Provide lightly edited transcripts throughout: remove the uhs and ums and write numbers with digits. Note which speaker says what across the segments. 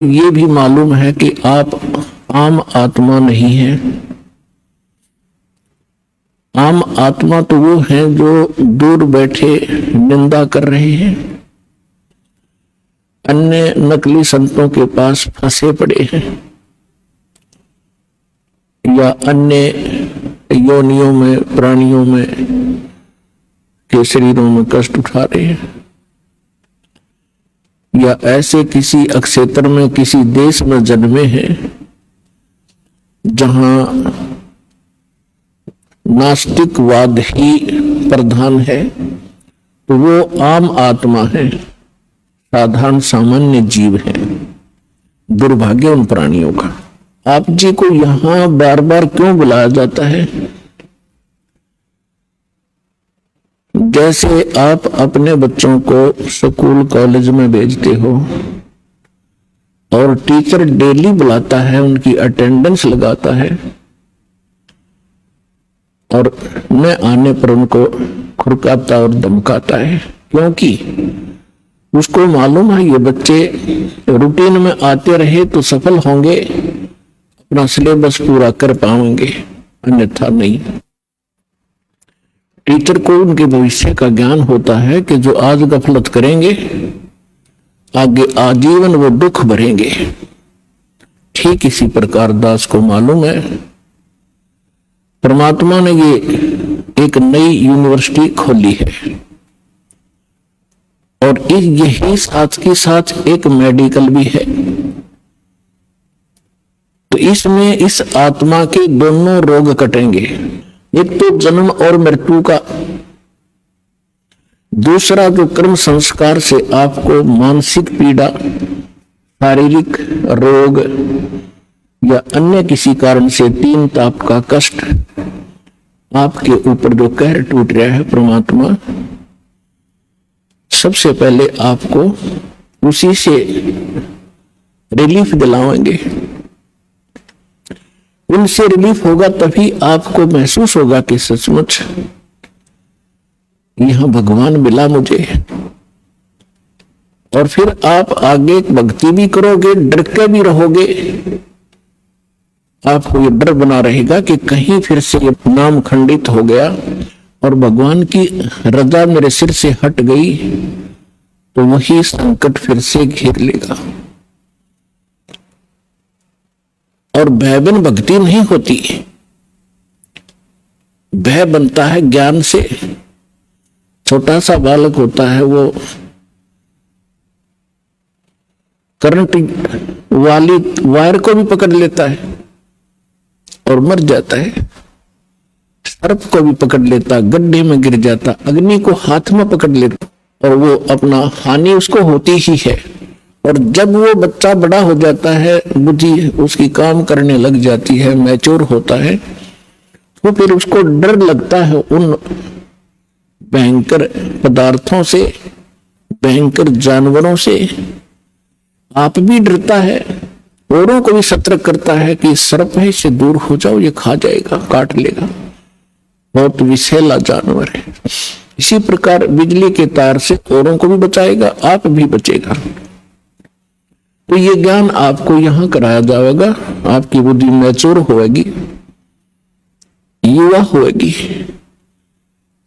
Speaker 1: ये भी मालूम है कि आप आम आत्मा नहीं हैं। आम आत्मा तो वो हैं जो दूर बैठे निंदा कर रहे हैं, अन्य नकली संतों के पास फंसे पड़े हैं या अन्य योनियों में, प्राणियों में के शरीरों में कष्ट उठा रहे हैं, या ऐसे किसी अक्षेत्र में, किसी देश में जन्मे हैं जहां नास्तिकवाद ही प्रधान है, तो वो आम आत्मा है, साधारण सामान्य जीव है। दुर्भाग्य उन प्राणियों का। आप जी को यहां बार बार क्यों बुलाया जाता है? जैसे आप अपने बच्चों को स्कूल कॉलेज में भेजते हो और टीचर डेली बुलाता है, उनकी अटेंडेंस लगाता है और न आने पर उनको खुरकाता और धमकाता है, क्योंकि उसको मालूम है ये बच्चे रूटीन में आते रहे तो सफल होंगे, अपना सिलेबस पूरा कर पाएंगे, अन्यथा नहीं। टीचर को उनके भविष्य का ज्ञान होता है कि जो आज गफलत करेंगे आगे आजीवन वो दुख भरेंगे। ठीक इसी प्रकार दास को मालूम है परमात्मा ने ये एक नई यूनिवर्सिटी खोली है और यही साथ के साथ एक मेडिकल भी है। तो इसमें इस आत्मा के दोनों रोग कटेंगे, एक तो जन्म और मृत्यु का, दूसरा जो कर्म संस्कार से आपको मानसिक पीड़ा, शारीरिक रोग या अन्य किसी कारण से तीन ताप का कष्ट आपके ऊपर जो कहर टूट रहा है, परमात्मा सबसे पहले आपको उसी से रिलीफ दिलाएंगे। उनसे रिलीफ होगा तभी आपको महसूस होगा कि सचमुच यहां भगवान मिला मुझे। और फिर आप आगे भक्ति भी करोगे, डर के भी रहोगे। आपको ये डर बना रहेगा कि कहीं फिर से ये नाम खंडित हो गया और भगवान की रजा मेरे सिर से हट गई तो वही संकट फिर से घेर लेगा। और भय बिन भक्ति नहीं होती, भय बनता है ज्ञान से। छोटा सा बालक होता है, वो करंट वाली वायर को भी पकड़ लेता है और मर जाता है, सर्प को भी पकड़ लेता, गड्ढे में गिर जाता, अग्नि को हाथ में पकड़ लेता और वो अपना हानि उसको होती ही है। और जब वो बच्चा बड़ा हो जाता है, बुद्धि उसकी काम करने लग जाती है, मैच्योर होता है, तो फिर उसको डर लगता है उन भयंकर पदार्थों से, भयंकर जानवरों से। आप भी डरता है, औरों को भी सतर्क करता है कि सर्प है, इससे दूर हो जाओ, ये खा जाएगा, काट लेगा, बहुत विषैला जानवर है। इसी प्रकार बिजली के तार से औरों को भी बचाएगा, आप भी बचेगा। तो ये ज्ञान आपको यहां कराया जाएगा। आपकी बुद्धि मैच्योर होगी, युवा होगी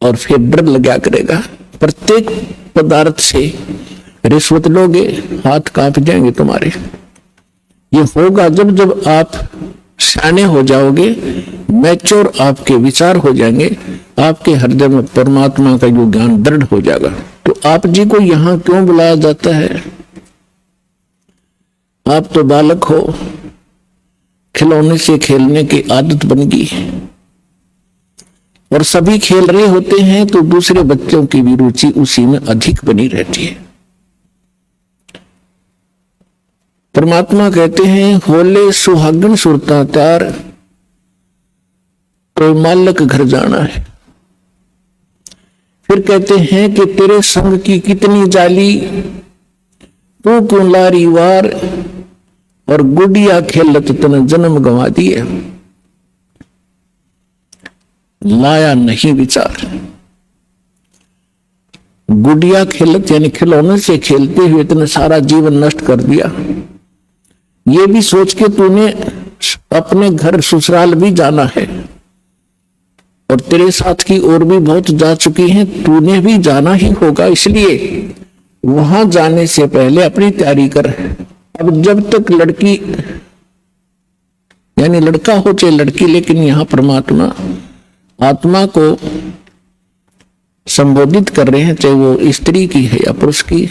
Speaker 1: और फिर डर लगा करेगा। प्रत्येक पदार्थ से रिश्वत लोगे, हाथ कांप जाएंगे तुम्हारे। ये होगा जब जब आप सियाने हो जाओगे, मैच्योर आपके विचार हो जाएंगे, आपके हृदय में परमात्मा का जो ज्ञान दृढ़ हो जाएगा। तो आप जी को यहां क्यों बुलाया जाता है? आप तो बालक हो, खिलौने से खेलने की आदत बन गई और सभी खेल रहे होते हैं तो दूसरे बच्चों की भी रुचि उसी में अधिक बनी रहती है। परमात्मा कहते हैं, होले सुहागन सुरता त्यार, तो मालक घर जाना है। फिर कहते हैं कि तेरे संग की कितनी जाली, तू क्यों लारी वार, और गुड़िया खेलत तन जन्म गंवा दिए। लाया नहीं विचार। गुड़िया खेलत यानी खिलौने से खेलते हुए इतना सारा जीवन नष्ट कर दिया। ये भी सोच के तूने अपने घर ससुराल भी जाना है और तेरे साथ की और भी बहुत जा चुकी हैं, तूने भी जाना ही होगा, इसलिए वहां जाने से पहले अपनी तैयारी कर। अब जब तक लड़की यानी लड़का हो चाहे लड़की, लेकिन यहां परमात्मा आत्मा को संबोधित कर रहे हैं, चाहे वो स्त्री की है या पुरुष की।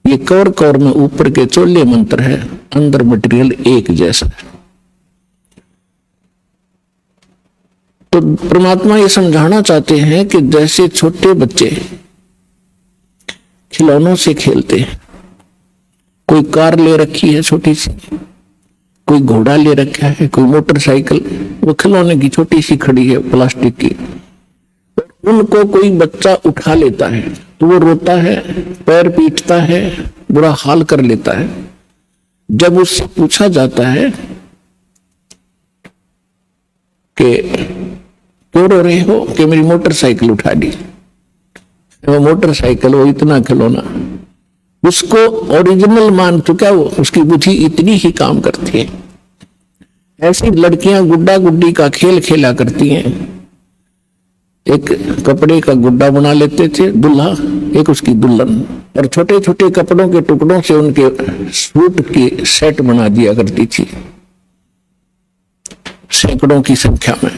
Speaker 1: ये कौर कौर में ऊपर के चोले मंत्र है, अंदर मटेरियल एक जैसा है। तो परमात्मा ये समझाना चाहते हैं कि जैसे छोटे बच्चे खिलौनों से खेलते हैं, कोई कार ले रखी है छोटी सी, कोई घोड़ा ले रखा है, कोई मोटरसाइकिल, वो खिलौने की छोटी सी खड़ी है प्लास्टिक की, उनको कोई बच्चा उठा लेता है तो वो रोता है, पैर पीटता है, बुरा हाल कर लेता है। जब उससे पूछा जाता है कि क्यों रो रहे हो, कि मेरी मोटरसाइकिल उठा दी, वो मोटरसाइकिल, वो इतना खिलौना, उसको ओरिजिनल मान चुका, वो उसकी बुद्धि इतनी ही काम करती है। ऐसी लड़कियां गुड्डा गुड्डी का खेल खेला करती हैं। एक कपड़े का गुड्डा बना लेते थे दुल्हा, एक उसकी दुल्हन, और छोटे छोटे कपड़ों के टुकड़ों से उनके सूट की सेट बना दिया करती थी, सैकड़ों की संख्या में।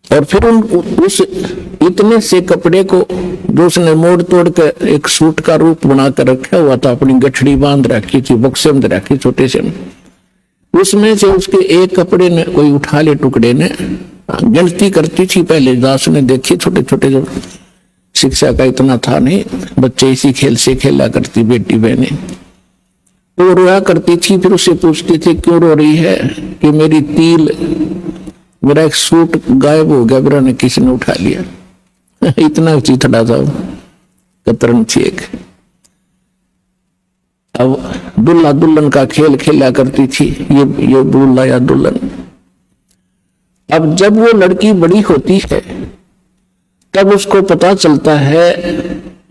Speaker 1: और फिर उस इतने से कपड़े को जो उसने मोड़ तोड़ कर एक सूट का रूप बनाकर रखा हुआ था, अपनी गठड़ी बांध रखी थी, बक्से में रखी छोटे से, उसमें से उसके एक कपड़े ने कोई उठा ले, टुकड़े ने, गिनती करती थी पहले दास ने देखी, छोटे छोटे, जब शिक्षा का इतना था नहीं, बच्चे इसी खेल से खेला करती बेटी बहने, तो रोया करती थी। फिर उससे पूछती थी क्यों रो रही है, कि मेरी तिल, मेरा एक सूट गायब हो गया, मेरा ने किसी ने उठा लिया। इतना चिथड़ा था, कतरन थी एक। अब दुल्हा दुल्हन का खेल खेला करती थी, ये दूल्हा या दुल्हन। अब जब वो लड़की बड़ी होती है तब उसको पता चलता है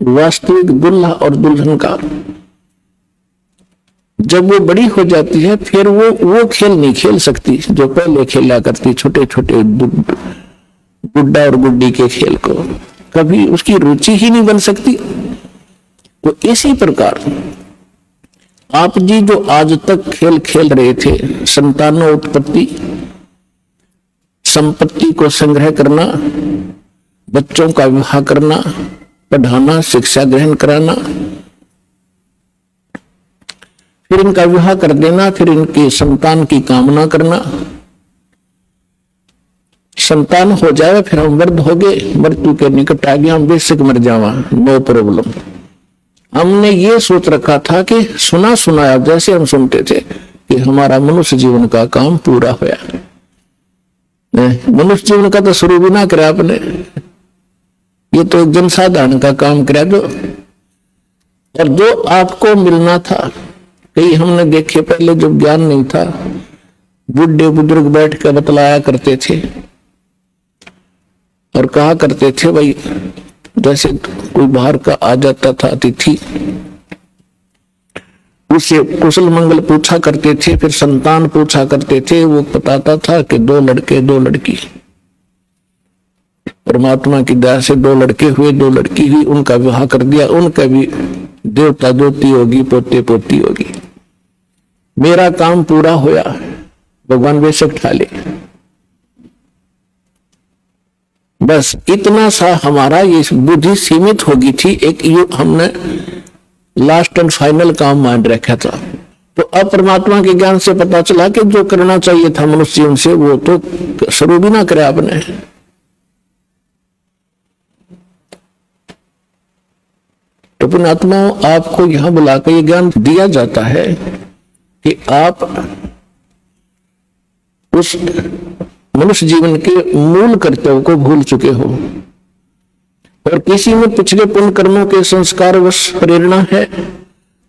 Speaker 1: वास्तविक दुल्हा और दुल्हन का। जब वो बड़ी हो जाती है फिर वो खेल नहीं खेल सकती जो पहले खेला करती, छोटे छोटे गुड्डा और गुड्डी के खेल को, कभी उसकी रुचि ही नहीं बन सकती। तो इसी प्रकार आप जी जो आज तक खेल खेल रहे थे, संतानोत्पत्ति, संपत्ति को संग्रह करना, बच्चों का विवाह करना, पढ़ाना, शिक्षा ग्रहण कराना, फिर इनका विवाह कर देना, फिर इनके संतान की कामना करना, संतान हो जाए, फिर हम वृद्ध हो गए, मृत्यु के निकट आ गए, हम बेशक मर जावा, नो प्रॉब्लम। हमने ये सोच रखा था कि सुना सुनाया जैसे हम सुनते थे कि हमारा मनुष्य जीवन का काम पूरा होया। मनुष्य जीवन का तो शुरू भी ना करा आपने, ये तो एक जनसाधारण का काम करा दो। और जो आपको मिलना था, कई हमने देखे पहले जब ज्ञान नहीं था, बुढ़े बुजुर्ग बैठ कर बतलाया करते थे और कहा करते थे, भाई जैसे कोई बाहर का आ जाता था अतिथि, उससे कुशल मंगल पूछा करते थे, फिर संतान पूछा करते थे, वो बताता था कि 2 लड़के 2 लड़की। परमात्मा की दया से 2 लड़के हुए, 2 लड़की हुई, उनका विवाह कर दिया, उनका भी देवता दोती होगी, पोते पोती होगी, मेरा काम पूरा होया, भगवान बेशक ठाले। बस इतना सा हमारा ये बुद्धि सीमित होगी थी, एक ये हमने लास्ट एंड फाइनल काम मान रखा था। तो अब परमात्मा के ज्ञान से पता चला कि जो करना चाहिए था मनुष्य जीवन से वो तो शुरू भी ना करे आपने। तो पुण्यात्मा आपको यहां बुलाकर ये ज्ञान दिया जाता है कि आप उस मनुष्य जीवन के मूल कर्तव्य को भूल चुके हो और किसी में पिछले पुण्य कर्मों के संस्कार वश प्रेरणा है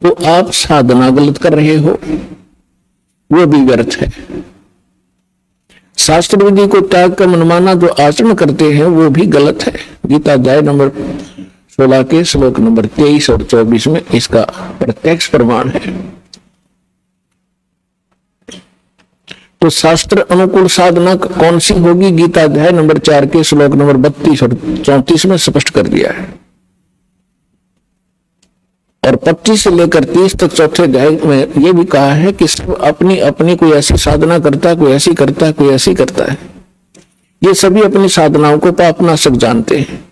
Speaker 1: तो आप साधना गलत कर रहे हो, वो भी व्यर्थ है। शास्त्र विधि को त्याग कर मनमाना जो आचरण करते हैं वो भी गलत है। गीता अध्याय नंबर 16 के श्लोक नंबर 23 और 24 में इसका प्रत्यक्ष प्रमाण है। तो शास्त्र अनुकूल साधना कौन सी होगी, गीता अध्याय नंबर 4 के श्लोक नंबर 32 और 34 में स्पष्ट कर दिया है। और 25 से लेकर 30 तक चौथे अध्याय में यह भी कहा है कि सब अपनी अपनी कोई ऐसी साधना करता है, कोई ऐसी करता है, कोई ऐसी करता है। ये सभी अपनी साधनाओं को पापनाशक जानते हैं।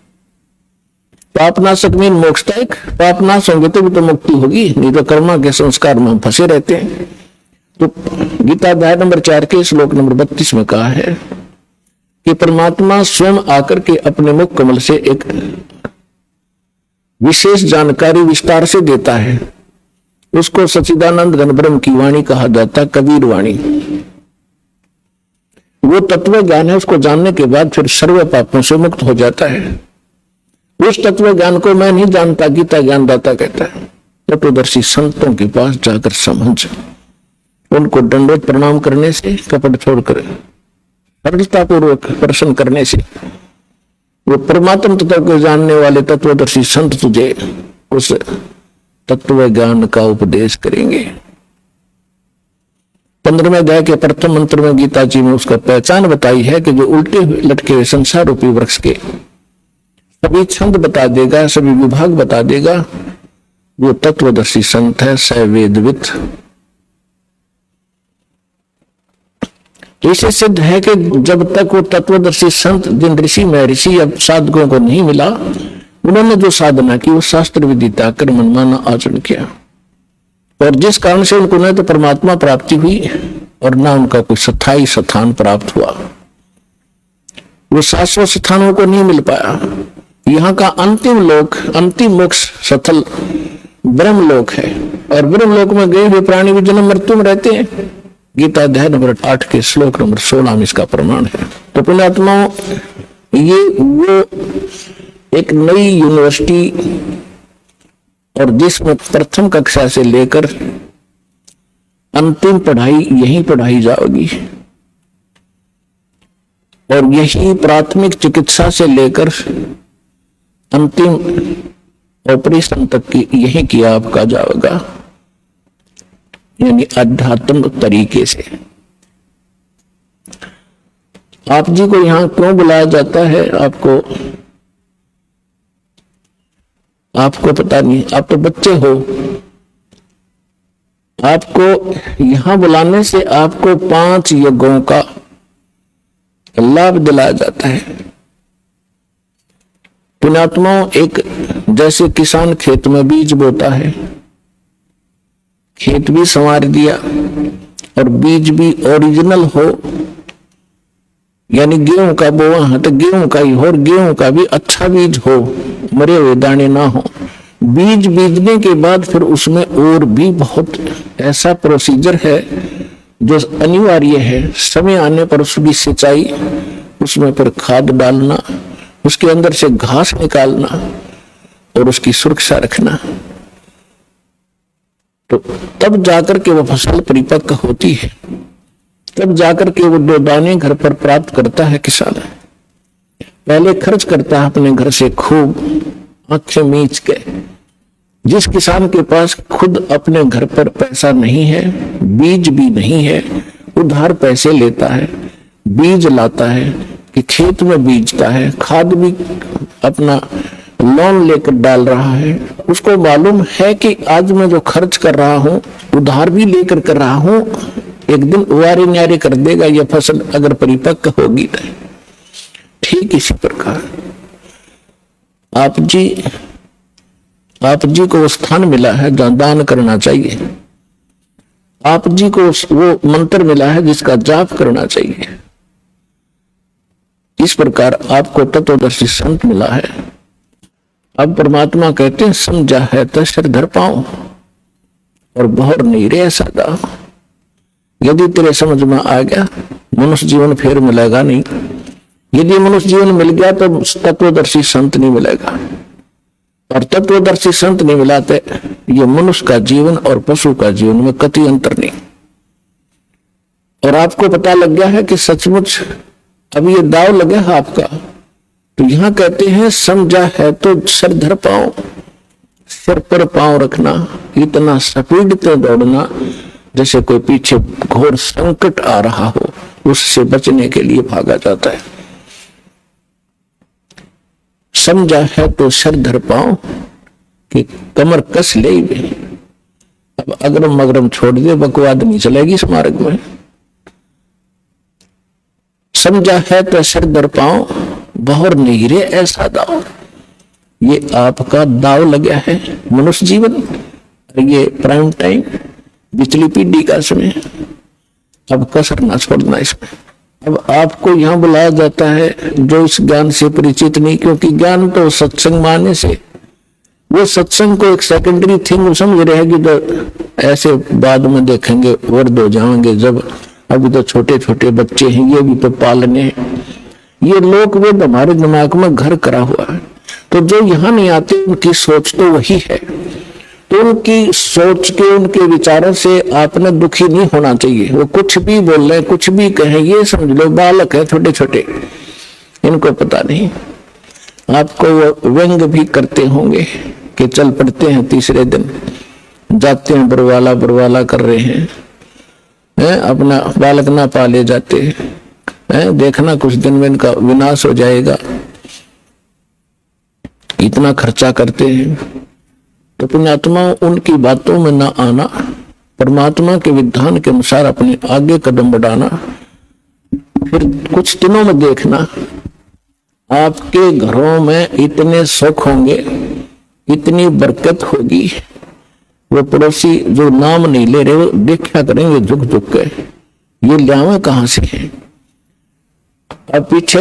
Speaker 1: पापनाशक मीन मोक्षदायक। पापनाश होंगे तो भी तो मुक्ति होगी, नहीं तो कर्मा के संस्कार में हम फंसे रहते हैं। तो गीता अध्याय नंबर 4 के श्लोक नंबर 32 में कहा है कि परमात्मा स्वयं आकर के अपने मुख कमल से एक विशेष जानकारी विस्तार से देता है। उसको सच्चिदानंद घन ब्रह्म की वाणी कहा जाता, कबीर वाणी। वो तत्व ज्ञान है, उसको जानने के बाद फिर सर्व पापों से मुक्त हो जाता है। उस तत्व ज्ञान को मैं नहीं जानता, गीता ज्ञानदाता कहता है। तत्वदर्शी संतों के पास जाकर समझ, उनको दंडवत प्रणाम करने से, कपट छोड़कर सरलता पूर्वक प्रश्न करने से वो परमात्म तत्व को जानने वाले तत्वदर्शी संत तुझे उस तत्व ज्ञान का उपदेश करेंगे। 15वें अध्याय के प्रथम मंत्र में गीता जी में उसका पहचान बताई है कि जो उल्टे लटके हुए संसार रूपी वृक्ष के सभी छंद बता देगा, सभी विभाग बता देगा, वो तत्वदर्शी संत है, स वेदविद। इसे सिद्ध है कि जब तक वो तत्वदर्शी संत जिन ऋषि महर्षि या साधकों को नहीं मिला, उन्होंने जो साधना की वो शास्त्र विदिता कर मनमाना आचरण किया, और जिस कारण से उनको न तो परमात्मा प्राप्ति हुई और न उनका कोई स्थायी स्थान प्राप्त हुआ। वो शाश्वत स्थानों को नहीं मिल पाया। यहाँ का अंतिम लोक, अंतिम मोक्ष स्थल ब्रह्मलोक है, और ब्रह्मलोक में गए हुए प्राणी भी जन्म मृत्यु में रहते हैं। गीता अध्याय नंबर 8 के श्लोक नंबर 16 में इसका प्रमाण है। तो पुण्यात्माओं, ये वो एक नई यूनिवर्सिटी, और जिसमें प्रथम कक्षा से लेकर अंतिम पढ़ाई यही पढ़ाई जाएगी, और यही प्राथमिक चिकित्सा से लेकर अंतिम ऑपरेशन तक की यही किया आपका जाएगा, यानी अध्यात्म तरीके से। आप जी को यहां क्यों बुलाया जाता है, आपको पता नहीं, आप तो बच्चे हो। आपको यहां बुलाने से आपको 5 यज्ञों का लाभ दिलाया जाता है। पुण्यात्माओं, एक जैसे किसान खेत में बीज बोता है, खेत भी संवार दिया और बीज भी ओरिजिनल हो, यानी गेहूं का बोआ है तो गेहूं का ही हो, और गेहूं का भी अच्छा बीज हो, मरे हुए दाने ना हो। बीज बीजने के बाद फिर उसमें और भी बहुत ऐसा प्रोसीजर है जो अनिवार्य है। समय आने पर उसकी सिंचाई, उसमें फिर खाद डालना, उसके अंदर से घास निकालना और उसकी सुरक्षा रखना, तो तब जाकर के वह फसल परिपक्व होती है, तब जाकर के वो 2 दाने घर पर प्राप्त करता है किसान। पहले खर्च करता है अपने घर से खूब आंखें मीच के। जिस किसान के पास खुद अपने घर पर पैसा नहीं है, बीज भी नहीं है, उधार पैसे लेता है, बीज लाता है कि खेत में बीजता है, खाद भी अपना लोन लेकर डाल रहा है, उसको मालूम है कि आज मैं जो खर्च कर रहा हूं, उधार भी लेकर कर रहा हूं, एक दिन उवारे न्यारे कर देगा यह फसल अगर परिपक्व होगी तो। ठीक इसी प्रकार आप जी को स्थान मिला है जहां दान करना चाहिए। आप जी को वो मंत्र मिला है जिसका जाप करना चाहिए। इस प्रकार आपको तत्वदर्शी संत मिला है। अब परमात्मा कहते हैं, समझा है तो सिर धर पाओ और बहुर नहीं रे सादा। यदि तेरे समझ में आ गया, मनुष्य जीवन फिर मिलेगा नहीं। यदि मनुष्य जीवन मिल गया तो तत्वदर्शी संत नहीं मिलेगा, और तत्वदर्शी संत नहीं मिला तो ये मनुष्य का जीवन और पशु का जीवन में कतई अंतर नहीं। और आपको पता लग गया है कि सचमुच अब ये दाव लगे है आपका, तो यहां कहते हैं समझा है तो सिर धर पाओ, सिर पर पांव रखना, इतना स्पीड से दौड़ना जैसे कोई पीछे घोर संकट आ रहा हो, उससे बचने के लिए भागा जाता है। समझा है तो सर धर पाओ कि कमर कस ले। अब अगरम मगरम छोड़ दे, बकवाद नहीं चलेगी इस मार्ग में। समझा है तो सर धर पाओ, बहुर नहीं रे ऐसा दाव। ये आपका दाव लगा है मनुष्य जीवन, ये प्राइम टाइम बिजली पीढ़ी का समय। अब कसर ना छोड़ना इसमें। अब आपको यहाँ बुलाया जाता है जो इस ज्ञान से परिचित नहीं, क्योंकि ज्ञान तो सत्संग माने से, वो सत्संग को एक सेकेंडरी थिंग समझ रहेगी, तो ऐसे बाद में देखेंगे वर्द हो जाएंगे जब। अभी तो छोटे छोटे बच्चे हैं, ये भी तो पालने हैं। ये लोक वेद हमारे दिमाग में घर करा हुआ है, तो जो यहाँ नहीं आते उनकी सोच तो वही है। तो उनकी सोच के, उनके विचारों से आपने दुखी नहीं होना चाहिए। वो कुछ भी बोल रहे, कुछ भी कहें, ये समझ लो बालक है छोटे छोटे, इनको पता नहीं। आपको वो व्यंग भी करते होंगे कि चल पड़ते हैं, तीसरे दिन जाते हैं, बरवाला बरवाला कर रहे हैं, अपना बालक ना पाले जाते हैं, देखना कुछ दिन में इनका विनाश हो जाएगा, इतना खर्चा करते हैं। तो पुण्यात्मा उनकी बातों में ना आना, परमात्मा के विधान के अनुसार अपने आगे कदम बढ़ाना। फिर कुछ दिनों में देखना आपके घरों में इतने सुख होंगे, इतनी बरकत होगी, वो पड़ोसी जो नाम नहीं ले रहे वो देखा करेंगे झुक झुक के, ये लावा कहां से है। अब पीछे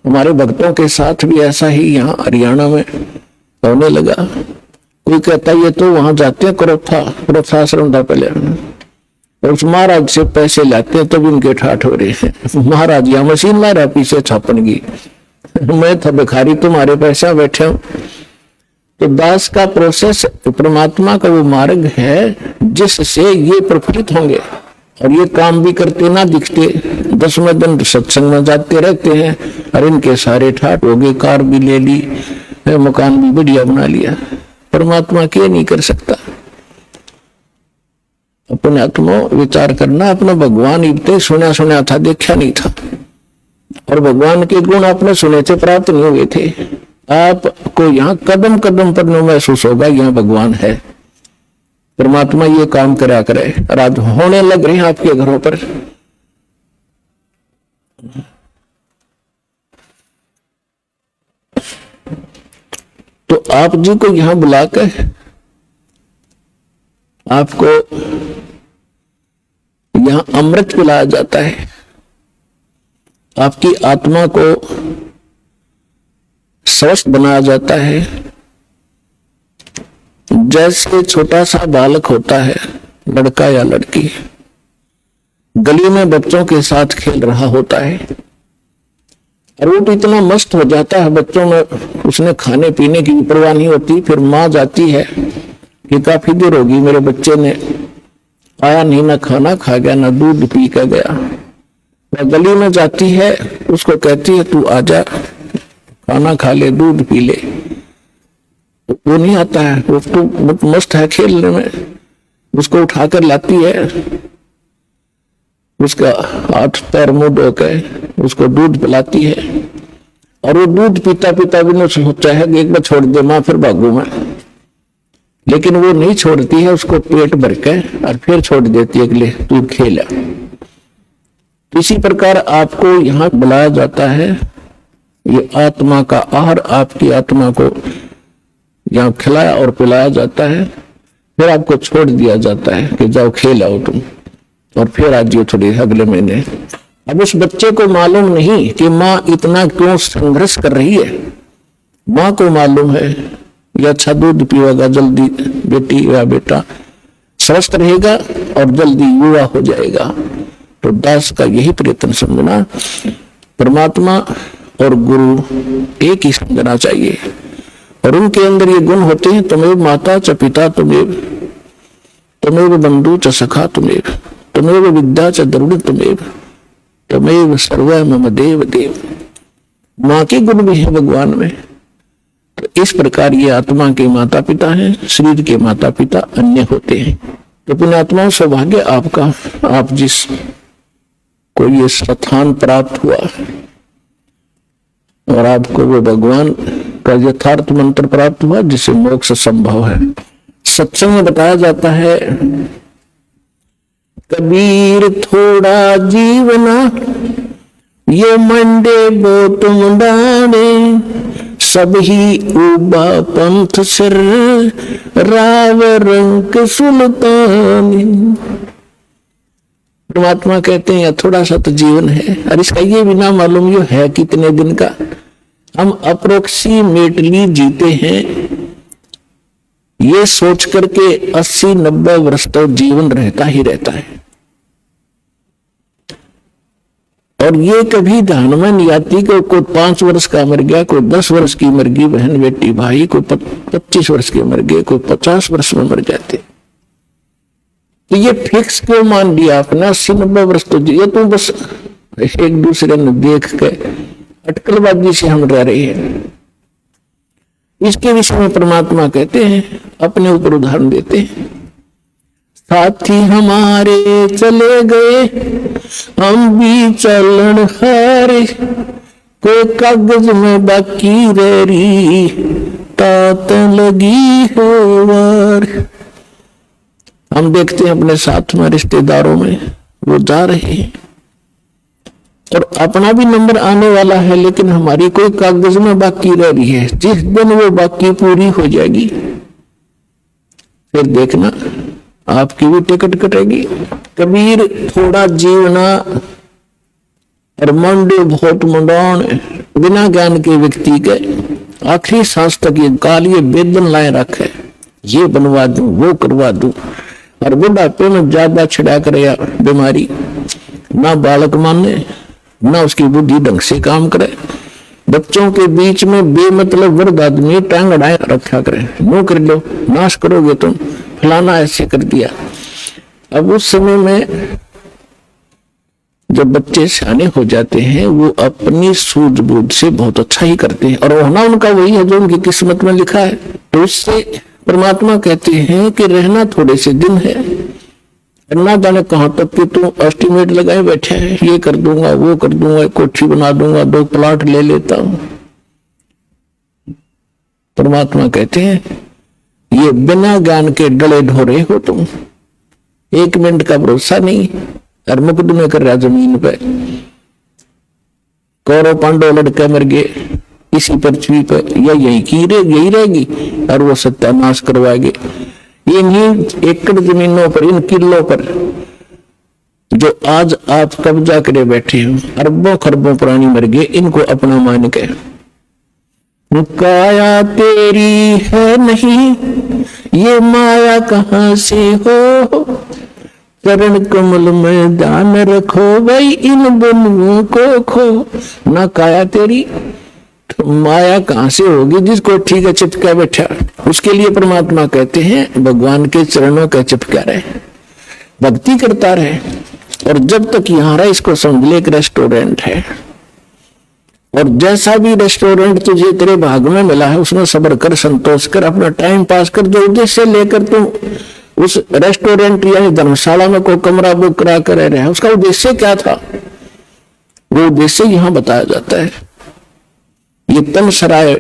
Speaker 1: हमारे भक्तों के साथ भी ऐसा ही यहाँ हरियाणा में होने लगा। कोई कहता ये तो वहां जाते हैं क्रोथाश्रम था पहले, और उस महाराज से पैसे लाते हैं तब इनके ठाठ हो रहे हैं। महाराज यहाँ मशीन ला रहा पीछे छापन की, मैं था भिखारी, तुम्हारे पैसा बैठे हूं। तो दास का प्रोसेस परमात्मा का वो मार्ग है जिससे ये प्रफुल्लित होंगे, और ये काम भी करते ना दिखते, 10वें दिन सत्संग में जाते रहते हैं, और इनके सारे ठाट हो गए, कार भी ले ली, मकान भी बढ़िया बना लिया। परमात्मा के नहीं कर सकता। अपने आत्मा विचार करना, अपना भगवान इतने सुना सुना था, देखा नहीं था, और भगवान के गुण आपने सुने थे, प्राप्त नहीं हुए थे। आपको यहाँ कदम कदम पर महसूस होगा यहाँ भगवान है, परमात्मा ये काम करा करे, और आज होने लग रहे हैं आपके घरों पर। तो आप जी को यहां बुलाकर आपको यहां अमृत पिलाया जाता है, आपकी आत्मा को स्वस्थ बनाया जाता है। जैसे छोटा सा बालक होता है, लड़का या लड़की, गली में बच्चों के साथ खेल रहा होता है, और वो इतना मस्त हो जाता है बच्चों में, उसने खाने पीने की परवाह नहीं होती। फिर माँ जाती है कि काफी देर होगी मेरे बच्चे ने आया नहीं, ना खाना खा गया ना दूध पी कर गया। वह गली में जाती है, उसको कहती है तू आजा, खाना खा ले, दूध पी ले। वो नहीं आता है, वो तो मस्त है खेलने में। उसको उठाकर लाती है, उसका हाथ पैर मुंह धो के उसको दूध पिलाती है, और वो दूध पीता पीता भी सोचा है कि एक बार छोड़ दे माँ, फिर भागू मैं, लेकिन वो नहीं छोड़ती है, उसको पेट भर के और फिर छोड़ देती है कि ले तू खेला। इसी प्रकार आपको यहाँ बुलाया जाता है, ये आत्मा का आहार आपकी आत्मा को यहाँ खिलाया और पिलाया जाता है, फिर आपको छोड़ दिया जाता है कि जाओ खेल आओ तुम, और फिर आज ये थोड़ी अगले महीने। अब उस बच्चे को मालूम नहीं कि माँ इतना क्यों संघर्ष कर रही है। माँ को मालूम है ये अच्छा दूध पीएगा, जल्दी बेटी या बेटा स्वस्थ रहेगा और जल्दी युवा हो जाएगा। तो दास का यही प्रयत्न समझना, परमात्मा और गुरु एक ही समझना चाहिए, और उनके अंदर ये गुण होते हैं, तुमेव माता च पिता तुमेव, तुमेव बंधु च सखा तुमेव, तुमेव विद्या च द्रविड़ तुमेव, तुमेव सर्व मम देव देव। माँ के गुण भी है भगवान में। तो इस प्रकार ये आत्मा के माता पिता हैं, शरीर के माता पिता अन्य होते हैं। तो पुण्यात्माओं, सौभाग्य आपका, आप जिस को ये स्थान प्राप्त हुआ और आपको वो भगवान का यथार्थ मंत्र प्राप्त हुआ जिससे मोक्ष संभव है। सत्संग में बताया जाता है, कबीर थोड़ा जीवना ये मंडे बो तुम डाने, सब ही उबा पंथ सिर राव रंग सुल्तानी। परमात्मा कहते हैं थोड़ा सा तो जीवन है, और इसका ये भी ना मालूम ये है कितने दिन का। हम अप्रोक्सीमेटली जीते हैं ये सोच करके 80-90 वर्ष तो जीवन रहता ही रहता है, और ये कभी ध्यान में नहीं आती कि कोई 5 वर्ष का मर गया, कोई 10 वर्ष की मर गई बहन बेटी भाई, कोई 25 वर्ष के मर गए, कोई 50 वर्ष में मर जाते। तो ये फिक्स क्यों मान लिया आपने 80-90 वर्ष तो ये तो बस एक दूसरे ने देख के अटकलबाजी से हम रह रहे हैं। इसके विषय में परमात्मा कहते हैं, अपने ऊपर उदाहरण देते हैं, साथी हमारे चले गए हम भी चलन हारे, कोई कागज में बाकी रह रही तात लगी हो वार। हम देखते हैं अपने साथ में रिश्तेदारों में वो जा रहे हैं और अपना भी नंबर आने वाला है, लेकिन हमारी कोई कागज में बाकी रह रही है। जिस दिन वो बाकी पूरी हो जाएगी फिर देखना आपकी भी टिकट कटेगी। कबीर थोड़ा जीवना और मंडे बहुत मुंडान, बिना ज्ञान के व्यक्ति के आखिरी सांस तक ये काल ये वेदन लाए रखे, ये बनवा दूं वो करवा दूं, और बुढ़ापे में ज्यादा छिड़ा कर बीमारी, ना बालक माने ना उसकी बुद्धि ढंग से काम करे। बच्चों के बीच में बेमतलब वृद्ध आदमी टांग अड़ाए रखा करे, नो कर लो नाश करोगे तुम, फलाना ऐसे कर दिया। अब उस समय में जब बच्चे सियाने हो जाते हैं वो अपनी सूझबूझ से बहुत अच्छा ही करते हैं, और होना उनका वही है जो उनकी किस्मत में लिखा है। तो उससे परमात्मा कहते हैं कि रहना थोड़े से दिन है, ना जाने कहां तक कि तू एस्टिमेट लगाए बैठे है, ये कर दूंगा वो कर दूंगा, कोठी बना दूंगा, 2 प्लाट ले लेता हूं। परमात्मा कहते हैं ये बिना ज्ञान के डले ढोरे हो तुम, 1 मिनट का भरोसा नहीं, और मुकदमे कर रहा जमीन पे। कौरव पांडव लड़के मर गए इसी पृथ्वी पर, या यही रहेगी और वो सत्यानाश करवाएंगे। इन्हीं एकड़ जमीनों पर, इन किलों पर जो आज आप कब्जा करे बैठे हो, अरबों खरबों प्राणी मर गए, इनको अपना मान के। काया तेरी है नहीं ये माया कहां से हो, चरण कमल में ध्यान रखो भाई इन बंधुओं को खो। ना काया तेरी तो माया कहां से होगी जिसको ठीक है चिपका बैठा। उसके लिए परमात्मा कहते हैं भगवान के चरणों का चिपका रहे, भक्ति करता रहे, और जब तक यहां रहे इसको समझ ले एक रेस्टोरेंट है, और जैसा भी रेस्टोरेंट तुझे तेरे भाग में मिला है उसमें सब्र कर, संतोष कर, अपना टाइम पास कर। जो उद्देश्य लेकर तू उस रेस्टोरेंट यानी धर्मशाला में कोई कमरा बुक करा कर रह रहे हैं, उसका उद्देश्य क्या था, वो उद्देश्य यहां बताया जाता है। ये तन सराय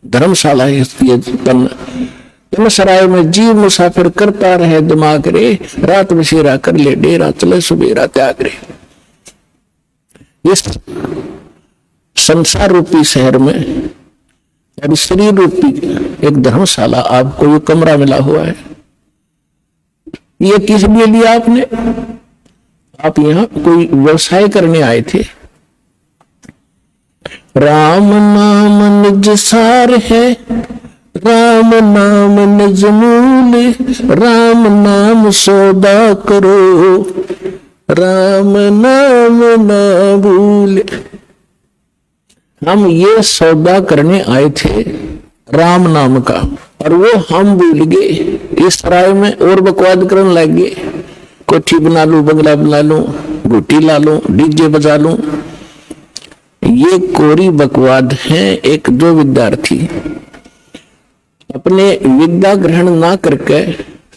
Speaker 1: धर्मशाला है, ये तन सराय में जीव मुसाफिर करता रहे दिमाग रे, रात बसेरा कर ले डेरा चले सुबेरा त्याग रे। इस संसार रूपी शहर में और शरीर रूपी एक धर्मशाला आपको ये कमरा मिला हुआ है। ये किस लिए लिया आपने? आप यहां कोई व्यवसाय करने आए थे। राम नाम निज सार है, राम नाम निज मूल, राम नाम सौदा करो, राम नाम ना भूल। हम ये सौदा करने आए थे राम नाम का, और वो हम भूल गए। इस सराय में और बकवाद करने लग गए, कोठी बना लूं, बंगला बना लूं, गुटी ला लूं, डीजे बजा लूं। ये कोरी बकवाद है। एक जो विद्यार्थी अपने विद्या ग्रहण ना करके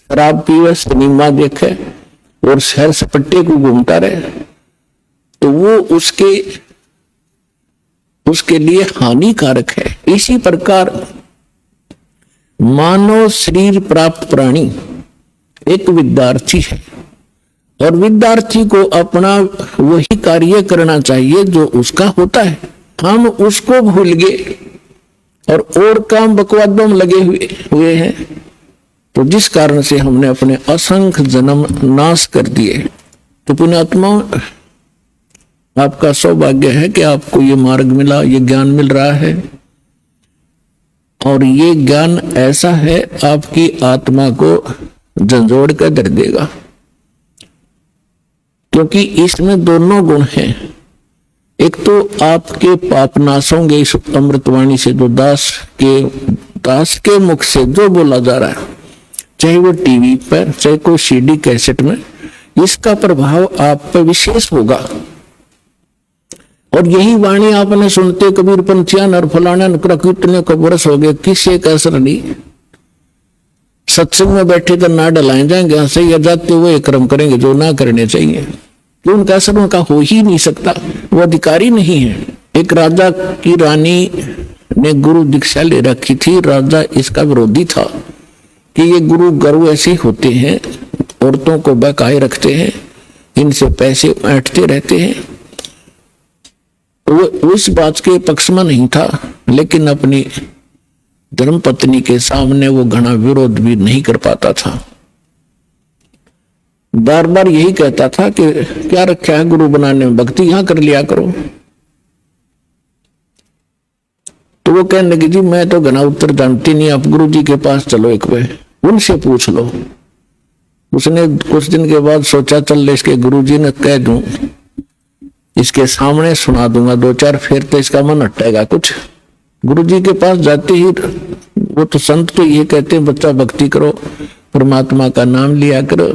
Speaker 1: शराब पीवे, सिनेमा देखे और सैर सपट्टे को घूमता रहे, तो वो उसके लिए हानिकारक है। इसी प्रकार मानव शरीर प्राप्त प्राणी एक विद्यार्थी है, और विद्यार्थी को अपना वही कार्य करना चाहिए जो उसका होता है। हम उसको भूल गए और काम बकवादों में लगे हुए हैं, तो जिस कारण से हमने अपने असंख्य जन्म नाश कर दिए। तो पुण्यात्मा, आपका सौभाग्य है कि आपको ये मार्ग मिला, ये ज्ञान मिल रहा है, और ये ज्ञान ऐसा है आपकी आत्मा को झंझोड़ कर धर देगा, क्योंकि इसमें दोनों गुण हैं। एक तो आपके पाप नाश होंगे इस अमृतवाणी से, जो दास के मुख से जो बोला जा रहा है, चाहे वो टीवी पर, चाहे कोई सीडी कैसेट में, इसका प्रभाव आप पर विशेष होगा। और यही वाणी आपने सुनते कबीर पंथियान और फलाना कितने को बरस हो गए, किसी का असर नहीं। सत्संग में बैठे तो ना डलाए जाएंगे, हंसे या जाते हुए कर्म करेंगे जो ना करने चाहिए, कि उनका असर उनका हो ही नहीं सकता, वो अधिकारी नहीं है। एक राजा की रानी ने गुरु दीक्षा ले रखी थी, राजा इसका विरोधी था कि ये गुरु गर्व ऐसे होते हैं, औरतों को बहकाए रखते हैं, इनसे पैसे ऐंठते रहते हैं। वो इस बात के पक्ष में नहीं था, लेकिन अपनी धर्मपत्नी के सामने वो घना विरोध भी नहीं कर पाता था। बार बार यही कहता था कि क्या रखा है गुरु बनाने में, भक्ति यहां कर लिया करो। तो वो कहने लगी, जी मैं तो घना उत्तर जानती नहीं, आप गुरु जी के पास चलो, एक बार उनसे पूछ लो। उसने कुछ दिन के बाद सोचा, चल इसके गुरु जी ने कह दूं, इसके सामने सुना दूंगा दो चार, फिर तो इसका मन हटेगा कुछ। गुरु जी के पास जाते ही वो तो संत तो ये कहते हैं, बच्चा भक्ति करो, परमात्मा का नाम लिया करो।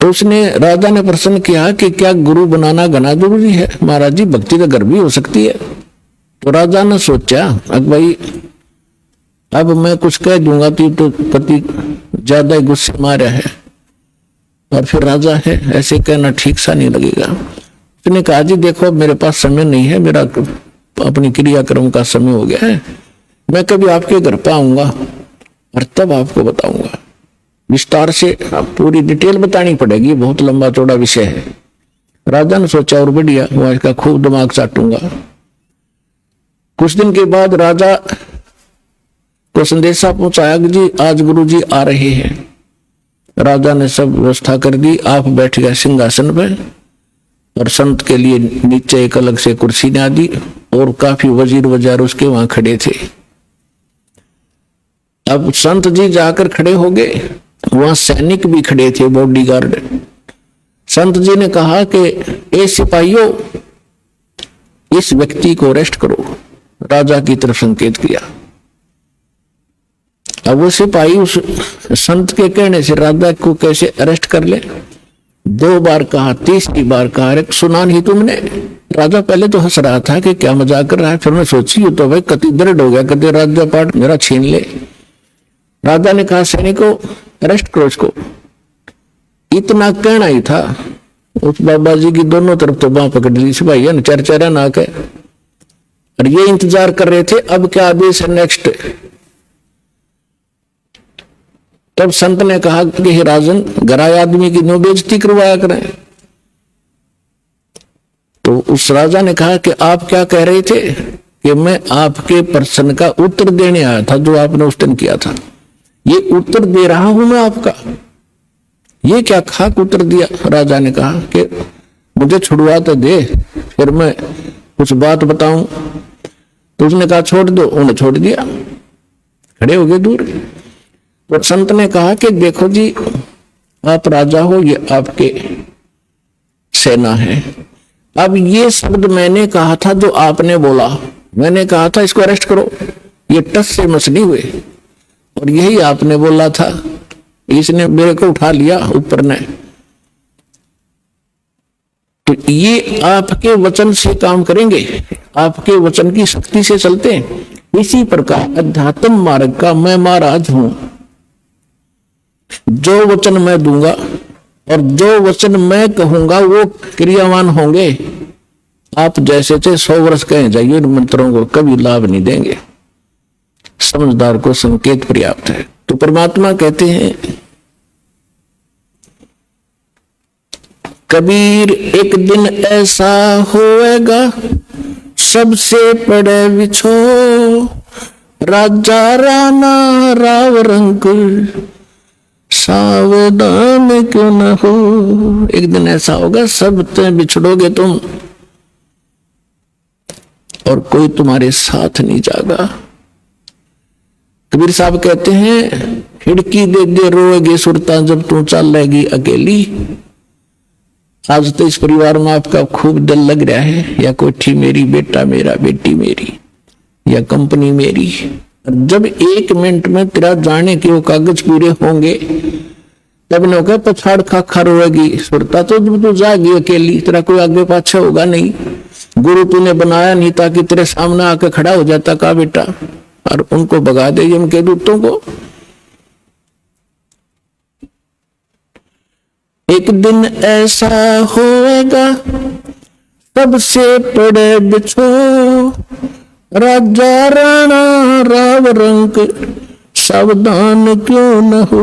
Speaker 1: तो उसने, राजा ने प्रश्न किया कि क्या गुरु बनाना घना जरूरी है? महाराज जी, भक्ति तो घर भी हो सकती है। तो राजा ने सोचा, अब भाई अब मैं कुछ कह दूंगा तो पति ज्यादा गुस्से मारा है, और फिर राजा है, ऐसे कहना ठीक सा नहीं लगेगा। उसने कहा, जी देखो मेरे पास समय नहीं है, मेरा अपनी क्रियाक्रम का समय हो गया है, मैं कभी आपके घर पे आऊंगा और तब आपको बताऊंगा विस्तार से, पूरी डिटेल बतानी पड़ेगी, बहुत लंबा चौड़ा विषय है। राजा ने सोचा, और बढ़िया, मैं इसका खूब दिमाग चाटूंगा। कुछ दिन के बाद राजा को संदेशा पहुंचाया कि जी आज गुरु जी आ रहे हैं। राजा ने सब व्यवस्था कर दी, आप बैठ गए सिंहासन पर, और संत के लिए नीचे एक अलग से कुर्सी ने दी, और काफी वजीर वजार उसके वहां खड़े थे। अब संत जी जाकर खड़े हो गए, वहां सैनिक भी खड़े थे, बॉडीगार्ड। संत जी ने कहा कि ए सिपाहियों, इस व्यक्ति को अरेस्ट करो। राजा की तरफ संकेत किया। अब वो सिपाही उस संत के कहने से राजा को कैसे अरेस्ट कर ले? 2 बार कहा, 30 बार कहा, अरे सुना नहीं तुमने? राजा पहले तो हंस रहा था कि क्या मजाक कर रहा है, फिर मैं सोची तो भाई कति दर्द हो गया, कति राज्य पाठ मेरा छीन ले। राजा ने कहा, सैनिकों अरेस्ट करो इसको। इतना कहना ही था, उस बाबा जी की दोनों तरफ तो बांह पकड़ ली सिपाही ने, चरचरा ना के, और ये इंतजार कर रहे थे अब क्या आदेश है नेक्स्ट। तब संत ने कहा कि हे राजन, गराए आदमी की नो बेइज्जती करवाया करें। तो उस राजा ने कहा कि आप क्या कह रहे थे? कि मैं आपके प्रश्न का उत्तर देने आया था जो आपने उस दिन किया था, ये उत्तर दे रहा हूं मैं आपका। ये क्या खाक उत्तर दिया? राजा ने कहा कि मुझे छुड़वा तो दे, फिर मैं कुछ बात बताऊं। तो उसने कहा छोड़ दो, उन्हें छोड़ दिया, खड़े हो गए दूर। तो संत ने कहा कि देखो जी, आप राजा हो, ये आपके सेना है। अब ये शब्द मैंने कहा था जो आपने बोला, मैंने कहा था इसको अरेस्ट करो, ये टस से मस नहीं हुए, और यही आपने बोला था, इसने मेरे को उठा लिया ऊपर ने। तो ये आपके वचन से काम करेंगे, आपके वचन की शक्ति से चलते हैं। इसी प्रकार अध्यात्म मार्ग का मैं महाराज हूं। जो वचन मैं दूंगा और जो वचन मैं कहूंगा वो क्रियावान होंगे। आप जैसे थे 100 वर्ष कहे जाइए, इन मंत्रों को कभी लाभ नहीं देंगे। समझदार को संकेत पर्याप्त है। तो परमात्मा कहते हैं कबीर एक दिन ऐसा होएगा सबसे पड़े बिछो, राजा राणा राव रंग सावधान क्यों न हो। एक दिन ऐसा होगा सबसे बिछड़ोगे तुम और कोई तुम्हारे साथ नहीं जागा। कबीर साहब कहते हैं खिड़की दे दे रोएगी सुरता जब तू चल लेगी अकेली। आज तो इस परिवार में आपका खूब दिल लग रहा है, या कोठी मेरी, बेटा मेरा, बेटी मेरी, या कंपनी मेरी। और जब 1 मिनट में तेरा जाने के वो कागज पूरे होंगे तब न होगा पछाड़ खा रोएगी सुरता। तो जब तू जाएगी अकेली, तेरा कोई आगे पाछे होगा नहीं। गुरु तूने बनाया नहीं ताकि तेरे सामने आके खड़ा हो जाता का बेटा और उनको भगा दे यम के दूतों को। एक दिन ऐसा होएगा सबसे पड़े बिछो, राजा राणा राव रंक सावधान क्यों न हो।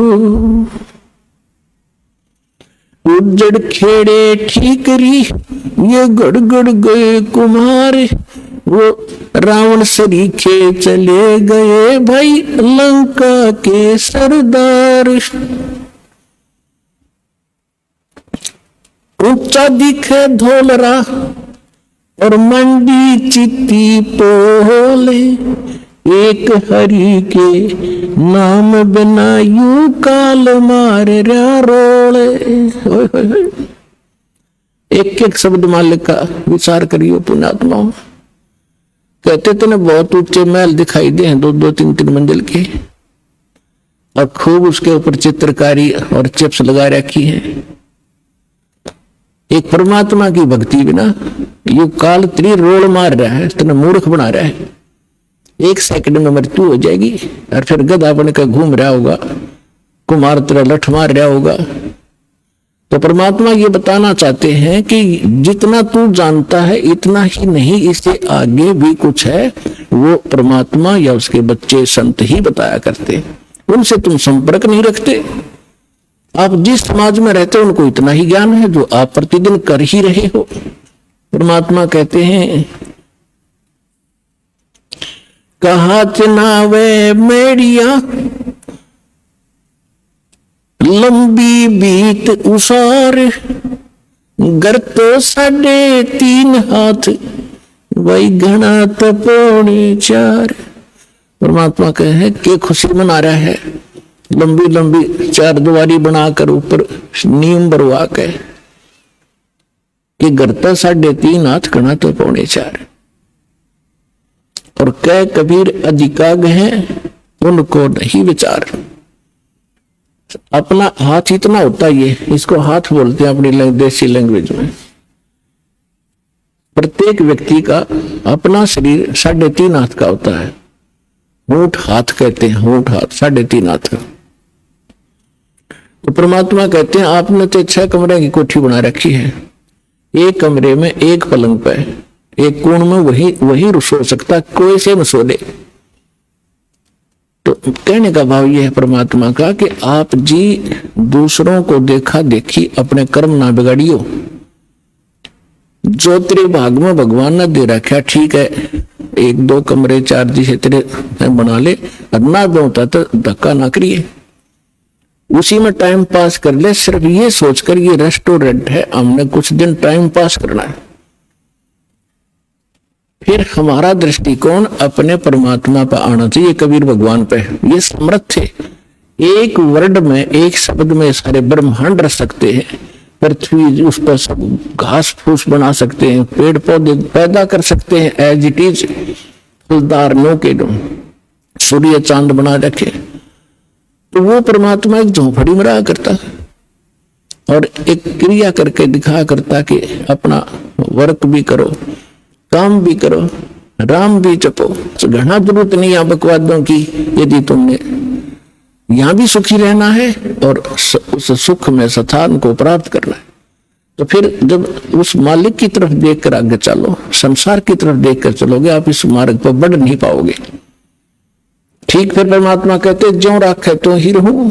Speaker 1: उजड़ खेड़े ठीकरी ये गड़गड़ गए कुमार, वो रावण सरीखे चले गए भाई लंका के सरदार। ऊंचा दिखे धोलरा और मंडी चित्ती पोले, एक हरि के नाम बिना यू काल मार रहा रोले। एक एक शब्द मालिक का विचार करियो पुण्यात्माओं। कहते तो बहुत ऊंचे महल दिखाई दे हैं 2-2, 3-3 मंजिल के, और खूब उसके ऊपर चित्रकारी और चिप्स लगा रखी है। एक परमात्मा की भक्ति बिना यू काल त्री रोल मार रहा है, इतना मूर्ख बना रहा है। 1 सेकंड में मृत्यु हो जाएगी और फिर गधा बन कर घूम रहा होगा, कुमार तेरा लठ मार रहा होगा। तो परमात्मा ये बताना चाहते हैं कि जितना तू जानता है इतना ही नहीं, इससे आगे भी कुछ है। वो परमात्मा या उसके बच्चे संत ही बताया करते, उनसे तुम संपर्क नहीं रखते। आप जिस समाज में रहते हो उनको इतना ही ज्ञान है जो आप प्रतिदिन कर ही रहे हो। परमात्मा कहते हैं कहा चनावे मेड़िया लंबी बीत उसार, घर तो 3.5 हाथ वही घना तपोणी 4। परमात्मा कहे कि खुशी मना रहा है, लंबी लंबी 4 दीवारी बनाकर ऊपर नीम भरवा के कि घर तो 3.5 हाथ घना तो 3.25। और कह कबीर अधिकाग हैं उनको नहीं विचार। अपना हाथ इतना होता है, इसको हाथ बोलते हैं अपनी देसी लैंग्वेज में। प्रत्येक व्यक्ति का अपना शरीर 3.5 हाथ का होता है। ऊंट हाथ कहते हैं, ऊंट हाथ 3.5 हाथ का। तो परमात्मा कहते हैं आपने तो 6 कमरे की कोठी बना रखी है, एक कमरे में एक पलंग पे, एक कोण में वही सो सकता, कोई से न सो ले। तो कहने का भाव यह है परमात्मा का कि आप जी दूसरों को देखा देखी अपने कर्म ना बिगाड़ियो। जो तेरे भाग में भगवान ने दे रखा ठीक है, 1-2 कमरे 4 जिसे तेरे बना ले, ना होता तो धक्का ना करिए, उसी में टाइम पास कर ले। सिर्फ ये सोचकर ये रेस्टोरेंट है, हमने कुछ दिन टाइम पास करना है। फिर हमारा दृष्टिकोण अपने परमात्मा पर आना चाहिए, कबीर भगवान पे। ये समर्थ थे, एक वर्ड में, एक शब्द में सारे ब्रह्मांड रख सकते हैं। पृथ्वी उस पर सब घास फूस बना सकते हैं, पेड़ पौधे पैदा कर सकते हैं एज इट इज, फलदार नो के सूर्य चांद बना रखे। तो वो परमात्मा एक झोंपड़ी में रहा करता और एक क्रिया करके दिखा करता कि अपना वर्क भी करो, काम भी करो, राम भी जपो। तो घना जरूरत नहीं है बकवादों की। यदि तुमने यहां भी सुखी रहना है और उस सुख में स्थान को प्राप्त करना है, तो फिर जब उस मालिक की तरफ देखकर आगे चलो, संसार की तरफ देखकर चलोगे, आप इस मार्ग पर बढ़ नहीं पाओगे। ठीक फिर परमात्मा कहते ज्यों राखे तो ही रहूं।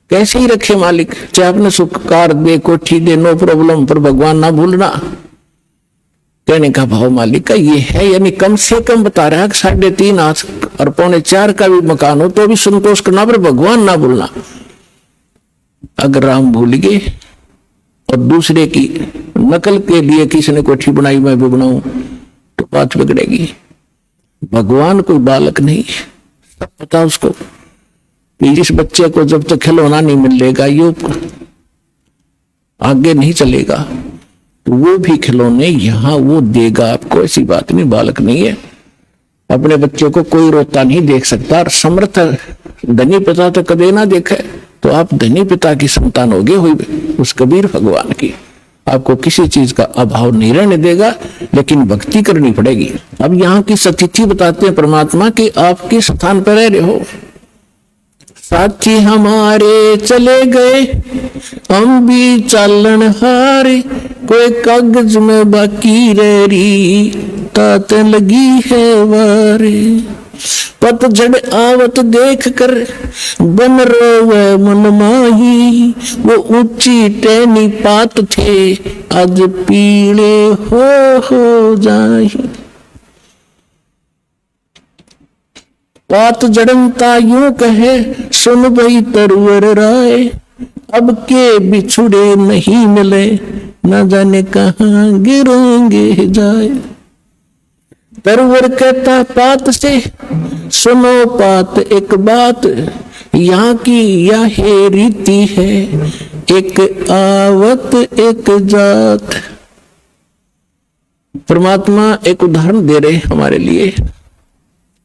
Speaker 1: कैसे ही रखे मालिक, चाहे आपने सुख कार दे, कोठी दे, नो प्रॉब्लम, पर भगवान ना भूलना। कहने का भाव मालिक का ये है, यानी कम से कम बता रहा है कि 3.5 हाथ और 3.25 का भी मकान हो तो भी संतोष करना, पर भगवान ना भूलना। अगर राम भूल गए और दूसरे की नकल के लिए किसी ने कोठी बनाई, मैं भी बनाऊं, तो बात बिगड़ेगी। भगवान कोई बालक नहीं, सब पता उसको कि जिस बच्चे को जब तक खिलौना नहीं मिलेगा ये आगे नहीं चलेगा, तो वो भी खिलौने यहां वो देगा आपको। ऐसी बात नहीं, बालक नहीं है। अपने बच्चे को कोई रोता नहीं देख सकता। और समर्थ धनी पिता तो कदे ना देखे, तो आप धनी पिता की संतान होगे हुई उस कबीर भगवान की। आपको किसी चीज का अभाव नहीं रहने देगा, लेकिन भक्ति करनी पड़ेगी। अब यहाँ की स्थिति बताते हैं परमात्मा कि आप किस स्थान पर रह रहे हो। साथी हमारे चले गए, हम भी चालन हारे, कोई कागज में बाकी रह रही, तात लगी है वारे। पतझड़ आवत देख कर बन रोवे मन माही, वो ऊंची टहनी पात थे, आज पीले हो जाही। पात जड़नता यूं कहे, सुन भई तरुवर राय, अब के बिछुड़े नहीं मिले, न जाने कहां गिरेंगे जाए। तरुवर कहता पात से, सुनो पात एक बात, यहाँ की यह रीति है, एक आवत एक जात। परमात्मा एक उदाहरण दे रहे हमारे लिए।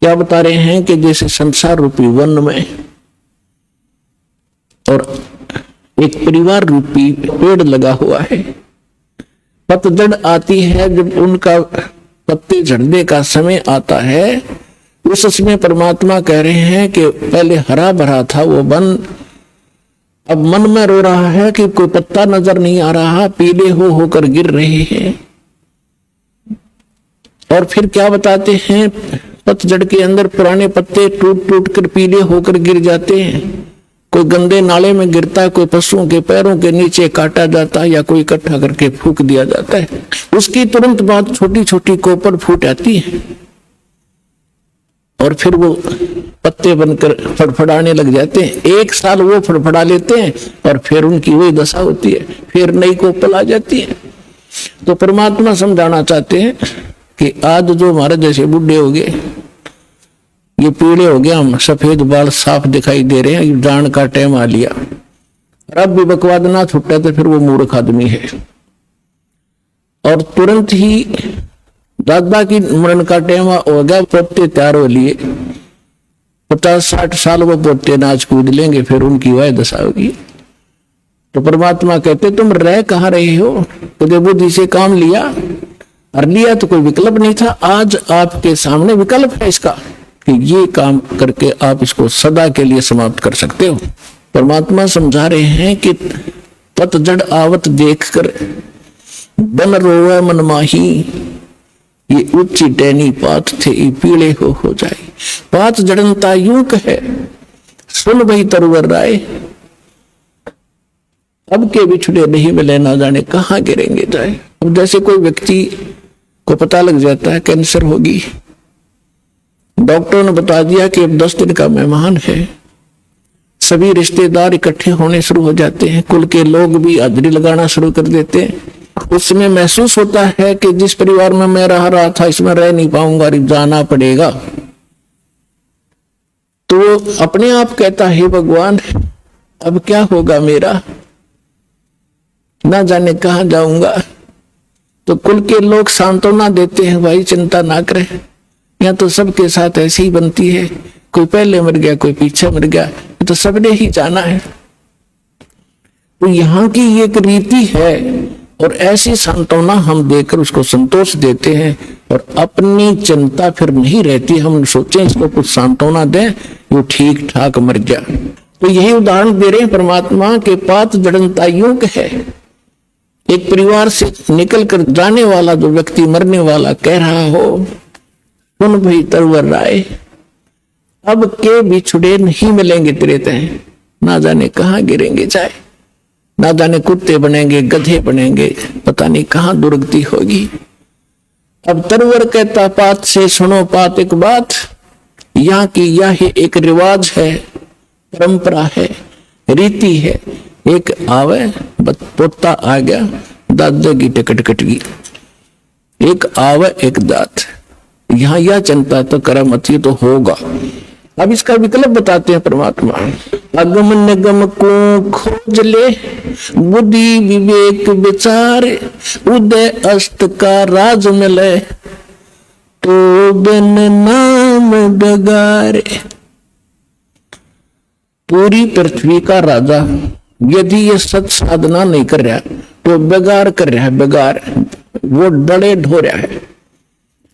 Speaker 1: क्या बता रहे हैं कि जैसे संसार रूपी वन में और एक परिवार रूपी पेड़ लगा हुआ है, पतझड़ आती है, जब उनका पत्ते झड़ने का समय आता है, उस समय परमात्मा कह रहे हैं कि पहले हरा भरा था वो वन, अब मन में रो रहा है कि कोई पत्ता नजर नहीं आ रहा, पीले होकर गिर रहे हैं। और फिर क्या बताते हैं, पतझड़ के अंदर पुराने पत्ते टूट टूट कर पीले होकर गिर जाते हैं। कोई गंदे नाले में गिरता है, कोई पशुओं के पैरों के नीचे काटा जाता है, या कोई इकट्ठा करके फूंक दिया जाता है। उसकी तुरंत बाद छोटी छोटी कोपर फूट आती है और फिर वो पत्ते बनकर फड़फड़ाने लग जाते हैं। 1 साल वो फड़फड़ा लेते हैं और फिर उनकी वही दशा होती है, फिर नई कोपल आ जाती है। तो परमात्मा समझाना चाहते हैं कि आज जो हमारे जैसे बूढ़े हो गए, ये पीले हो गए, हम सफेद बाल साफ दिखाई दे रहे हैं, जान का टाइम आ लिया, अब भी बकवाद ना छुट्टा तो फिर वो मूर्ख आदमी है। और तुरंत ही दादा की मरण का टाइम हो गया, पोते तैयार हो लिए, 50-60 साल वो पोते नाच कूद लेंगे, फिर उनकी वह दशा होगी। तो परमात्मा कहते तुम रह कहाँ रहे हो, कदे बुद्धि से काम लिया, और लिया तो कोई विकल्प नहीं था। आज आपके सामने विकल्प है इसका कि ये काम करके आप इसको सदा के लिए समाप्त कर सकते हो। परमात्मा समझा रहे हैं कि पतझड़ आवत देखकर बन रोवे मन माही, ये ऊंची टहनी पात थे, पीले हो जाए। पात जड़नता यूं कहे, सुन भई तरुवर राय, अब के बिछड़े नहीं मिले, ना जाने कहां गिरेंगे जाए। अब जैसे कोई व्यक्ति को पता लग जाता है कैंसर होगी, डॉक्टर ने बता दिया कि अब 10 दिन का मेहमान है, सभी रिश्तेदार इकट्ठे होने शुरू हो जाते हैं, कुल के लोग भी हाजिरी लगाना शुरू कर देते हैं। उसमें महसूस होता है कि जिस परिवार में मैं रहा था इसमें रह नहीं पाऊंगा, जाना पड़ेगा। तो अपने आप कहता है भगवान अब क्या होगा मेरा, ना जाने कहां जाऊंगा। तो कुल के लोग सांत्वना देते हैं, भाई चिंता ना करें, यहाँ तो सबके साथ ऐसी ही बनती है, कोई पहले मर गया कोई पीछे मर गया, तो सबने ही जाना है। तो यहाँ की एक रीति है और ऐसी सांत्वना हम देकर उसको संतोष देते हैं और अपनी चिंता फिर नहीं रहती। हम सोचें इसको कुछ सांत्वना दें, वो ठीक ठाक मर गया। तो यही उदाहरण दे रहे हैं परमात्मा के पात जड़नता योग है। एक परिवार से निकल कर जाने वाला जो व्यक्ति मरने वाला कह रहा हो, सुन भाई तरवर राय, अब के बिछुड़े नहीं मिलेंगे तेरे तय, ना जाने कहां गिरेंगे जाए, ना जाने कुत्ते बनेंगे गधे बनेंगे, पता नहीं कहां दुर्गति होगी। अब तरवर कहता पात से सुनो पात एक बात, यहाँ की यह एक रिवाज है, परंपरा है, रीति है। एक आवे पोता आ गया, दादा की टिकट कट गई, एक आवे एक दात, यहाँ यह चिंता तो करामती तो होगा। अब इसका विकल्प बताते हैं परमात्मा, अगम निगम को खोज ले, बुद्धि विवेक विचार, उदय अस्त का राज मिले, तो बिन नाम बगारे। पूरी पृथ्वी का राजा यदि ये सत साधना नहीं कर रहा तो बेगार कर रहा है, बेगार, वो डले ढो रहा है।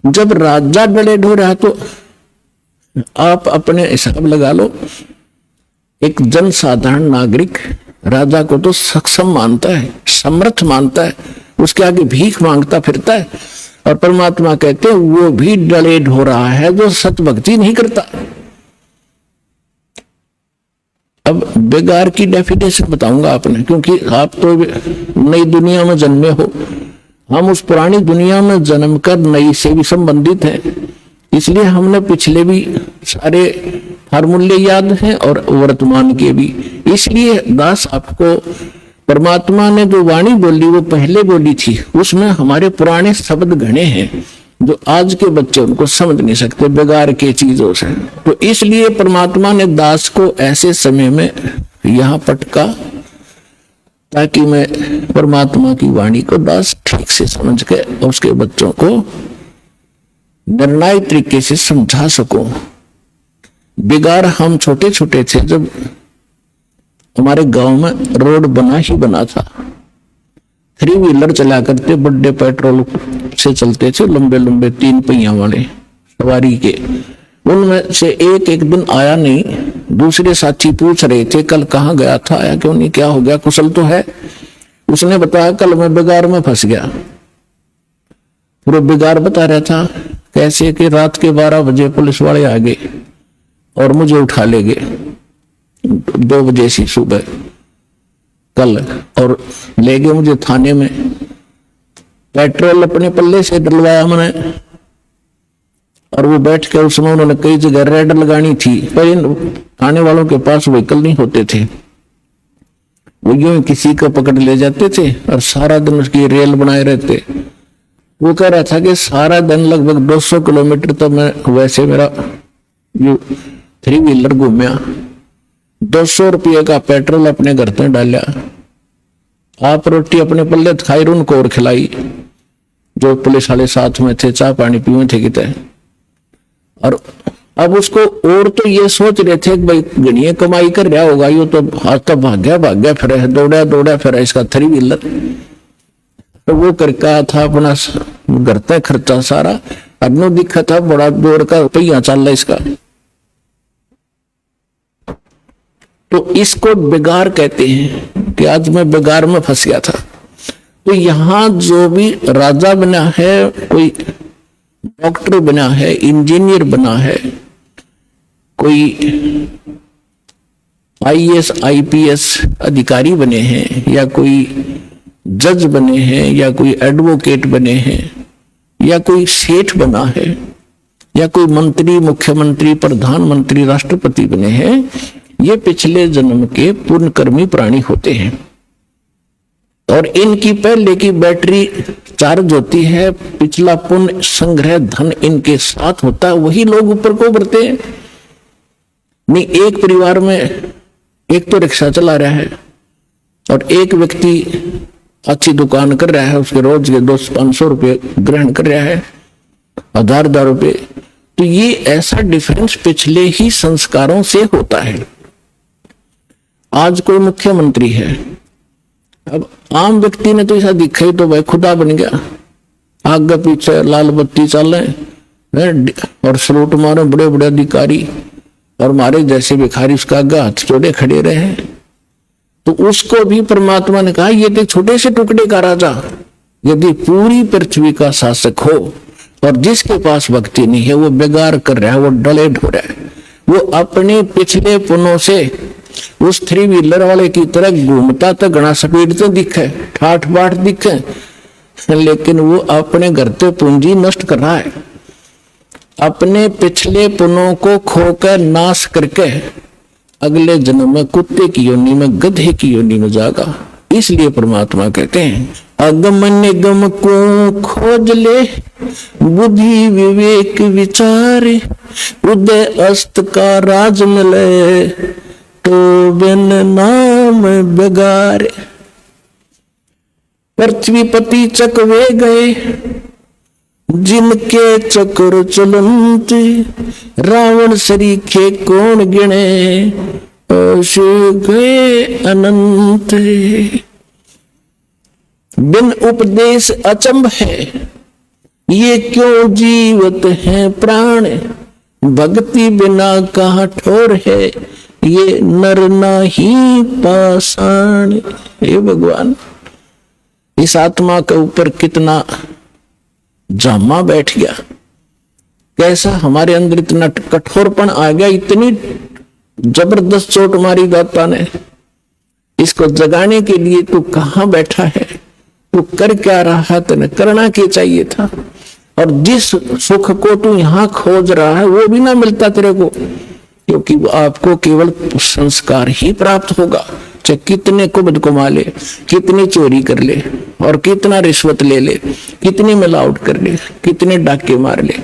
Speaker 1: जब राजा डले ढो रहा है तो आप अपने हिसाब लगा लो, एक जन साधारण नागरिक राजा को तो सक्षम मानता है, समर्थ मानता है, उसके आगे भीख मांगता फिरता है। और परमात्मा कहते हैं वो भी डले ढो रहा है जो सत भक्ति नहीं करता। अब बेगार की डेफिनेशन बताऊंगा आपने, क्योंकि आप तो नई दुनिया में जन्मे हो, हम उस पुरानी दुनिया में जन्म कर नई से भी संबंधित हैं, इसलिए हमने पिछले भी सारे फार्मूले याद हैं और वर्तमान के भी। इसलिए दास आपको परमात्मा ने जो वाणी बोली वो पहले बोली थी, उसमें हमारे पुराने शब्द घने हैं जो आज के बच्चे उनको समझ नहीं सकते बेगार के चीजों से। तो इसलिए परमात्मा ने दास को ऐसे समय में यहां पटका ताकि मैं परमात्मा की वाणी को दास ठीक से समझ के उसके बच्चों को निर्णायक तरीके से समझा सकूं। बेगार हम छोटे छोटे थे जब हमारे गांव में रोड बना ही बना था, 3 व्हीलर चला करते, बड़े पेट्रोल से चलते थे, लंबे लंबे 3 पहिया वाले सवारी के। उनमें से एक दिन आया नहीं, दूसरे साथी पूछ रहे थे कल कहाँ गया था, आया क्यों नहीं, क्या हो गया, कुशल तो है? उसने बताया कल मैं बेगार में फंस गया। पूरा बेगार बता रहा था कैसे कि रात के 12 बजे पुलिस वाले आ गए और मुझे उठा ले गए 2 बजे से सुबह कल, और ले गए मुझे थाने में। पेट्रोल अपने पल्ले से डलवाया मैंने, और वो बैठ कर उसमें उन्होंने कई जगह रेड लगानी थी, पर इन थाने वालों के पास व्हीकल नहीं होते थे, वो यूं किसी को पकड़ ले जाते थे और सारा दिन उसकी रेल बनाए रहते। वो कह रहा था कि सारा दिन लगभग 200 किलोमीटर तो मैं वैसे मेरा जो 3 व्हीलर घूमया, 200 रुपये का पेट्रोल अपने घर में डाला, आप रोटी अपने पल्ले खाई, उनको और खिलाई, जो पुलिस वाले साथ में थे, चाय पानी पीवे थे कितने। और अब उसको और तो ये सोच रहे थे कि भाई गणिये कमाई कर रहा होगा, ये तो आज तो भाग्या फिर दौड़ा फिर इसका 3 व्हीलर। तो वो करके था अपना घर तक खर्चा सारा, अग्नो दिखा था बड़ा जोर का पहिया चल रहा इसका। तो इसको बेगार कहते हैं कि आज मैं बेगार में फंस गया था। तो यहां जो भी राजा बना है, कोई डॉक्टर बना है, इंजीनियर बना है, कोई IAS IPS अधिकारी बने हैं, या कोई जज बने हैं, या कोई एडवोकेट बने हैं, या कोई सेठ बना है, या कोई मंत्री, मुख्यमंत्री, प्रधानमंत्री, राष्ट्रपति बने हैं, ये पिछले जन्म के पुण्यकर्मी प्राणी होते हैं। और इनकी पहले की बैटरी चार्ज होती है, पिछला पुण्य संग्रह धन इनके साथ होता है, वही लोग ऊपर को बढ़ते हैं। नहीं, एक परिवार में एक तो रिक्शा चला रहा है और एक व्यक्ति अच्छी दुकान कर रहा है, उसके रोज के 200-500 रुपये ग्रहण कर रहा है, 1000 रुपये। तो ये ऐसा डिफरेंस पिछले ही संस्कारों से होता है। आज कोई मुख्यमंत्री है, अब आम व्यक्ति ने तो ऐसा दिखा ही तो भाई खुदा बन गया, आगे पीछे लाल बत्ती चले और सलूट मारे बड़े बड़े अधिकारी, और हमारे जैसे भिखारी उसका आगे हाथ जोड़े खड़े रहे। तो उसको भी परमात्मा ने कहा ये छोटे से टुकड़े का राजा यदि पूरी पृथ्वी का शासक हो और जिसके पास भक्ति नहीं है वो बेगार कर रहा है, वो डले ढो रहा है, वो अपने पिछले पुनों से उस 3 व्हीलर वाले की तरह घूमता तो घना स्पीड तो दिखे, ठाठ बाट दिखे, लेकिन वो अपने घर पे पूंजी नष्ट कर रहा है। अपने पिछले पुनों को खोकर नाश करके अगले जन्म में कुत्ते की योनि में, गधे की योनि में जागा। इसलिए परमात्मा कहते हैं अगम निगम को खोज ले बुद्धि विवेक विचार, उदय अस्त का राज मिले तो बिन नाम बेगार। पृथ्वीपति चकवे गए जिनके चक्र चलंत, रावण सरीखे कौन गिने ऐसे गए अनंत। बिन उपदेश अचंभ है ये क्यों जीवत है प्राण, भक्ति बिना कहाँ ठोर है ये नर नाही पाषाण। हे भगवान, इस आत्मा के ऊपर कितना जामा बैठ गया, कैसा हमारे अंदर इतना कठोरपन आ गया, इतनी जबरदस्त चोट मारी दाता ने। इसको जगाने के लिए तू कहां बैठा है, तू कर क्या रहा है, तेने करना क्या चाहिए था। और जिस सुख को तू यहां खोज रहा है वो भी ना मिलता तेरे को, क्योंकि वो आपको केवल संस्कार ही प्राप्त होगा। चाहे कितने कुबद कमा ले, कितनी चोरी कर ले और कितना रिश्वत ले ले, कितनी मिलावट कर ले, कितने डाके मार ले,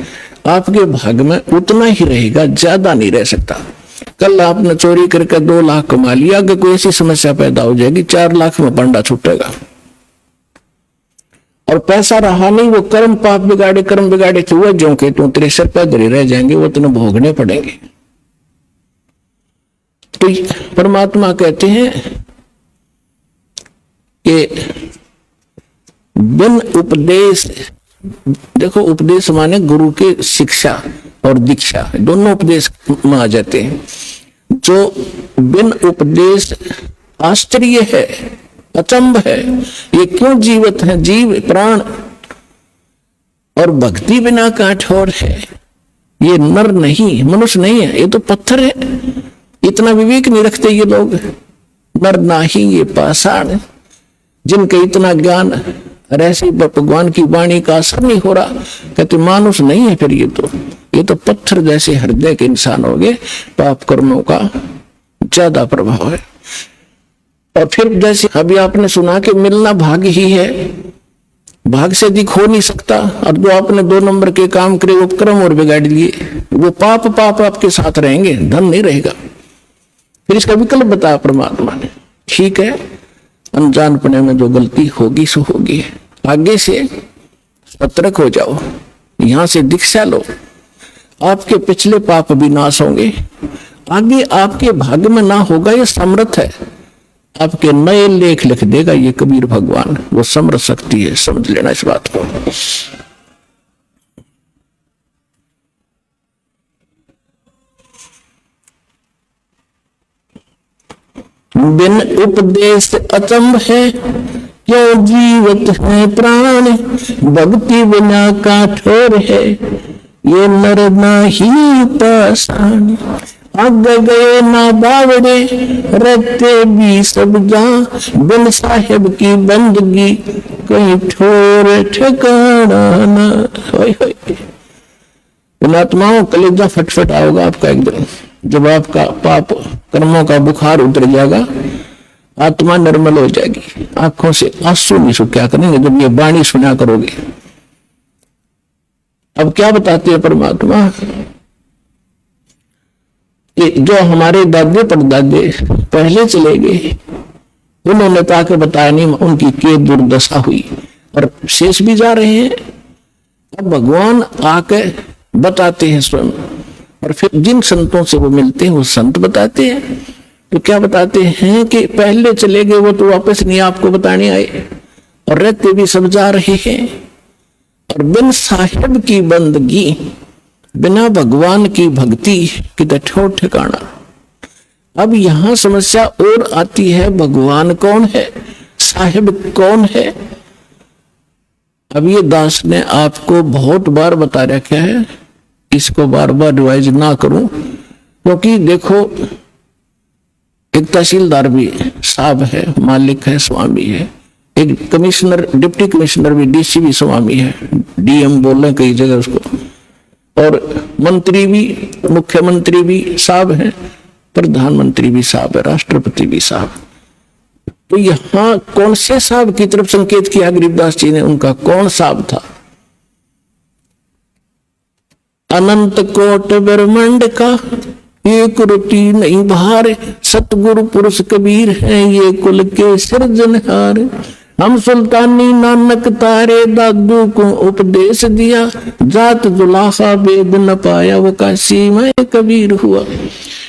Speaker 1: आपके भाग में उतना ही रहेगा, ज्यादा नहीं रह सकता। कल आपने चोरी करके 2 लाख कमा लिया, अगर कोई ऐसी समस्या पैदा हो जाएगी 4 लाख में पंडा छूटेगा। और पैसा रहा नहीं, वो कर्म पाप बिगाड़े, कर्म बिगाड़े थे वो जो के तू तेरे सर पर धरे रह जाएंगे, वो तुम्हें भोगने पड़ेंगे। तो परमात्मा कहते हैं कि बिन उपदेश, देखो उपदेश माने गुरु की शिक्षा और दीक्षा, दोनों उपदेश में आ जाते हैं। जो बिन उपदेश आश्चर्य है, अचंभ है, ये क्यों जीवत है, जीव प्राण, और भक्ति बिना काठोर है, ये नर नहीं, मनुष्य नहीं है, ये तो पत्थर है। इतना विवेक नहीं रखते ये लोग, नर नाही ये पाषाण, जिनका इतना ज्ञान ऐसे भगवान की वाणी का असर नहीं हो रहा, कहते मानुष नहीं है फिर ये तो पत्थर जैसे हृदय के इंसान हो गए, पाप कर्मों का ज्यादा प्रभाव है। और फिर जैसे अभी आपने सुना कि मिलना भाग्य ही है, भाग से अधिक हो नहीं सकता, और जो आपने 2 नंबर के काम करे वो कर्म और बिगाड़ लिए, वो पाप आपके साथ रहेंगे, धन नहीं रहेगा। फिर इसका विकल्प बताया परमात्मा ने, ठीक है अनजानपने में जो गलती होगी सो होगी, आगे से सतर्क हो जाओ, यहां से दीक्षा लो, आपके पिछले पाप भी नाश होंगे, आगे आपके भाग्य में ना होगा, ये समर्थ है, आपके नए लेख लिख देगा ये कबीर भगवान, वो समर्थ शक्ति है, समझ लेना इस बात को। बिन उपदेश अचंभ है क्यों जीवत है प्राण, भक्ति बिना काठोर है ये नर नाही पाषाण। अग गए ना बावड़े रखते भी सब जहां, बिन साहेब की बंदगी कहीं ठोर ठिकाना ना। आत्माओं कलेजा फटफट आओगा आपका एक दिन, जब आपका पाप कर्मों का बुखार उतर जाएगा, आत्मा निर्मल हो जाएगी, आंखों से आंसू नहीं सूखा करेंगे जब ये वाणी सुना करोगे। अब क्या बताते हैं परमात्मा कि जो हमारे दादे परदादे पहले चले गए, उन्होंने तो आके बताया नहीं उनकी क्या दुर्दशा हुई, और शेष भी जा रहे हैं। अब भगवान आके बताते हैं स्वयं, और फिर जिन संतों से वो मिलते हैं वो संत बताते हैं। तो क्या बताते हैं कि पहले चले गए वो तो वापस नहीं आपको बताने आए, और रहते भी सब जा रहे हैं। और बिन साहिब की बंदगी, बिना भगवान की भक्ति किधर ठो ठिकाना। अब यहां समस्या और आती है, भगवान कौन है, साहिब कौन है। अब ये दास ने आपको बहुत बार बता रखा है, इसको बार बार रिवाइज ना करूं, क्योंकि देखो एक तहसीलदार भी साहब है, मालिक है, स्वामी है, एक कमिश्नर, डिप्टी कमिश्नर भी, डीसी भी स्वामी है, डीएम बोल रहे कई जगह उसको, और मंत्री भी, मुख्यमंत्री भी साहब है, प्रधानमंत्री भी साहब है, राष्ट्रपति भी साहब। तो यहां कौन से साहब की तरफ संकेत किया गरीबदास जी ने, उनका कौन साहब था। अनंत कोट ब्रह्मांड का एक रोटी नहीं बाहर, सतगुरु पुरुष कबीर है ये कुल के सिरजनहार। हम सुल्तानी नानक तारे दादू को उपदेश दिया, जात जुलाहा वेद न पाया वो काशी में कबीर हुआ।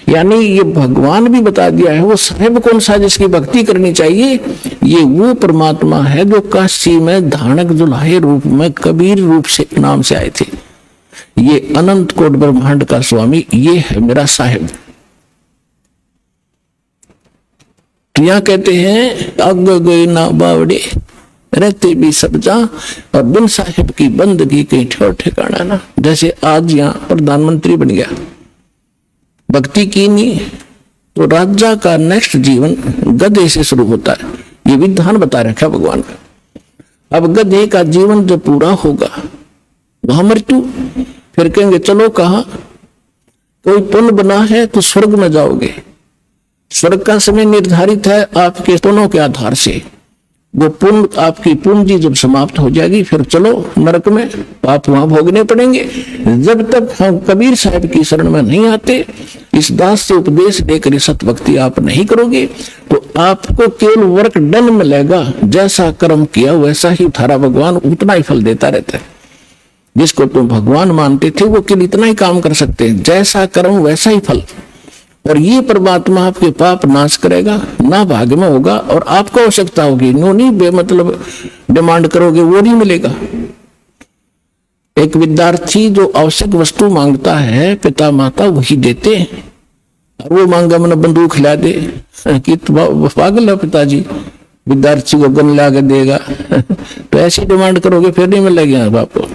Speaker 1: यानी ये भगवान भी बता दिया है, वो साहिब कौन सा जिसकी भक्ति करनी चाहिए, ये वो परमात्मा है जो काशी में धानक जुलाहे रूप में कबीर रूप से नाम से आए थे। ये अनंत कोट ब्रह्मांड का स्वामी, ये है मेरा साहिब। तो यहां कहते हैं अग गए ना बावड़े, रहते भी सब जा, और बिन साहिब की बंदगी कहीं ठोर ठिकाना ना। जैसे आज यहाँ प्रधानमंत्री बन गया, भक्ति की नहीं तो राजा का नेक्स्ट जीवन गधे से शुरू होता है, ये विधान बता रखा भगवान का। अब गधे का जीवन जब पूरा होगा वहां मृत्यु, फिर कहेंगे चलो कहा, कोई पुण्य बना है तो स्वर्ग में जाओगे। स्वर्ग का समय निर्धारित है आपके पुण्यों के आधार से, वो पुण्य आपकी पूंजी जब समाप्त हो जाएगी फिर चलो नरक में, पाप वहां भोगने पड़ेंगे। जब तक हम कबीर साहब की शरण में नहीं आते, इस दास से उपदेश लेकर सत भक्ति आप नहीं करोगे, तो आपको केवल वर्क डन मिलेगा, जैसा कर्म किया वैसा ही थारा भगवान उतना ही फल देता रहता है। जिसको तुम भगवान मानते थे वो केवल इतना ही काम कर सकते हैं, जैसा कर्म वैसा ही फल। और ये परमात्मा आपके पाप नाश करेगा, ना भाग्य में होगा, और आपको आवश्यकता होगी, नो नहीं बेमतलब डिमांड करोगे वो नहीं मिलेगा। एक विद्यार्थी जो आवश्यक वस्तु मांगता है, पिता माता वही देते हैं, और वो मांगा मैंने बंदूक खिला दे कि पागल है पिताजी, विद्यार्थी को गन ला के देगा तो ऐसी डिमांड करोगे फिर नहीं मिलेगी आपको।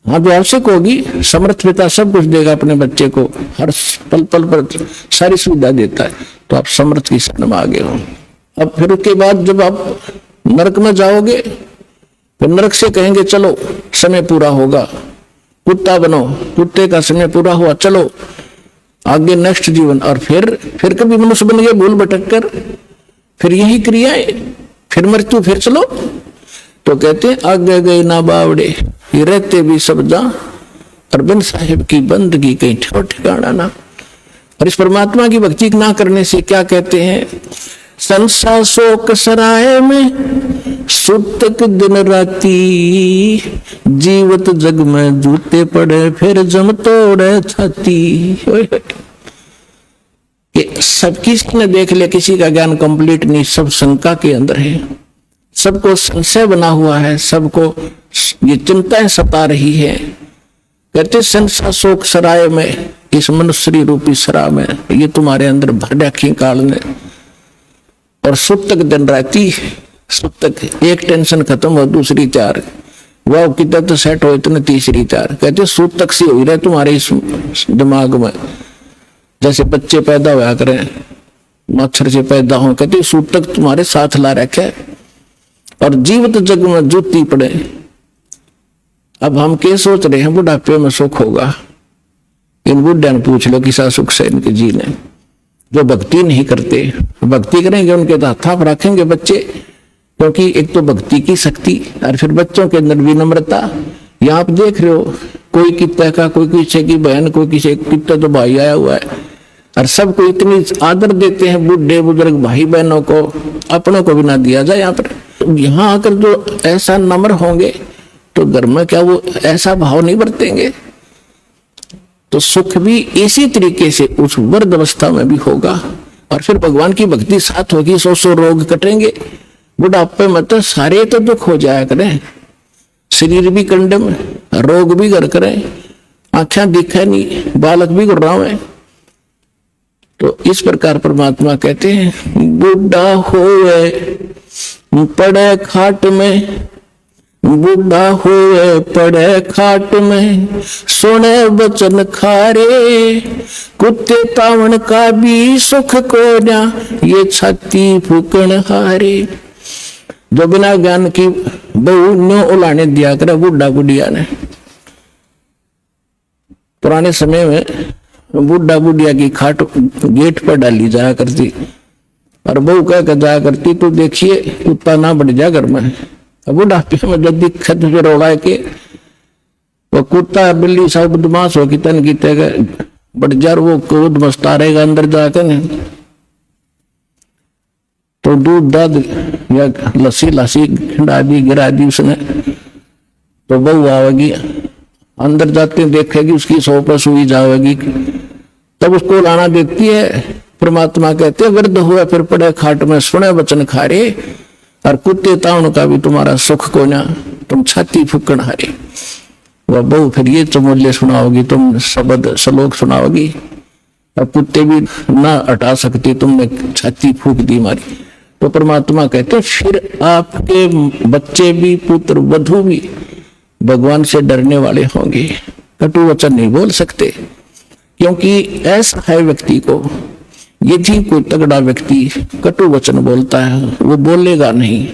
Speaker 1: हाँ, जो आवश्यक होगी, समर्थ पिता सब कुछ देगा अपने बच्चे को, हर पल पल पर सारी सुविधा देता है, तो आप समर्थ की शरण में आ गए हो। अब फिर उसके बाद जब आप नरक में जाओगे, फिर नरक से कहेंगे चलो समय पूरा होगा, कुत्ता बनो, कुत्ते का समय पूरा हुआ, चलो आगे नेक्स्ट जीवन। और फिर कभी मनुष्य बन गए भूल भटक कर, फिर यही क्रियाएं, फिर मृत्यु, फिर चलो। तो कहते आगे गए ना बावड़े, ये रहते भी सब जा, और बिन साहिब की बंदगी कहीं ठोर ठिकाना ना। और इस परमात्मा की भक्ति ना करने से क्या कहते हैं, संसा शोक सराय में सुतक दिन राती, जीवत जग में जूते पड़े फिर जम तोड़े छाती। ये सब किसी ने देख लिया, किसी का ज्ञान कंप्लीट नहीं, सब शंका के अंदर है, सबको संशय बना हुआ है, सबको ये चिंताएं सता रही है। कहते संसा शोक सराय में, इस मनुष्य रूपी सरा में ये तुम्हारे अंदर भर रखी काल ने। और सुख तक दिन राती, सुख तक एक टेंशन खत्म हो दूसरी चार, वह कितना तो सेट हो इतने तीसरी चार। कहते सुख तक से हो रहा है तुम्हारे इस दिमाग में, जैसे बच्चे पैदा हुआ करें, मच्छर से पैदा हो, कहते सुख तक तुम्हारे साथ ला रखे, और जीवित जग में जूती पड़े। अब हम क्या सोच रहे हैं, बुढ़ापे में सुख होगा, इन बुढ़िया ने पूछ लो किसा सुख से इनके जीने। जो भक्ति नहीं करते, भक्ति करेंगे उनके तो हाथ रखेंगे बच्चे, क्योंकि एक तो भक्ति की शक्ति, और फिर बच्चों के अंदर विनम्रता। यहाँ आप देख रहे हो, कोई कितना का, कोई किसी की बहन, कोई किसी कितना तो भाई आया हुआ है, और सबको इतनी आदर देते हैं, बूढ़े बुजुर्ग भाई बहनों को, अपनों को भी ना दिया जाए। यहाँ पर यहाँ आकर जो ऐसा नम्र होंगे तो घर में क्या वो ऐसा भाव नहीं बरतेंगे, तो सुख भी इसी तरीके से उस वृद्ध अवस्था में भी होगा। और फिर भगवान की भक्ति साथ होगी, 100 रोग कटेंगे। बुढ़ापे में तो सारे तो दुख हो जाया करें, शरीर भी कंडम, रोग भी घर करे, आंखें दिखे नहीं, बालक भी गुर्राव है। तो इस प्रकार परमात्मा कहते हैं बूढ़ा होए पड़े खाट में, बूढ़ा हुए पड़े खाट में, सुने बचन खारे, कुत्ते तावन का भी सुख को ना, ये छाती फूकण हारे। जो बिना ज्ञान की बहू न्यों उलाने दिया करे बूढ़ा बुढ़िया ने। पुराने समय में बूढ़ा बुढ़िया की खाट गेट पर डाली जाया करती और बहू कह कर जाया करती तो देखिए कुत्ता ना बढ़ जा घर में। बुढ़ापे में जब दिक्कत फिर उड़ा के वो कुत्ता बिल्ली सब बदमाश हो की तन की तय बढ़ जा, वो क्रोध मस्ता रहेगा अंदर जाकर नहीं तो दूध दध या लस्सी लस्सी खिंडा दी गिरा दी उसने तो बहू आवेगी, अंदर जाते देखेगी उसकी सौ पर सुई जाएगी, तब उसको लाना देती है। परमात्मा कहते वृद्ध हुआ फिर पड़े खाट में, सुने वचन खारे, और कुत्ते ताउन का भी तुम्हारा सुख को ना, तुम छाती फूकण हारे। वह बहू फिर ये चमोले सुनाओगी, तुम शब्द श्लोक सुनाओगी, अब कुत्ते भी ना हटा सकते, तुमने छाती फूक दी मारी। तो परमात्मा कहते फिर आपके बच्चे भी पुत्र वधू भी भगवान से डरने वाले होंगे, कटु वचन नहीं बोल सकते, क्योंकि ऐसा है व्यक्ति को, यदि कोई तगड़ा व्यक्ति कटु वचन बोलता है वो बोलेगा नहीं,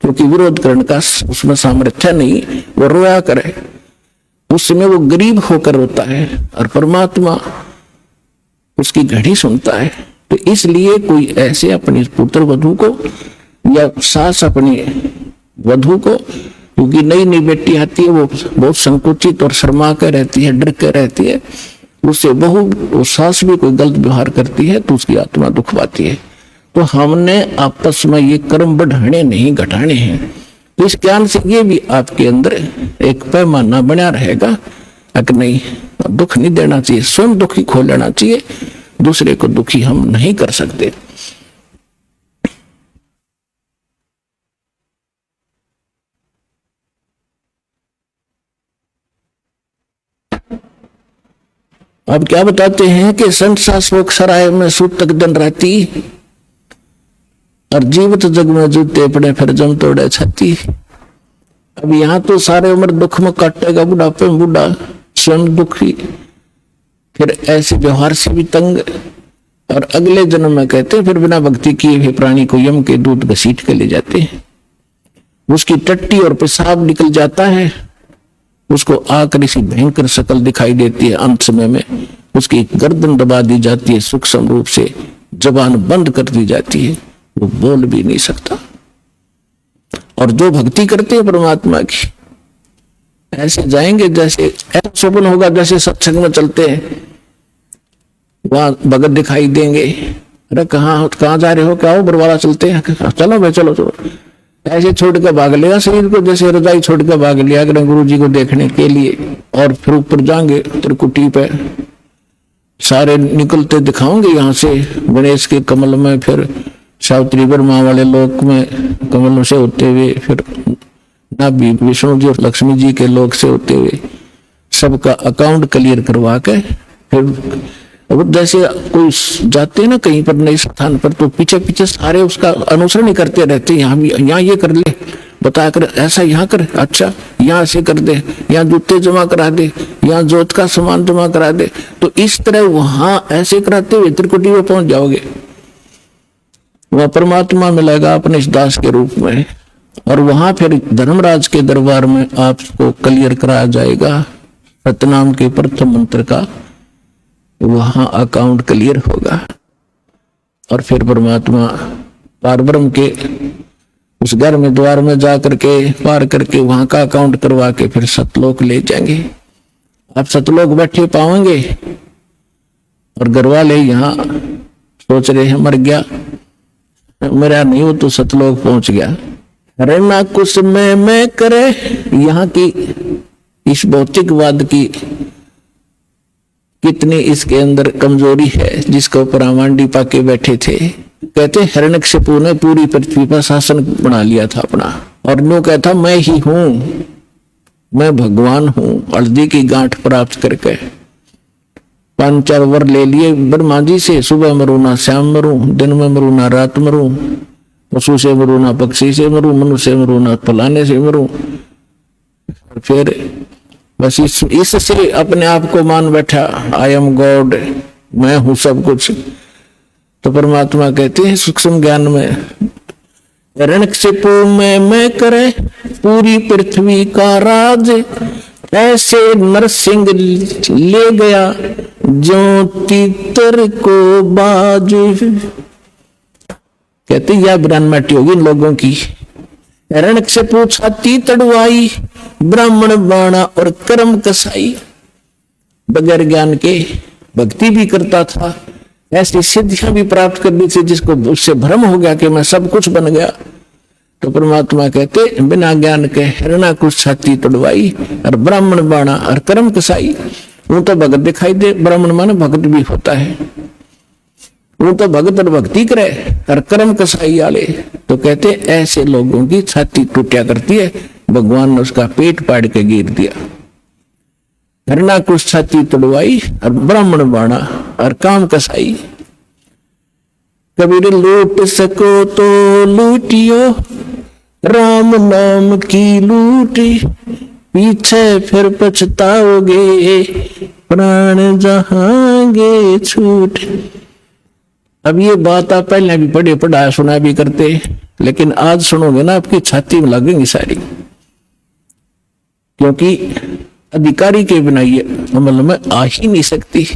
Speaker 1: क्योंकि विरोध करने का उसमें सामर्थ्य नहीं, वो रोया करे, उस समय वो गरीब होकर रोता है और परमात्मा उसकी घड़ी सुनता है। तो इसलिए कोई ऐसे अपनी पुत्र वधू को या सास अपनी वधू को, क्योंकि नई नई बेटी आती है वो बहुत संकुचित और शर्मा कर रहती है, डर कर रहती है, उससे बहू सास भी कोई गलत व्यवहार करती है तो उसकी आत्मा दुख पाती है। तो हमने आपस में ये कर्म बढ़ाने नहीं घटाने हैं। तो इस ज्ञान से ये भी आपके अंदर एक पैमाना बना रहेगा कि नहीं, दुख नहीं देना चाहिए, स्वयं दुखी खो लेना चाहिए, दूसरे को दुखी हम नहीं कर सकते। अब क्या बताते हैं कि संसार शोक सराय में सूतक दिन रहती और जीवित जग में जूते पड़े फिर जम तोड़े छाती। अब यहां तो सारे उम्र दुख में काटेगा, बुढ़ापे में बूढ़ा स्वयं दुखी, फिर ऐसे व्यवहार से भी तंग, और अगले जन्म में कहते हैं फिर बिना भक्ति किए हुए प्राणी को यम के दूत घसीट के ले जाते हैं, उसकी टट्टी और पेशाब निकल जाता है, उसको आकर इसी भयंकर शक्ल दिखाई देती है। अंत समय में उसकी गर्दन दबा दी जाती है, सूक्ष्म रूप से जबान बंद कर दी जाती है, वो बोल भी नहीं सकता। और जो भक्ति करते हैं परमात्मा की, ऐसे जाएंगे जैसे ऐसा स्वप्न होगा जैसे सत्संग में चलते हैं, वहां भगत दिखाई देंगे, अरे कहाँ जा रहे हो, क्या हो, बरवाला चलते हैं, चलो भाई चलो चलो, ऐसे छोड़ कर भाग लिया शरीर को, जैसे रजाई छोड़ कर भाग लिया गुरु जी को देखने के लिए। और फिर ऊपर जाएंगे त्रिकुटी पे, सारे निकलते दिखाओगे यहाँ से गणेश के कमल में, फिर सावित्री ब्रह्मा वाले लोक में कमल से होते हुए, फिर नाभि विष्णु जी और लक्ष्मी जी के लोक से होते हुए, सबका अकाउंट क्लियर करवा के फिर अब जैसे कोई जाते हैं ना कहीं पर नए स्थान पर, तो पीछे पीछे सारे उसका अनुसरण ही करते रहते हैं, यहाँ भी यहाँ ये कर ले, बता कर ऐसा यहाँ कर, अच्छा यहाँ से कर दे, यहाँ जूते जमा करा दे, यहाँ जोत का सामान जमा करा दे। तो इस तरह वहां ऐसे कराते हुए त्रिकुटी में पहुंच जाओगे, वह परमात्मा मिलेगा अपने इस दास के रूप में, और वहां फिर धर्मराज के दरबार में आपको क्लियर कराया जाएगा सतनाम के प्रथम मंत्र का, वहां अकाउंट क्लियर होगा। और फिर परमात्मा पारब्रह्म के उस घर में द्वार में जा करके पार करके वहां का अकाउंट करवा के फिर सतलोक ले जाएंगे। आप सतलोक बैठे पाओगे और घर वाले यहाँ सोच रहे हैं मर गया, मेरा नहीं हो तो सतलोक पहुंच गया। रहना कुछ में करे, यहाँ की इस भौतिकवाद की कितनी इसके अंदर कमजोरी है, जिसको परामांडी पाके बैठे थे। कहते हिरण्यकशिपु ने पूरी पृथ्वी पर शासन बना लिया था अपना, और नो कहता मैं ही हूं, मैं भगवान हूं, हल्दी की गांठ प्राप्त करके 5-4 वर ले लिए ब्रह्मा जी से, सुबह मरू ना शाम मरू, दिन में मरू ना रात मरू, पशु से मरू ना पक्षी से मरू, मनुष्य से मरू ना फलाने से मरू। फिर बस इससे अपने आप को मान बैठा, आई एम गॉड, मैं हूं सब कुछ। तो परमात्मा कहते हैं सूक्ष्म ज्ञान में, रणक्षेपु में मैं करे पूरी पृथ्वी का राज, ऐसे नरसिंह ले गया जो तीतर को बाज। कहते यह ब्रह्मटी होगी इन लोगों की। रणक्षेपु छाती तड़वाई, ब्राह्मण बाणा और कर्म कसाई। बगैर ज्ञान के भक्ति भी करता था, ऐसी सिद्धियां भी प्राप्त कर ली थी जिसको उससे भ्रम हो गया कि मैं सब कुछ बन गया। तो परमात्मा कहते बिना ज्ञान के हिरणा कुछ छाती तड़वाई और ब्राह्मण बाणा और कर्म कसाई। वो तो भगत दिखाई दे, ब्राह्मण माने भगत भी होता है, वो तो भगत और भक्ति करे, और कर्म कसाई वाले तो कहते ऐसे लोगों की छाती टूटिया करती है, भगवान ने उसका पेट पाड़ के गिर दिया। हिरणा कुछ छाती तड़वाई और ब्राह्मण बाणा और काम कसाई। कबीर लूट सको तो लूटियो, राम नाम की लूटी, पीछे फिर पछताओगे, प्राण जहांगे छूट। अब ये बात आप पहले भी पढ़े पढ़ाया सुना भी करते, लेकिन आज सुनोगे ना आपकी छाती में लगेंगी सारी, क्योंकि अधिकारी के बिना ये अमल में आ ही नहीं सकती।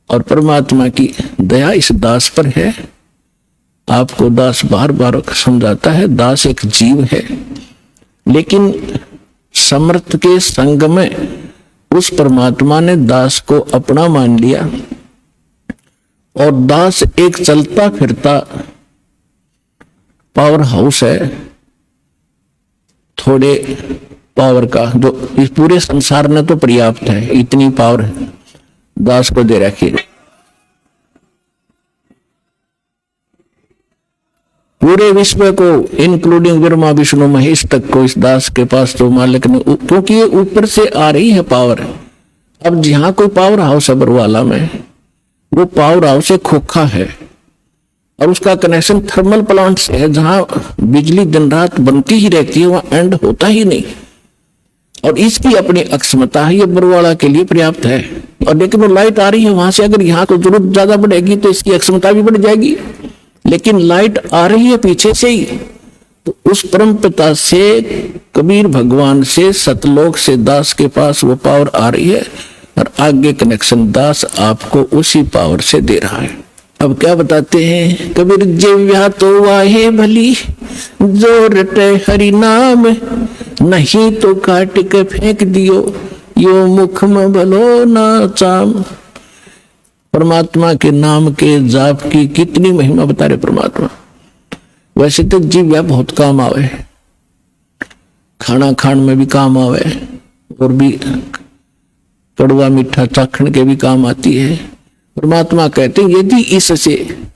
Speaker 1: और परमात्मा की दया इस दास पर है। आपको दास बार बार समझाता है, दास एक जीव है, लेकिन समर्थ के संग में उस परमात्मा ने दास को अपना मान लिया, और दास एक चलता फिरता पावर हाउस है थोड़े पावर का, जो इस पूरे संसार में तो पर्याप्त है, इतनी पावर दास को दे रखी। पूरे विश्व को इंक्लूडिंग ब्रह्मा विष्णु महेश तक को इस दास के पास तो मालिक ने, क्योंकि ये ऊपर से आ रही है पावर। अब जहां कोई पावर हाउस है बरवाला में, वो पावर हाउस एक खोखा है और उसका कनेक्शन थर्मल प्लांट से है, जहां बिजली दिन रात बनती ही रहती है, वहां एंड होता ही नहीं। और इसकी अपनी अक्षमता है, ये बरवाला के लिए पर्याप्त है। और लेकिन वो लाइट आ रही है वहां से, अगर यहाँ को जरूरत ज्यादा बढ़ेगी तो इसकी अक्षमता भी बढ़ जाएगी, लेकिन लाइट आ रही है पीछे से ही। तो उस परम पिता से, कबीर भगवान से, सतलोक से दास के पास वो पावर आ रही है, और आगे कनेक्शन दास आपको उसी पावर से दे रहा है। अब क्या बताते हैं, कबीर जिव्या तो वाहे भली, जो रटे हरि नाम, नहीं तो काट के फेंक दियो, यो मुख में भलो ना चाम। परमात्मा के नाम के जाप की कितनी महिमा बता रहे परमात्मा। वैसे तो जिव्या बहुत काम आवे, खाना खान में भी काम आवे, और भी कड़वा मीठा चाखण के भी काम आती है। परमात्मा कहते हैं यदि इससे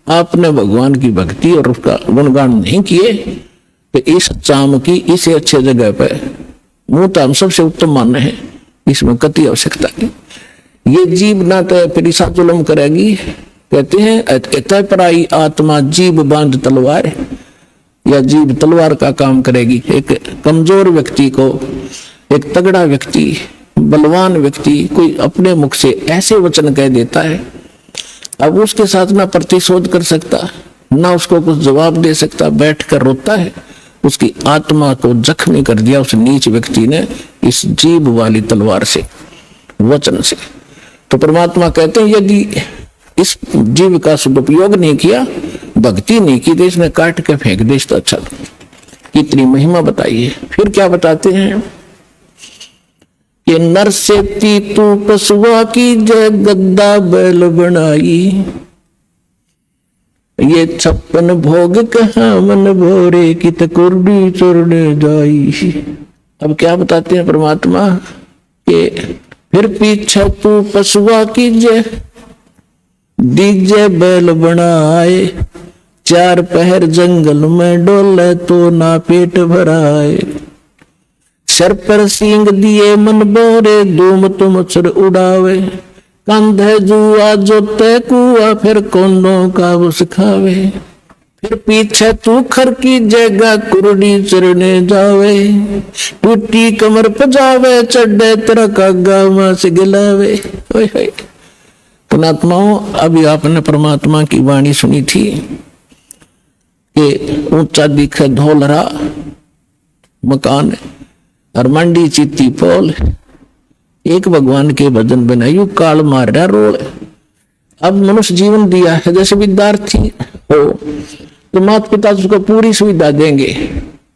Speaker 1: आपने भगवान की भक्ति और उसका गुणगान नहीं किए, तो इस चाम की इसे अच्छे जगह पे मुंह तो हम सबसे उत्तम मानने हैं, इसमें कति आवश्यकता नहीं। ये जीव ना तो फिर ईसा जुलम करेगी। कहते हैं इतः पराई आत्मा जीव बांध तलवार, या जीव तलवार का काम करेगी। एक कमजोर व्यक्ति को एक तगड़ा व्यक्ति, बलवान व्यक्ति कोई अपने मुख से ऐसे वचन कह देता है, अब उसके साथ ना प्रतिशोध कर सकता, ना उसको कुछ जवाब दे सकता, बैठकर रोता है। उसकी आत्मा को जख्मी कर दिया उस नीच व्यक्ति ने इस जीभ वाली तलवार से, वचन से। तो परमात्मा कहते हैं यदि इस जीव का सदुपयोग नहीं किया, भक्ति नहीं की, तो इसने काट के फेंक दे तो अच्छा। कितनी महिमा बताइए। फिर क्या बताते हैं, ये नर से तू पशुआ की जय, गद्दा बैल बनाई, ये 56 भोग कहाँ मन भोरे, की तकुर्डी चुरने जाई। अब क्या बताते हैं परमात्मा के, फिर पीछे तू पशुआ की जय, दीजे बैल बनाए, 4 पहर जंगल में डोले तो ना पेट भराए। सर पर सींग दिए मन बोरे, धूम तो मच्छर उड़ावे, कंधे जुआ जोते कुआ, फिर कोंडों का उस खावे, फिर पीछे तू खर की जगह कुरडी चरने जावे, टूटी कमर पजावे, चढ़े तेरा कागा मां से गिलावे। पुणात्माओं, अभी आपने परमात्मा की वाणी सुनी थी कि ऊंचा दिखे धोलरा मकान और मंडी चित्ती पोल, एक भगवान के भजन बनायु काल मार रहा रोल। अब मनुष्य जीवन दिया है, जैसे विद्यार्थी हो तो माता पिता उसको पूरी सुविधा देंगे,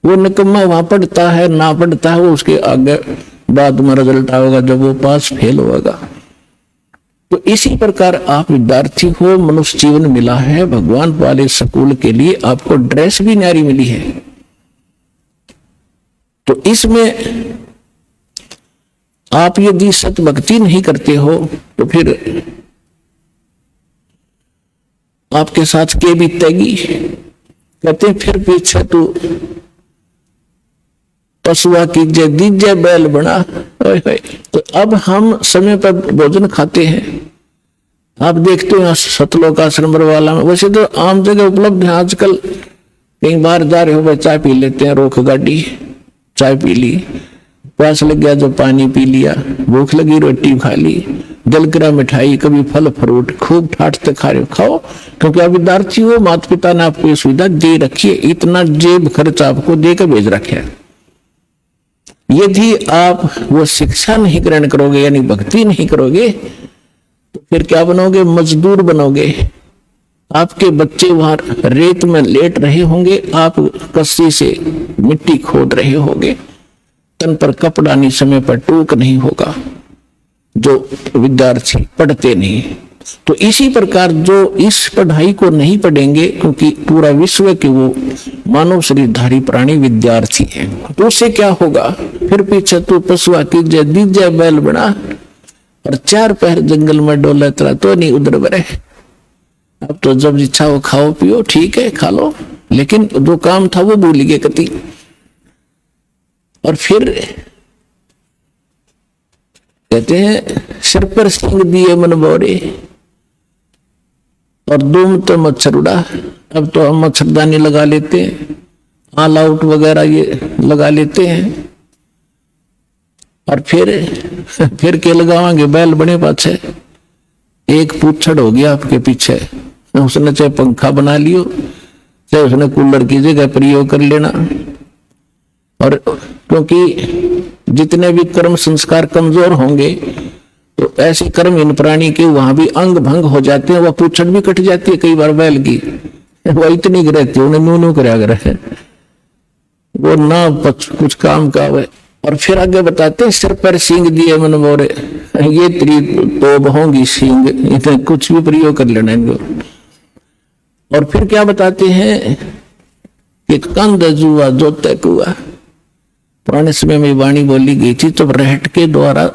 Speaker 1: वो निकम्मा वहां पढ़ता है ना पढ़ता है वो उसके आगे बाद में रिजल्ट आएगा जब वो पास फेल होगा। तो इसी प्रकार आप विद्यार्थी हो, मनुष्य जीवन मिला है, भगवान वाले स्कूल के लिए आपको ड्रेस भी न्यारी मिली है। तो इसमें आप यदि सत भक्ति नहीं करते हो तो फिर आपके साथ के बीतेगी। कहते हैं फिर पीछे तू पशुआ कीजिए दीजिए बैल बना। तो अब हम समय पर भोजन खाते हैं। आप देखते हो सतलोक आश्रम वाला में, वैसे तो आम जगह उपलब्ध है आजकल, कहीं बाहर जा रहे हो चाय पी लेते हैं, रोक गाड़ी चाय पी ली, प्यास लग गया जो पानी पी लिया, भूख लगी रोटी खा ली, जलकरा मिठाई, कभी फल फ्रूट खूब ठाट से खा रहे हो, खाओ, क्योंकि आप विद्यार्थी हो, माता पिता ने आपको ये सुविधा दे रखी है, इतना जेब खर्च आपको देकर भेज रखे है। यदि आप वो शिक्षा नहीं ग्रहण करोगे यानी भक्ति नहीं करोगे तो फिर क्या बनोगे? मजदूर बनोगे। आपके बच्चे वहां रेत में लेट रहे होंगे, आप कस्सी से मिट्टी खोद रहे होंगे, तन पर कपड़ा नहीं, समय पर टूक नहीं होगा, जो विद्यार्थी पढ़ते नहीं। तो इसी प्रकार जो इस पढ़ाई को नहीं पढ़ेंगे, क्योंकि पूरा विश्व के वो मानव शरीरधारी प्राणी विद्यार्थी हैं, तो उससे क्या होगा? फिर पीछे तू पशुआ कीजिए दीजिए बैल बना, और 4 पहर जंगल में डोले तेरा तो नहीं उधर बरे। अब तो जब इच्छा हो खाओ पियो, ठीक है खा लो, लेकिन जो काम था वो भूल गए कति। और फिर कहते हैं सिर पर सींग दिए मन बोरे, और धूम तो मच्छर उड़ा। अब तो हम मच्छरदानी लगा लेते हैं, ऑल आउट वगैरह ये लगा लेते हैं, और फिर के लगावांगे बैल बने पाछे। एक पूछड़ हो गया आपके पीछे, उसने चाहे पंखा बना लियो, चाहे उसने कूलर की जगह प्रयोग कर लेना। और क्योंकि जितने भी कर्म संस्कार कमजोर होंगे तो ऐसे कर्महीन प्राणी के वहां भी अंग भंग हो जाते हैं, वह पूछड़ भी कट जाती है कई बार बैल की, वह इतनी रहती है, उन्हें नू कराया करे, वो ना कुछ काम का हुए। और फिर आगे बताते हैं सिर पर सींग दिए मन बोरे, ये तेरी तोब होंगी सींग, इन्हें कुछ भी प्रयोग कर लेना इनको। और फिर क्या बताते हैं कि कंध जुआ जोते कुआ। पुराने समय में वाणी बोली गई थी, तो रहट के द्वारा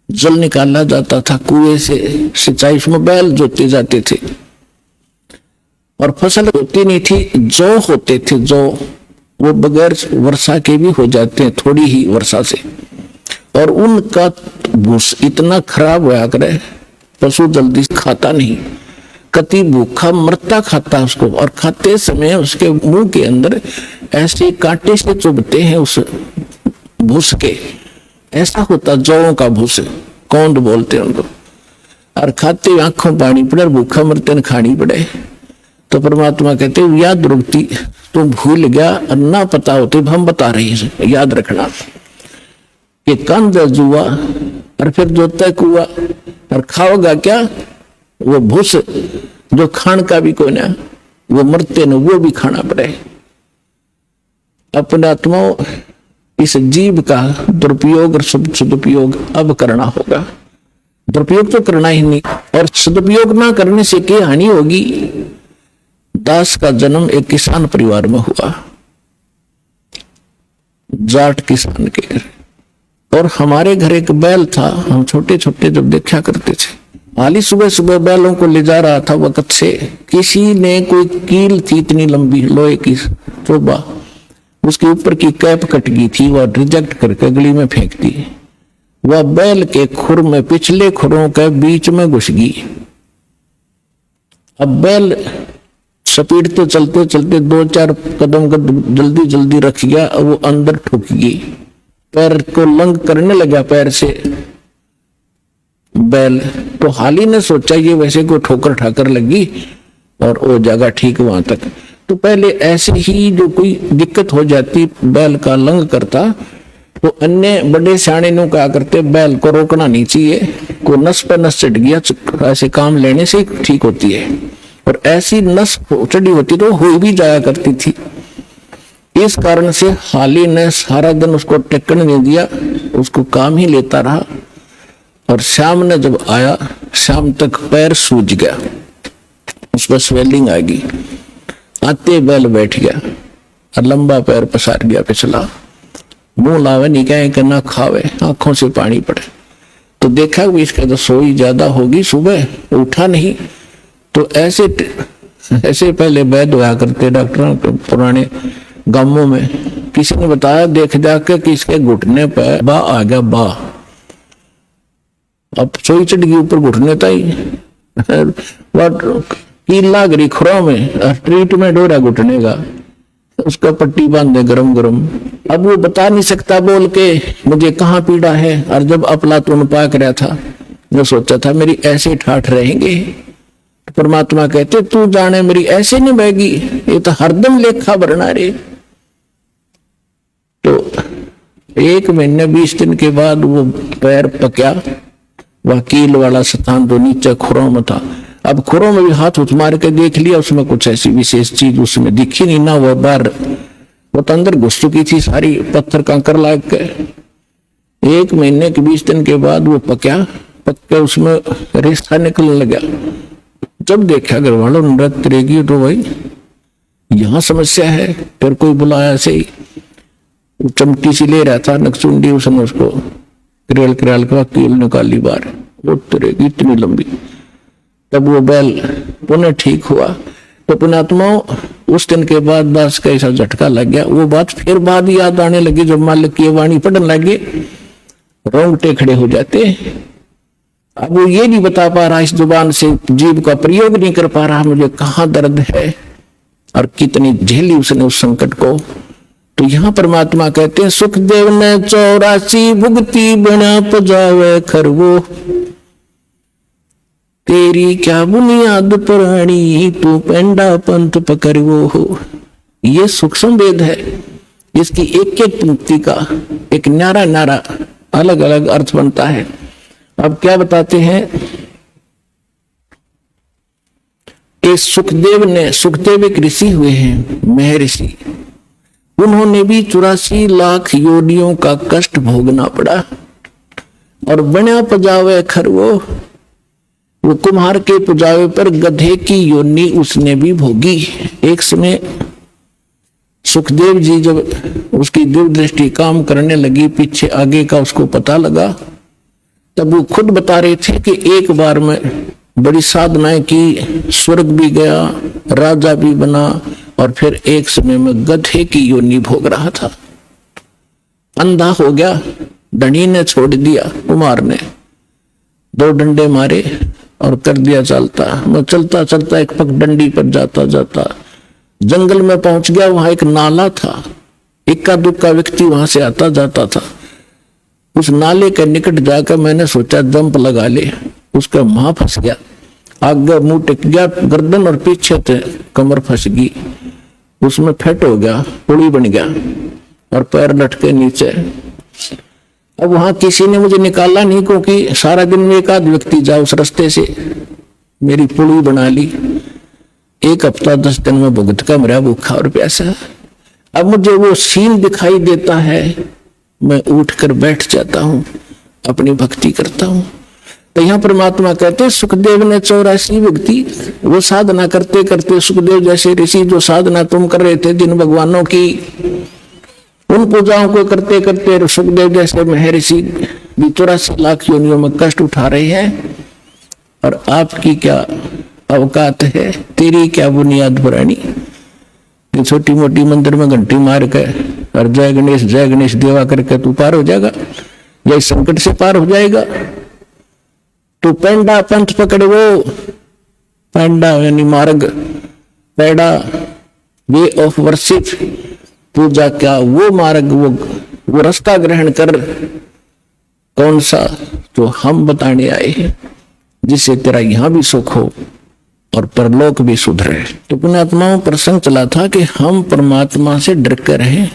Speaker 1: जल निकाला जाता था कुएं से, सिंचाई में बैल जोते जाते थे, और फसल होती नहीं थी, जौ होते थे, जौ वो बगैर वर्षा के भी हो जाते हैं, थोड़ी ही वर्षा से। और उनका भूस इतना खराब हुआ करे, पशु जल्दी खाता नहीं, कति भूखा मरता खाता उसको, और खाते समय उसके मुंह के अंदर ऐसे कांटे से चुभते हैं उस भूस के, ऐसा होता जौं का भूस, कौंड बोलते हैं उनको। और खाते आंखों पानी पड़े, भूखा मरते न खानी पड़े। तो परमात्मा कहते याद रुकती, तू भूल गया और ना पता होते, हम बता रहे हैं याद रखना कि कंध जुआ, और फिर जोता कुआ, और खाओगा क्या? वो भूस जो खान का भी कोई ना, वो मरते न, वो भी खाना पड़े। अपने आत्माओं इस जीव का दुरुपयोग और सदुपयोग अब करना होगा। दुरुपयोग तो करना ही नहीं, और सदुपयोग ना करने से क्या हानि होगी? दास का जन्म एक किसान परिवार में हुआ, जाट किसान के घर, और हमारे घर एक बैल था, हम छोटे छोटे जब देखा करते थे। हाली सुबह सुबह बैलों को ले जा रहा था वक्त से, किसी ने कोई कील थी इतनी लंबी लोहे की चोबा, उसके ऊपर की कैप कट गई थी, वह रिजेक्ट करके गली में फेंक दी। वह बैल के खुर में पिछले खुरों के बीच में घुस गई। अब बैल स्पीड तो चलते चलते 2-4 कदम जल्दी जल्दी रख गया और वो अंदर ठुक गई, पैर को लंग करने लगा पैर से बैल। तो हाली ने सोचा ये वैसे कोई ठोकर ठाकर लगी और वो जगह ठीक वहां तक। तो पहले ऐसे ही जो कोई दिक्कत हो जाती बैल का लंग करता, तो अन्य बड़े सियाणे नु क्या करते, बैल को रोकना नहीं चाहिए, कोई नस पे नस चढ़ गया ऐसे काम लेने से ठीक होती है। और ऐसी नस चढ़ी होती तो हो भी जाया करती थी। इस कारण से हाली ने सारा दिन उसको टेकने नहीं दिया, उसको काम ही लेता रहा। और शाम ने जब आया, शाम तक पैर सूज गया, उस पर स्वेलिंग आ गई। आते बैल बैठ गया और लंबा पैर पसार गया पिछला, मुंह लावे नहीं कहे कि ना खावे, आंखों से पानी पड़े। तो देखा कि इसका तो सोई ज्यादा होगी, सुबह उठा नहीं। तो ऐसे पहले वैद्य हुआ करते डॉक्टरों के पुराने गांवों में। किसी ने बताया देख जाके कि इसके घुटने पर बा आ गया, बा। अब सोई चढ़ गई ऊपर घुटने ताई, कील लाग रही खुरों में, ट्रीटमेंट हो रहा घुटने का, उसका पट्टी बांधे गरम गरम। अब वो बता नहीं सकता बोल के मुझे कहाँ पीड़ा है। और जब अफलातून पाक रहा था, जो सोचा था मेरी ऐसे ठाठ रहेंगे, परमात्मा कहते तू जाने मेरी ऐसे नहीं बहेगी, ये तो हरदम लेखा भरना रे। तो 1 महीने 20 दिन के बाद वो पैर पक्या, वह कील वाला स्थान तो नीचे खुरों में था। अब खुरों में भी हाथ उठ मार के देख लिया, उसमें कुछ ऐसी विशेष चीज उसमें दिखी नहीं ना। वो बाहर वो तो अंदर घुस चुकी थी सारी, पत्थर कंकर लाग के। 1 महीने के 20 दिन के बाद वो पक्या, पक के उसमें रेशा निकलने लगा। जब देखा घर वालों नृत्य रहेगी तो भाई यहाँ समस्या है। फिर कोई बुलाया से ही, चमटी सी ले रहा था नक्सुंडी, उसने उसको किरेल का कील निकाली बाहर, वो तरेगी इतनी लंबी। तब वो बैल पुनः ठीक हुआ। तो पुणात्माओं उस दिन के बाद दास का ऐसा झटका लग गया। वो बात फिर बाद याद आने लगी, जब मालिक की वाणी पढ़ने लगे रोंगटे खड़े हो जाते। अब वो ये नहीं बता पा रहा, इस जुबान से जीभ का प्रयोग नहीं कर पा रहा मुझे कहाँ दर्द है और कितनी झेली उसने उस संकट को। तो यहाँ परमात्मा कहते हैं सुखदेव ने 84 भुगती बिना पजावे खरवो, तेरी क्या बुनियाद पुरानी तू पेंडा पंथ पकड़वो हो। ये सूक्ष्म वेद है, इसकी एक एक पंक्ति का एक न्यारा न्यारा अलग अलग अर्थ बनता है। अब क्या बताते हैं कि सुखदेव एक ऋषि हुए हैं, महर्षि। उन्होंने भी 84 लाख योनियों का कष्ट भोगना पड़ा। और बना पजावे खरवो, वो कुम्हार के पुजावे पर गधे की योनि उसने भी भोगी। एक समय सुखदेव जी जब उसकी दिव्य दृष्टि काम करने लगी, पीछे आगे का उसको पता लगा, तब वो खुद बता रहे थे कि एक बार में बड़ी साधनाएं की, स्वर्ग भी गया, राजा भी बना, और फिर एक समय में गधे की योनि भोग रहा था। अंधा हो गया, धनी ने छोड़ दिया, कुमार ने 2 डंडे मारे और कर दिया चलता। मैं चलता चलता एक पगडंडी पर जाता जाता जंगल में पहुंच गया। वहां एक नाला था, इक्का दुक्का व्यक्ति वहां से आता जाता था। उस नाले के निकट जाकर मैंने सोचा जंप लगा ले, उसका मुंह फंस गया, आगे मुंह टिक गया, गर्दन और पीछे से कमर फंस गई, उसमें फट हो गया, पुड़ी बन गया और पैर लटके नीचे। अब वहां किसी ने मुझे निकाला नहीं, क्योंकि सारा दिन में एक आध व्यक्ति जाओ उस रास्ते से, मेरी पुड़ी बना ली। 1 हफ्ता 10 दिन में भुगत का मेरा भूखा और प्यासा। अब मुझे वो सीन दिखाई देता है, मैं उठकर बैठ जाता हूं, अपनी भक्ति करता हूं। तो यहाँ परमात्मा कहते हैं सुखदेव ने 84 व्यक्ति, वो साधना करते करते, सुखदेव जैसे ऋषि जो साधना तुम कर रहे थे जिन भगवानों की, उन पूजाओं को करते करते सुखदेव जैसे महर्षि भी 84 लाख योनियों में कष्ट उठा रहे हैं। और आपकी क्या अवकात है, तेरी क्या बुनियाद पुरानी। छोटी मोटी मंदिर में घंटी मार के और जय गणेश देवा करके तू पार हो जाएगा, या इस संकट से पार हो जाएगा। तो पेंडा पंथ पकड़े, वो पेंडा यानी मार्ग, पेड़ा वे ऑफ वर्शिप, पूजा का वो मार्ग, वो रास्ता ग्रहण कर। कौन सा? तो हम बताने आए हैं, जिससे तेरा यहां भी सुख हो और परलोक भी सुधरे। तो पुण्यात्माओं प्रसंग चला था कि हम परमात्मा से डर कर रहें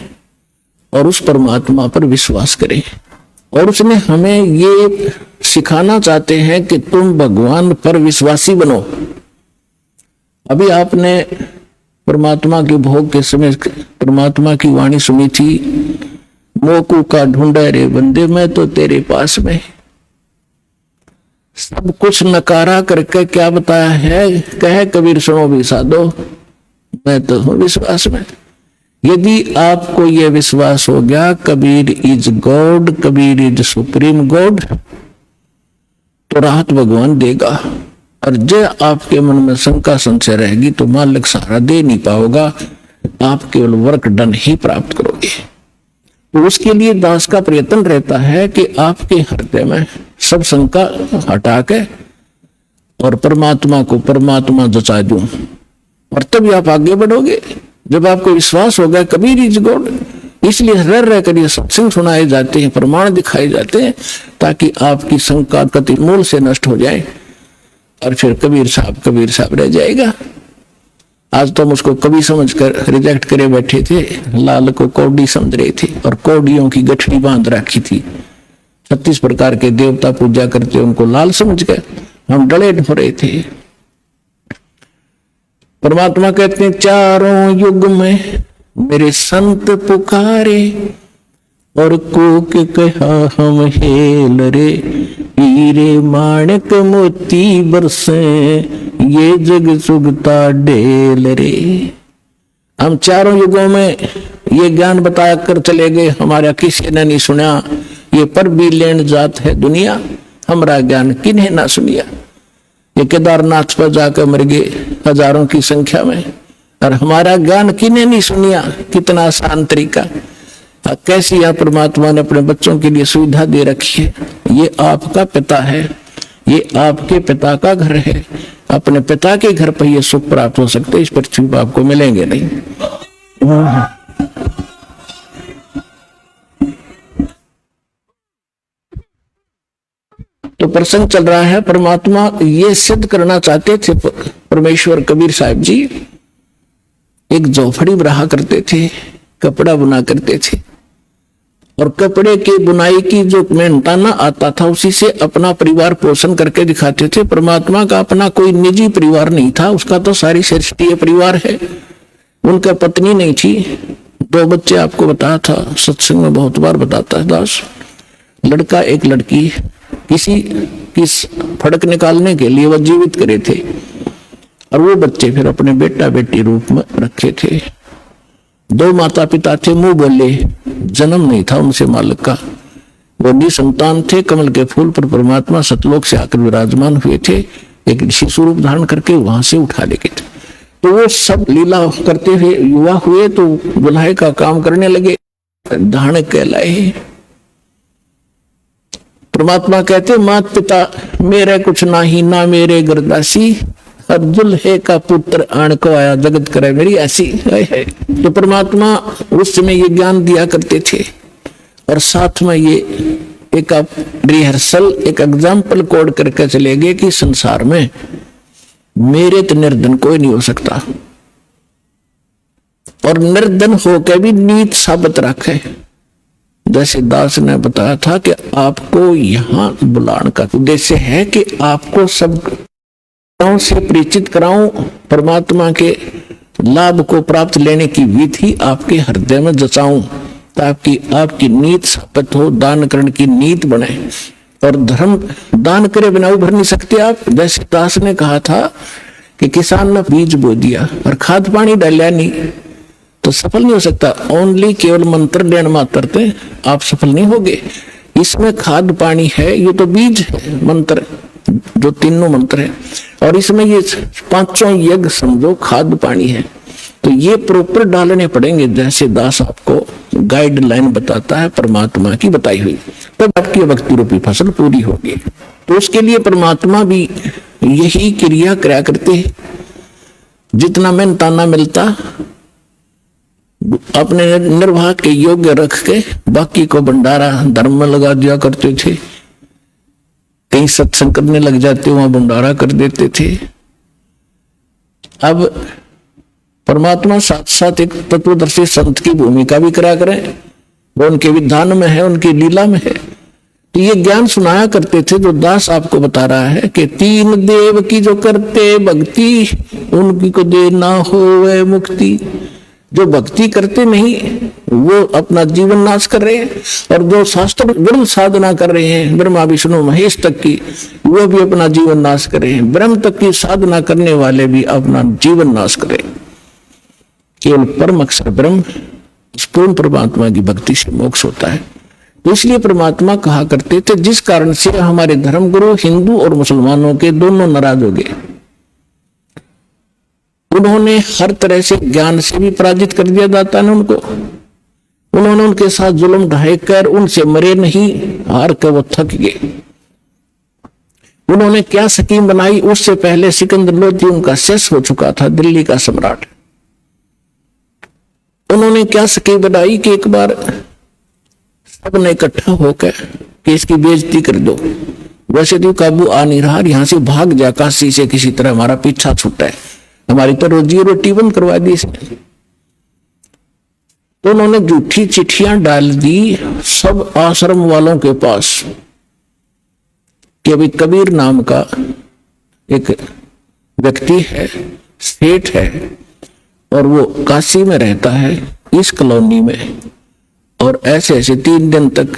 Speaker 1: और उस परमात्मा पर विश्वास करें, और उसने हमें ये सिखाना चाहते हैं कि तुम भगवान पर विश्वासी बनो। अभी आपने परमात्मा के भोग के समय परमात्मा की वाणी सुनी थी, मोकू का ढूंढे रे बंदे मैं तो तेरे पास में। सब कुछ नकारा करके क्या बताया है? कहे कबीर सुनो भी साधो, मैं तो हूं विश्वास में। यदि आपको यह विश्वास हो गया Kabir is God, Kabir is supreme God, तो राहत भगवान देगा। और जो आपके मन में शंका संशय रहेगी तो मालिक सहारा दे नहीं पाओगा, आप केवल वर्क डन ही प्राप्त करोगे। तो उसके लिए दास का प्रयत्न रहता है कि आपके हृदय में सब शंका हटा के और परमात्मा को परमात्मा जचा दूं, और तभी आप आगे बढ़ोगे। जब आपको विश्वास होगा कबीर इज गॉड, इसलिए रह कर ये सत्संग सुनाए जाते हैं, प्रमाण दिखाए जाते हैं, ताकि आपकी शंका कति मूल से नष्ट हो जाए और फिर कबीर साहब रह जाएगा। आज तो हम उसको कवि समझकर रिजेक्ट करे बैठे थे, लाल को कौड़ी समझ रहे थे और कौड़ियों की गठड़ी बांध रखी थी। 36 प्रकार के देवता पूजा करते, उनको लाल समझकर हम डले हो रहे थे। परमात्मा कहते हैं चारों युग में मेरे संत पुकारे, और कोक कहा हम हेल रे, हीरे माणक मोती बरसे, ये जग सुगता ढेल रे। हम चारों युगों में ये ज्ञान बता कर चले गए, हमारा किसी ने नहीं सुना। ये पर भी लेन जात है दुनिया, हमारा ज्ञान किन्हें ना सुनिया। ये केदारनाथ पर जाकर मर गए हजारों की संख्या में, और हमारा ज्ञान किन्हें नहीं सुनिया। कितना आसान तरीका, कैसी यह परमात्मा ने अपने बच्चों के लिए सुविधा दे रखी है। ये आपका पिता है, ये आपके पिता का घर है। अपने पिता के घर पर यह सुख प्राप्त हो सकते, इस पृथ्वी पर आपको मिलेंगे नहीं। तो प्रसंग चल रहा है, परमात्मा ये सिद्ध करना चाहते थे। परमेश्वर कबीर साहब जी एक झोपड़ी रहा करते थे, कपड़ा बुना करते थे, और कपड़े की बुनाई की जो मेहनताना आता था उसी से अपना परिवार पोषण करके दिखाते थे। परमात्मा का अपना कोई निजी परिवार नहीं था, उसका तो सारी सृष्टि परिवार है। उनका पत्नी नहीं थी, 2 बच्चे आपको बताया था, सत्संग में बहुत बार बताता है दास। लड़का एक लड़की, किसी की फड़क निकालने के लिए वह जीवित करे थे, और वो बच्चे फिर अपने बेटा बेटी रूप में रखे थे। 2 माता पिता थे, मुंह बोले, जन्म नहीं था उनसे मालिक का। वो निसंतान थे, कमल के फूल पर परमात्मा सतलोक से आकर विराजमान हुए थे। एक शिशु रूप धारण करके वहां से उठा ले गए थे। तो वो सब लीला करते हुए युवा हुए तो बुल्हाई का काम करने लगे, धारण कहलाए। परमात्मा कहते मात पिता मेरे कुछ ना ही, ना मेरे गर्दासी, हर दुल्हे का पुत्र आण को आया, जगत करे मेरी ऐसी है। तो परमात्मा उस समय ये ज्ञान दिया करते थे, और साथ में ये एक रिहर्सल, एक एग्जाम्पल कोड करके चले गए कि संसार में मेरे तो निर्धन कोई नहीं हो सकता, और निर्धन होकर भी नीत साबित रखे। जैसे दास ने बताया था कि आपको यहाँ बुलाने का उद्देश्य है कि आपको सब से परिचित कराऊं, परमात्मा के लाभ को प्राप्त लेने की विधि आपके हृदय में जचाऊं, ताकि आपकी नीत साबित हो, दान करने की नीत बने। और धर्म दान करे बिना उभर नहीं सकते आप। जैसे दास ने कहा था कि किसान ने बीज बो दिया और खाद पानी डाला नहीं तो सफल नहीं हो सकता। ओनली केवल मंत्र लेन मात्र थे आप सफल नहीं होगे। इसमें खाद पानी है, ये तो बीज है, मंत्र जो तीनों मंत्र है, और इसमें ये 5 यज्ञ समझो खाद पानी है, तो ये प्रॉपर डालने पड़ेंगे। जैसे दास आपको गाइडलाइन बताता है परमात्मा की बताई हुई, तब आपकी भक्ति रूपी फसल पूरी होगी। तो उसके लिए परमात्मा भी यही क्रिया कराया करते हैं। जितना मेहनताना मिलता अपने निर्वाह के योग्य रख के बाकी को भंडारा धर्म में लगा दिया करते थे। कहीं सत्संग करने लग जाते वहां भंडारा कर देते थे। अब परमात्मा साथ साथ एक तत्वदर्शी संत की भूमिका भी करा करें, वो उनके विधान में है, उनकी लीला में है। तो ये ज्ञान सुनाया करते थे। जो दास आपको बता रहा है कि तीन देव की जो करते भक्ति, उनकी को दे ना होवे मुक्ति। जो भक्ति करते नहीं वो अपना जीवन नाश कर रहे हैं, और जो शास्त्र विरुद्ध साधना कर रहे हैं ब्रह्मा विष्णु महेश तक की, वो भी अपना जीवन नाश कर रहे हैं। ब्रह्म तक की साधना करने वाले भी अपना जीवन नाश कर रहे हैं। केवल परम अक्षर ब्रह्म, पूर्ण परमात्मा की भक्ति से मोक्ष होता है। तो इसलिए परमात्मा कहा करते थे, जिस कारण से हमारे धर्मगुरु हिंदू और मुसलमानों के दोनों नाराज हो गए। उन्होंने हर तरह से ज्ञान से भी पराजित कर दिया दाता ने उनको। उन्होंने उनके साथ जुल्म ढाई कर उनसे मरे नहीं, हार कर वो थक गए। उन्होंने क्या स्कीम बनाई, उससे पहले सिकंदर लोधी उनका शेष हो चुका था, दिल्ली का सम्राट। उन्होंने क्या स्कीम बनाई कि एक बार सबने इकट्ठा होकर कि इसकी बेइज्जती कर दो। वैसे तो काबू आ नहीं रहा, यहां से भाग जा काशी से, किसी तरह हमारा पीछा छूटा है, हमारी तो रोजी रोटी बंद करवा दी इसने। तो उन्होंने झूठी चिट्ठियां डाल दी सब आश्रम वालों के पास कि अभी कबीर नाम का एक व्यक्ति है, सेठ है, और वो काशी में रहता है इस कॉलोनी में, और ऐसे ऐसे 3 दिन तक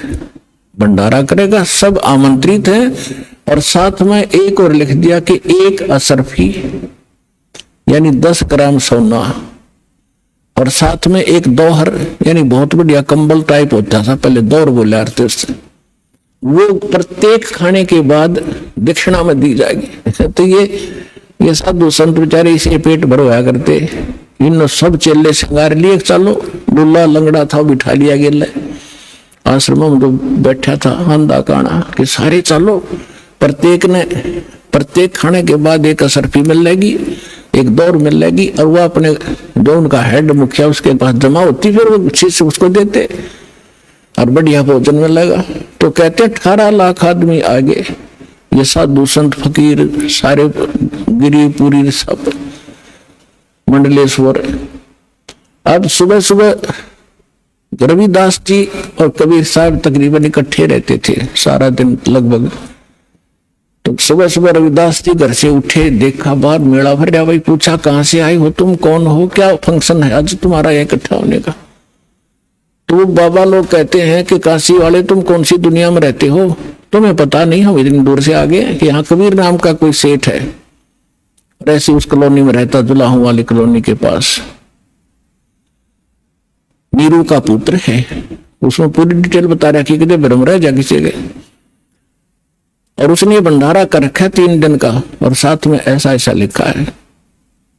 Speaker 1: भंडारा करेगा। सब आमंत्रित है। और साथ में एक और लिख दिया कि 1 असरफी यानी 10 ग्राम सोना, और साथ में एक दोहर यानी बहुत बढ़िया कंबल टाइप होता था पहले, दौर बोले आते उससे, वो प्रत्येक खाने के बाद दक्षिणा में दी जाएगी। तो ये साधु संत बेचारे इसे पेट भरवाया करते। इन सब चेले श्रृंगार लिए, चलो लूला लंगड़ा था बिठा लिया गया आश्रम में, जो बैठा था अंधा काना कि सारे चलो, प्रत्येक खाने के बाद 1 असरफी मिल जाएगी, 1 दौर मिल जाएगी, और वो अपने जो उनका हेड मुखिया उसके पास जमा होती, फिर वो शिष्य उसको देते और बढ़िया भोजन मिलेगा। तो कहते 18 लाख आदमी आगे, ये साधु संत फकीर सारे गिरी पूरी सब मंडलेश्वर। अब सुबह सुबह रविदास जी और कबीर साहब तकरीबन इकट्ठे रहते थे सारा दिन लगभग। तो सुबह सुबह रविदास जी घर से उठे, देखा बाहर मेला भर गया। भाई पूछा कहां से आए हो तुम, कौन हो, क्या फंक्शन है आज तुम्हारा इकट्ठा होने का। तो बाबा लोग कहते हैं कि काशी वाले तुम कौन सी दुनिया में रहते हो, तुम्हें पता नहीं, हम इतनी दूर से आ गए कि यहाँ कबीर नाम का कोई सेठ है, ऐसे उस कॉलोनी में रहता, जुलाहों वाली कॉलोनी के पास, नीरू का पुत्र है। उसमें पूरी डिटेल बता रखी कि ब्रह्म रह जा किसी गए, और उसने भंडारा कर रखा 3 दिन का, और साथ में ऐसा ऐसा लिखा है।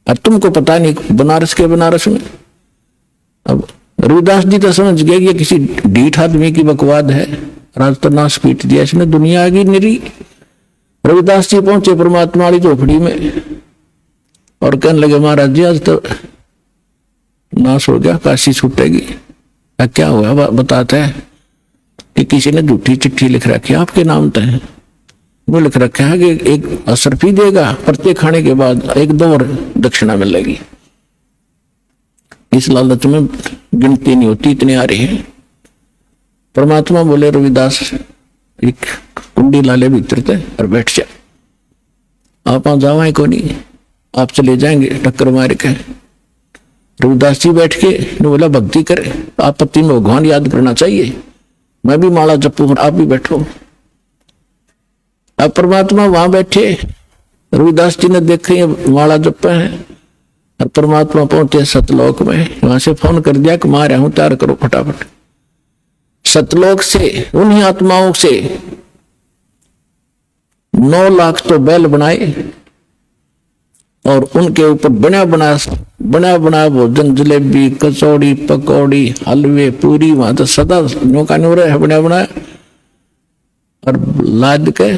Speaker 1: अब तुमको पता नहीं बनारस में। अब रविदास जी तो समझ गए कि किसी ढीठ आदमी की बकवाद है, राज तो नाश पीट दिया इसने, दुनिया आ गई निरी। रविदास जी पहुंचे परमात्मा वाली झोपड़ी में और कहने लगे महाराज जी आज तो नाश हो गया, काशी छूटेगी। क्या हुआ बताते हैं कि किसी ने झूठी चिट्ठी लिख रखी है आपके नाम तय, वो लिख रखा है कि 1 असरफी देगा, प्रत्येक खाने के बाद 1 दौर दक्षिणा मिलेगी। इस लालच में गिनती नहीं होती, इतने आ रहे हैं। परमात्मा बोले रविदास एक कुंडी लाले भीतर थे और बैठ जा, आप वहां जावाए को नहीं, आप चले जाएंगे टक्कर मार के। रविदास जी बैठ के बोला भक्ति करे, आपत्ति में भगवान याद करना चाहिए, मैं भी माला जपू, आप भी बैठो। अब परमात्मा वहां बैठे, रविदास जी ने देखे माला जपे हैं, और परमात्मा पहुंचे सतलोक में। वहां से फोन कर दिया कि मां रहा हूं, तैयार करो फटाफट। सतलोक से उन्हीं आत्माओं से 9 लाख तो बैल बनाए, और उनके ऊपर बना बना भोजन, जलेबी, कचौड़ी, पकौड़ी, हलवे, पूरी, वहां तो सदा नौका नहीं हो रहा है बना बना, और लाद के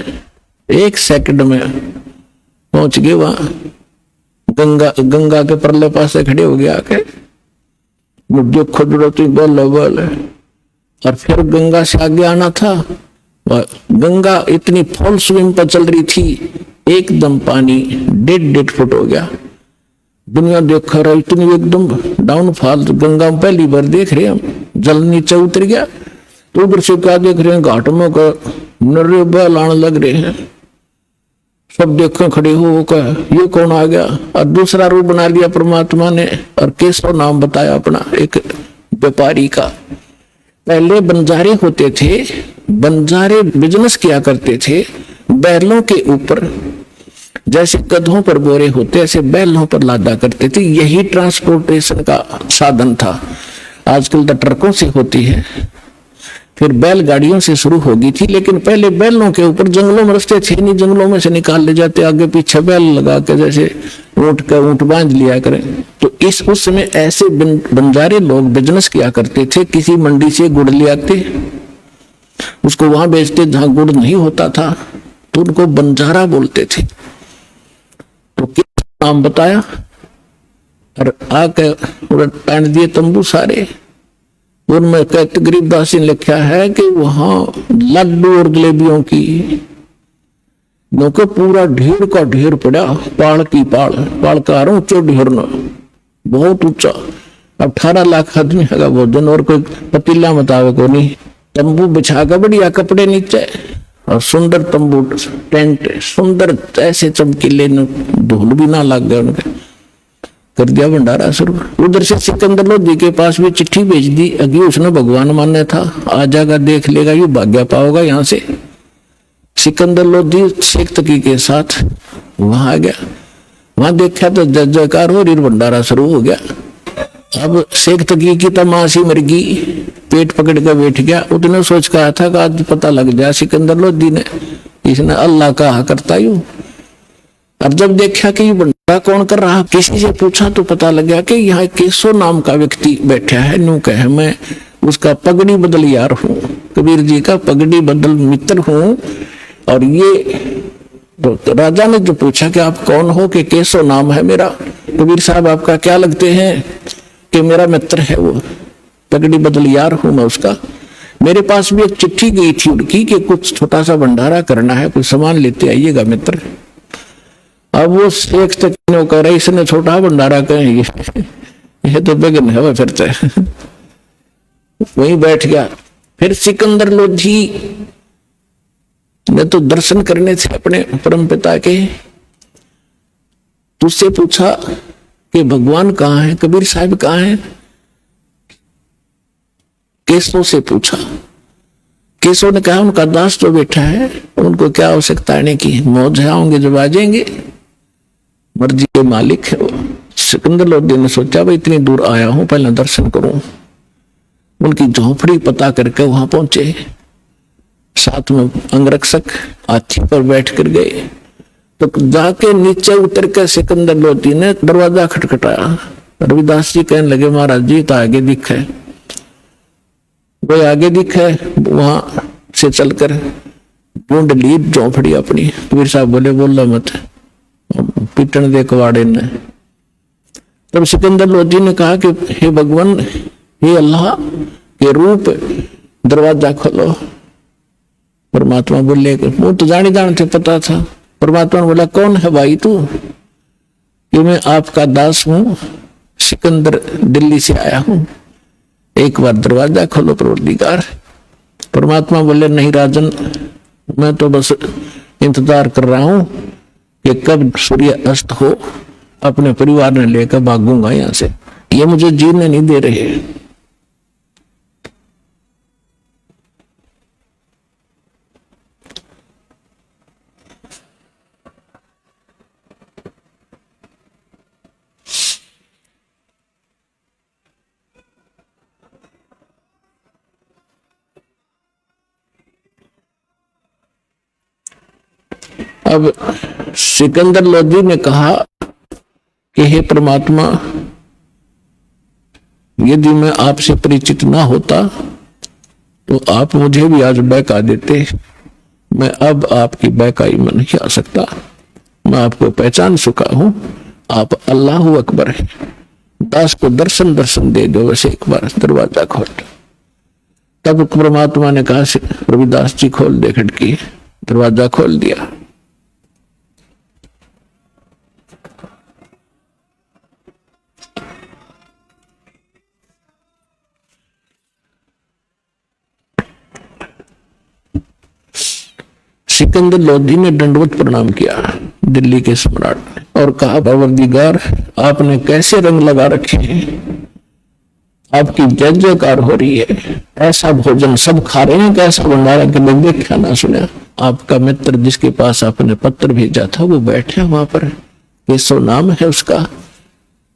Speaker 1: 1 सेकंड में पहुंच गए वहां। गंगा के परले पास से खड़े हो गया आके, मुझे खुद रोती बोल बोल। और फिर गंगा से आगे आना था। गंगा इतनी फुल स्विंग पर चल रही थी, एकदम पानी 1.5 फुट हो गया। दुनिया देख रहा इतनी एकदम डाउनफॉल। गंगा में पहली बार देख रहे हम, जल नीचे उतर गया। तो उधर से क्या देख रहे हैं, घाट में का नर्रे बैल आने लग रहे हैं। सब देखे खड़े हो कर ये कौन आ गया। और दूसरा रूप बना लिया परमात्मा ने, और केशव नाम बताया अपना एक व्यापारी का। पहले बंजारे होते थे, बंजारे बिजनेस किया करते थे बैलों के ऊपर। जैसे गधों पर बोरे होते ऐसे बैलों पर लादा करते थे, यही ट्रांसपोर्टेशन का साधन था। आजकल तो ट्रकों से होती है, फिर बैलगाड़ियों से शुरू होगी थी। लेकिन पहले बैलों के ऊपर, जंगलों में रास्ते थे नहीं, जंगलों में से निकाल ले जाते, आगे पीछे बैल लगा के जैसे ऊंट बांध लिया करें। तो उस समय ऐसे बंजारे लोग बिजनेस किया करते थे। किसी मंडी से गुड़ ले आते, उसको वहां बेचते जहां गुड़ नहीं होता था, तो उनको बंजारा बोलते थे। तो क्या नाम बताया, और आके टाण दिए तंबू सारे। उनमें गरीबदास ने लिखा है कि वहां लड्डू और जलेबियों की नौके पूरा ढेर का ढेर पड़ा, पाड़ की पाड़ का ऊंचो ढेर न, बहुत ऊंचा। 18 लाख आदमी है भोजन, और कोई पतीला बतावे को नहीं। तंबू बिछा कर बढ़िया कपड़े नीचे, और सुंदर तंबू टेंट सुंदर, ऐसे चमकीले, धूल भी ना लग गया उनके, कर दिया भंडारा शुरू। उधर से सिकंदर लोधी के पास भी चिट्ठी भेज दी। अभी उसने भगवान मानना था, आ जाएगा देख लेगा, यू भाग्य पाओगा यहाँ से। सिकंदर लोधी शेख तकी के साथ वहां आ गया। वहां देखा तो जय जयकार हो रही, भंडारा शुरू हो गया। अब शेख तकी की तो मासी मर गई, पेट पकड़ कर बैठ गया। उसने सोच कहा था कि आज पता लग जाए सिकंदर लोधी ने, इसने अल्लाह कहा करता यूं। अब जब देखा कि ये भंडारा कौन कर रहा, किसी से पूछा तो पता लग गया कि यहाँ केशव नाम का व्यक्ति बैठा है। न्यू कहे मैं उसका पगड़ी बदल यार हूँ, कबीर जी का पगड़ी बदल मित्र हूँ। और ये तो राजा ने जो पूछा कि आप कौन हो, कि केशव नाम है मेरा। कबीर साहब आपका क्या लगते हैं, कि मेरा मित्र है वो, पगड़ी बदल यार हूं मैं उसका। मेरे पास भी एक चिट्ठी गई थी उनकी कि कुछ छोटा सा भंडारा करना है, कुछ सामान लेते आइएगा मित्र। अब वो शेख तक कर रहा, इसने छोटा भंडारा कहेंगे, ये तो बेगन है। फिर से वहीं बैठ गया। फिर सिकंदर लोधी ने तो दर्शन करने थे अपने परम पिता के। तुझसे पूछा कि भगवान कहाँ है, कबीर साहब कहाँ है। केशव से पूछा, केशव ने कहा उनका दास तो बैठा है, उनको क्या आवश्यकता आने की, मौज है, आऊंगे जब आ जाएंगे, मर्जी के मालिक है वो। सिकंदर लोधी ने सोचा भाई इतनी दूर आया हूं, पहले दर्शन करूं। उनकी झोपड़ी पता करके वहां पहुंचे। साथ में अंगरक्षक हाथी पर बैठ कर गए। तो जाके नीचे उतर के सिकंदर लोधी ने दरवाजा खटखटाया। रविदास जी कहने लगे महाराज जी तो आगे दिखे। वो आगे दिखे, वहां से चलकर ढूंढ ली झोपड़ी अपनी। कबीर साहब बोले बोला मत, पीटन दे कवाड़े ने। तब सिकंदर लोधी ने कहा कि हे भगवान, हे अल्लाह के रूप, दरवाजा खोलो। परमात्मा बोले, वो तो जानते पता था। परमात्मा ने बोला कौन है भाई तू, कि मैं आपका दास हूं, सिकंदर दिल्ली से आया हूं, एक बार दरवाजा खोलो परवरदिगार। परमात्मा बोले नहीं राजन, मैं तो बस इंतजार कर रहा हूं कि कब सूर्य अस्त हो, अपने परिवार ने लेकर भागूंगा यहां से, ये मुझे जीने नहीं दे रहे। अब सिकंदर लोधी ने कहा हे परमात्मा, यदि मैं आपसे परिचित ना होता तो आप मुझे भी आज बहका देते। मैं अब आपकी बहकाई में नहीं आ सकता। मैं आपको पहचान चुका हूं, आप अल्लाह अकबर है। दास को दर्शन दे दो, वैसे एक बार दरवाजा खोल। तब परमात्मा ने कहा, रविदास जी खोल दे खिड़की। दरवाजा खोल दिया। सिकंदर लोधी ने दंडवत प्रणाम किया दिल्ली के सम्राट ने, और कहा, परवरदिगार, आपने कैसे रंग लगा रखे हैं, आपकी जय जयकार हो रही है। ऐसा भोजन सब खा रहे हैं, कैसा भंडारा के लोग देखा ना सुना। आपका मित्र जिसके पास आपने पत्र भेजा था वो बैठा वहां पर, केशव नाम है उसका।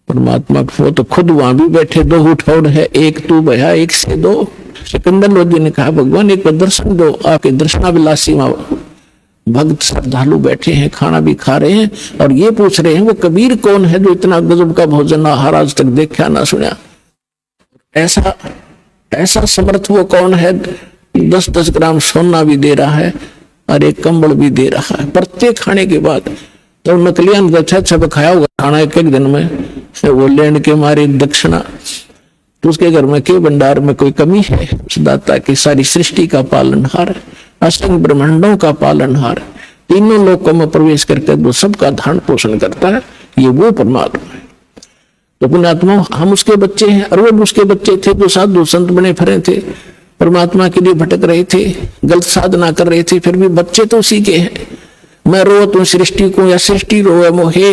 Speaker 1: परमात्मा वो तो खुद वहां भी बैठे, दो उठौड़ है, एक तू भया एक से दो। सिकंदर लोधी ने कहा, भगवान एक बार दर्शन दो। आपके दर्शनाभिलाषी भक्त श्रद्धालु बैठे हैं, खाना भी खा रहे हैं, और ये पूछ रहे हैं वो कबीर कौन है जो इतना गजब का भोजन आहार आज तक देखा ना सुना। ऐसा समर्थ वो कौन है, 10-10 ग्राम सोना भी दे रहा है और एक कंबल भी दे रहा है प्रत्येक खाने के बाद। तो नकलियां अच्छा खाया होगा खाना एक एक दिन में, वो लेने के मारे दक्षिणा। तो उसके घर में के भंडार में कोई कमी है? उस दाता की सारी सृष्टि का पालनहार, असंख्य ब्रह्मांडों का पालनहार, तीनों लोकों में प्रवेश करके वो सबका धारण पोषण करता है, ये वो परमात्मा है। तो पुण्यात्मा, हम उसके बच्चे हैं, और वो उसके बच्चे थे जो साधु संत बने फिरे थे, परमात्मा के लिए भटक रहे थे, गलत साधना कर रहे थे, फिर भी बच्चे तो उसी के हैं। मैं रो तू सृष्टि को या सृष्टि रोए मोहे,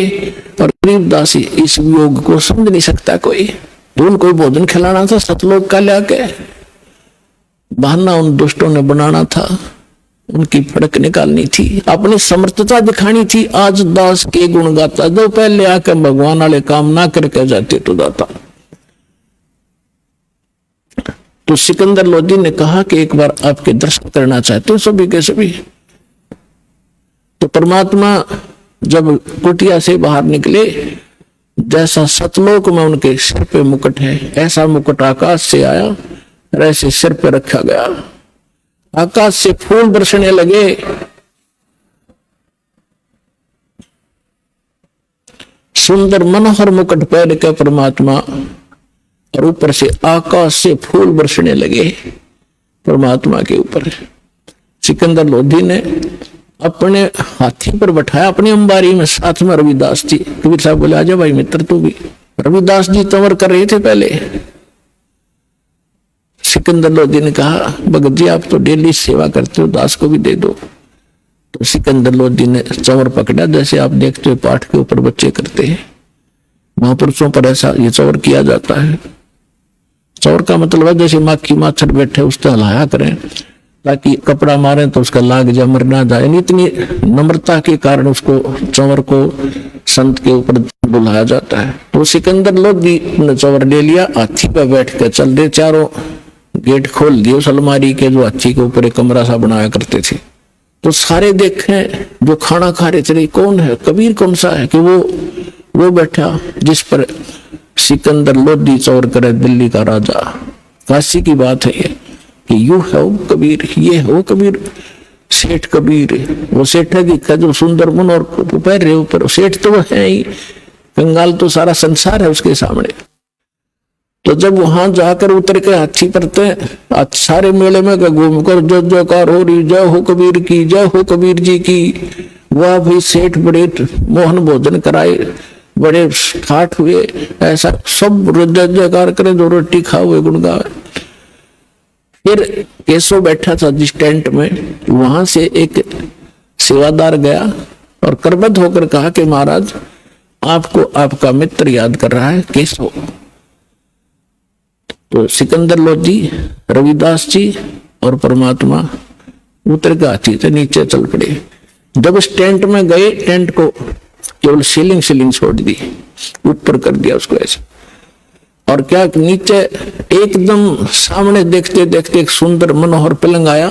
Speaker 1: और गरीबदास इस योग को समझ नहीं सकता कोई। तो उनको भोजन खिलाना था सतलोक का लाके, बहाना उन दुष्टों ने बनाना था, उनकी फड़क निकालनी थी, अपनी समर्थता दिखानी थी। आज दास के गुण गाता, जो पहले आकर भगवान वाले काम ना करके जाते तो दाता। तो सिकंदर लोधी ने कहा कि एक बार आपके दर्शन करना चाहते हो सभी के सभी। तो परमात्मा जब कुटिया से बाहर निकले, जैसा सतलोक में उनके सिर पे मुकुट है, ऐसा मुकुट आकाश से आया और ऐसे सिर पे रखा गया। आकाश से फूल बरसने लगे, सुंदर मनोहर मुकुट पहन के परमात्मा, और ऊपर से आकाश से फूल बरसने लगे परमात्मा के ऊपर। सिकंदर लोधी ने अपने हाथी पर बैठाया, अपनी अंबारी में, साथ में रविदास जी। कबीर साहब बोले, आजा भाई मित्र तू भी। रविदास जी तंवर कर रहे थे पहले। सिकंदर लोधी ने कहा, भगत जी आप तो डेली सेवा करते हो, दास को भी दे दो। तो सिकंदर लोधी ने चंवर पकड़ा, जैसे आप देखते हो पाठ के ऊपर बच्चे करते हैं, महापुरुषों पर ऐसा ये चंवर किया जाता है। चंवर का मतलब है जैसे माखी माछर बैठे उससे हलाया करें, ताकि कपड़ा मारे तो उसका लाग जा, मर ना जाए। इतनी नम्रता के कारण उसको चंवर को संत के ऊपर बुलाया जाता है। तो सिकंदर लोधी ने चंवर ले लिया, हाथी पर बैठ कर चल दे। चारों गेट खोल दिए उस अलमारी के, जो हाथी के ऊपर एक कमरा सा बनाया करते थे। तो सारे देखें जो खाना खा रहे थे, कौन है कबीर, कौन सा है, कि वो बैठा जिस पर सिकंदर लोधी चौर करे, दिल्ली का राजा। काशी की बात है ये कि यू है वो कबीर, ये है वो कबीर, सेठ कबीर। वो सेठ है दिखा जो सुंदर मन और पैर रहे ऊपर, सेठ तो वो है ही, कंगाल तो सारा संसार है उसके सामने। तो जब वहां जाकर उतर के हाथी परते, सारे मेले में घूमकर जय जयकार हो रही, जय हो कबीर की, जय हो कबीर जी की। वह भी सेठ बड़े मोहन भोजन कराए, बड़े ठाठ हुए, ऐसा सब जय जयकार करे, जो रोटी खा हुए गुण गावे। फिर केशव बैठा था जिस टेंट में, वहां से एक सेवादार गया और करबद्ध होकर कहा कि महाराज आपको आपका मित्र याद कर रहा है, केशव। तो सिकंदर लोधी, रविदास जी और परमात्मा उतर के हाथी से नीचे चल पड़े। जब उस टेंट में गए, टेंट को केवल सीलिंग छोड़ दी, ऊपर कर दिया उसको ऐसे। और क्या नीचे एकदम सामने देखते देखते एक सुंदर मनोहर पलंग आया,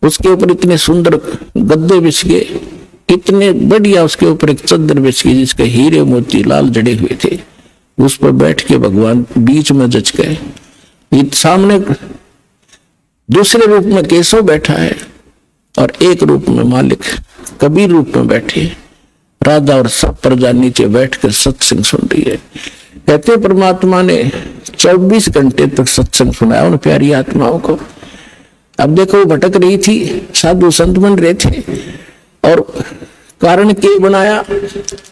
Speaker 1: उसके ऊपर इतने सुंदर गद्दे बिछ गए, कितने बढ़िया उसके ऊपर एक चद्दर बिछ गई जिसके हीरे मोती लाल जड़े हुए थे, उस पर बैठ के भगवान बीच में जच गए। ये सामने दूसरे रूप में केशव बैठा है और एक रूप में मालिक कबीर रूप में बैठे, राजा और सब प्रजा नीचे बैठकर सत्संग सुन रही है। कहते परमात्मा ने 24 घंटे तक सत्संग सुनाया उन प्यारी आत्माओं को। अब देखो वो भटक रही थी, साधु संत बन रहे थे और कारण के बनाया,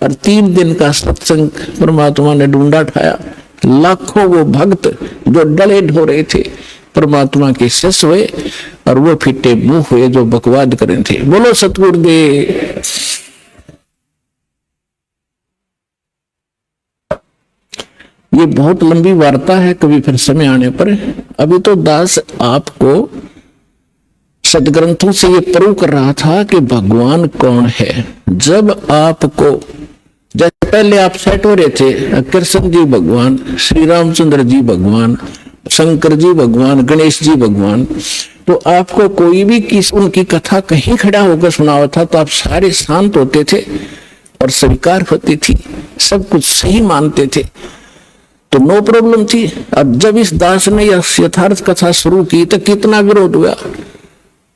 Speaker 1: और 3 दिन का सत्संग परमात्मा ने ढूंढा ठाया। लाखों वो भक्त जो डले ढो रहे थे परमात्मा के शिष्य हुए, और वो फिटे मुंह हुए जो बकवाद कर रहे थे। बोलो सतगुरुदेव। ये बहुत लंबी वार्ता है, कभी फिर समय आने पर। अभी तो दास आपको सदग्रंथों से ये प्रूव कर रहा था कि भगवान कौन है। जब आपको, जैसे पहले आप सेट हो रहे थे, कृष्ण जी भगवान, श्री रामचंद्र जी भगवान, शंकर जी भगवान, गणेश जी भगवान, तो आपको कोई भी उनकी कथा कहीं खड़ा होकर सुनावा था तो आप सारे शांत होते थे और स्वीकार होती थी, सब कुछ सही मानते थे, तो नो प्रॉब्लम थी। अब जब इस दास ने यह यथार्थ कथा शुरू की तो कितना विरोध हुआ।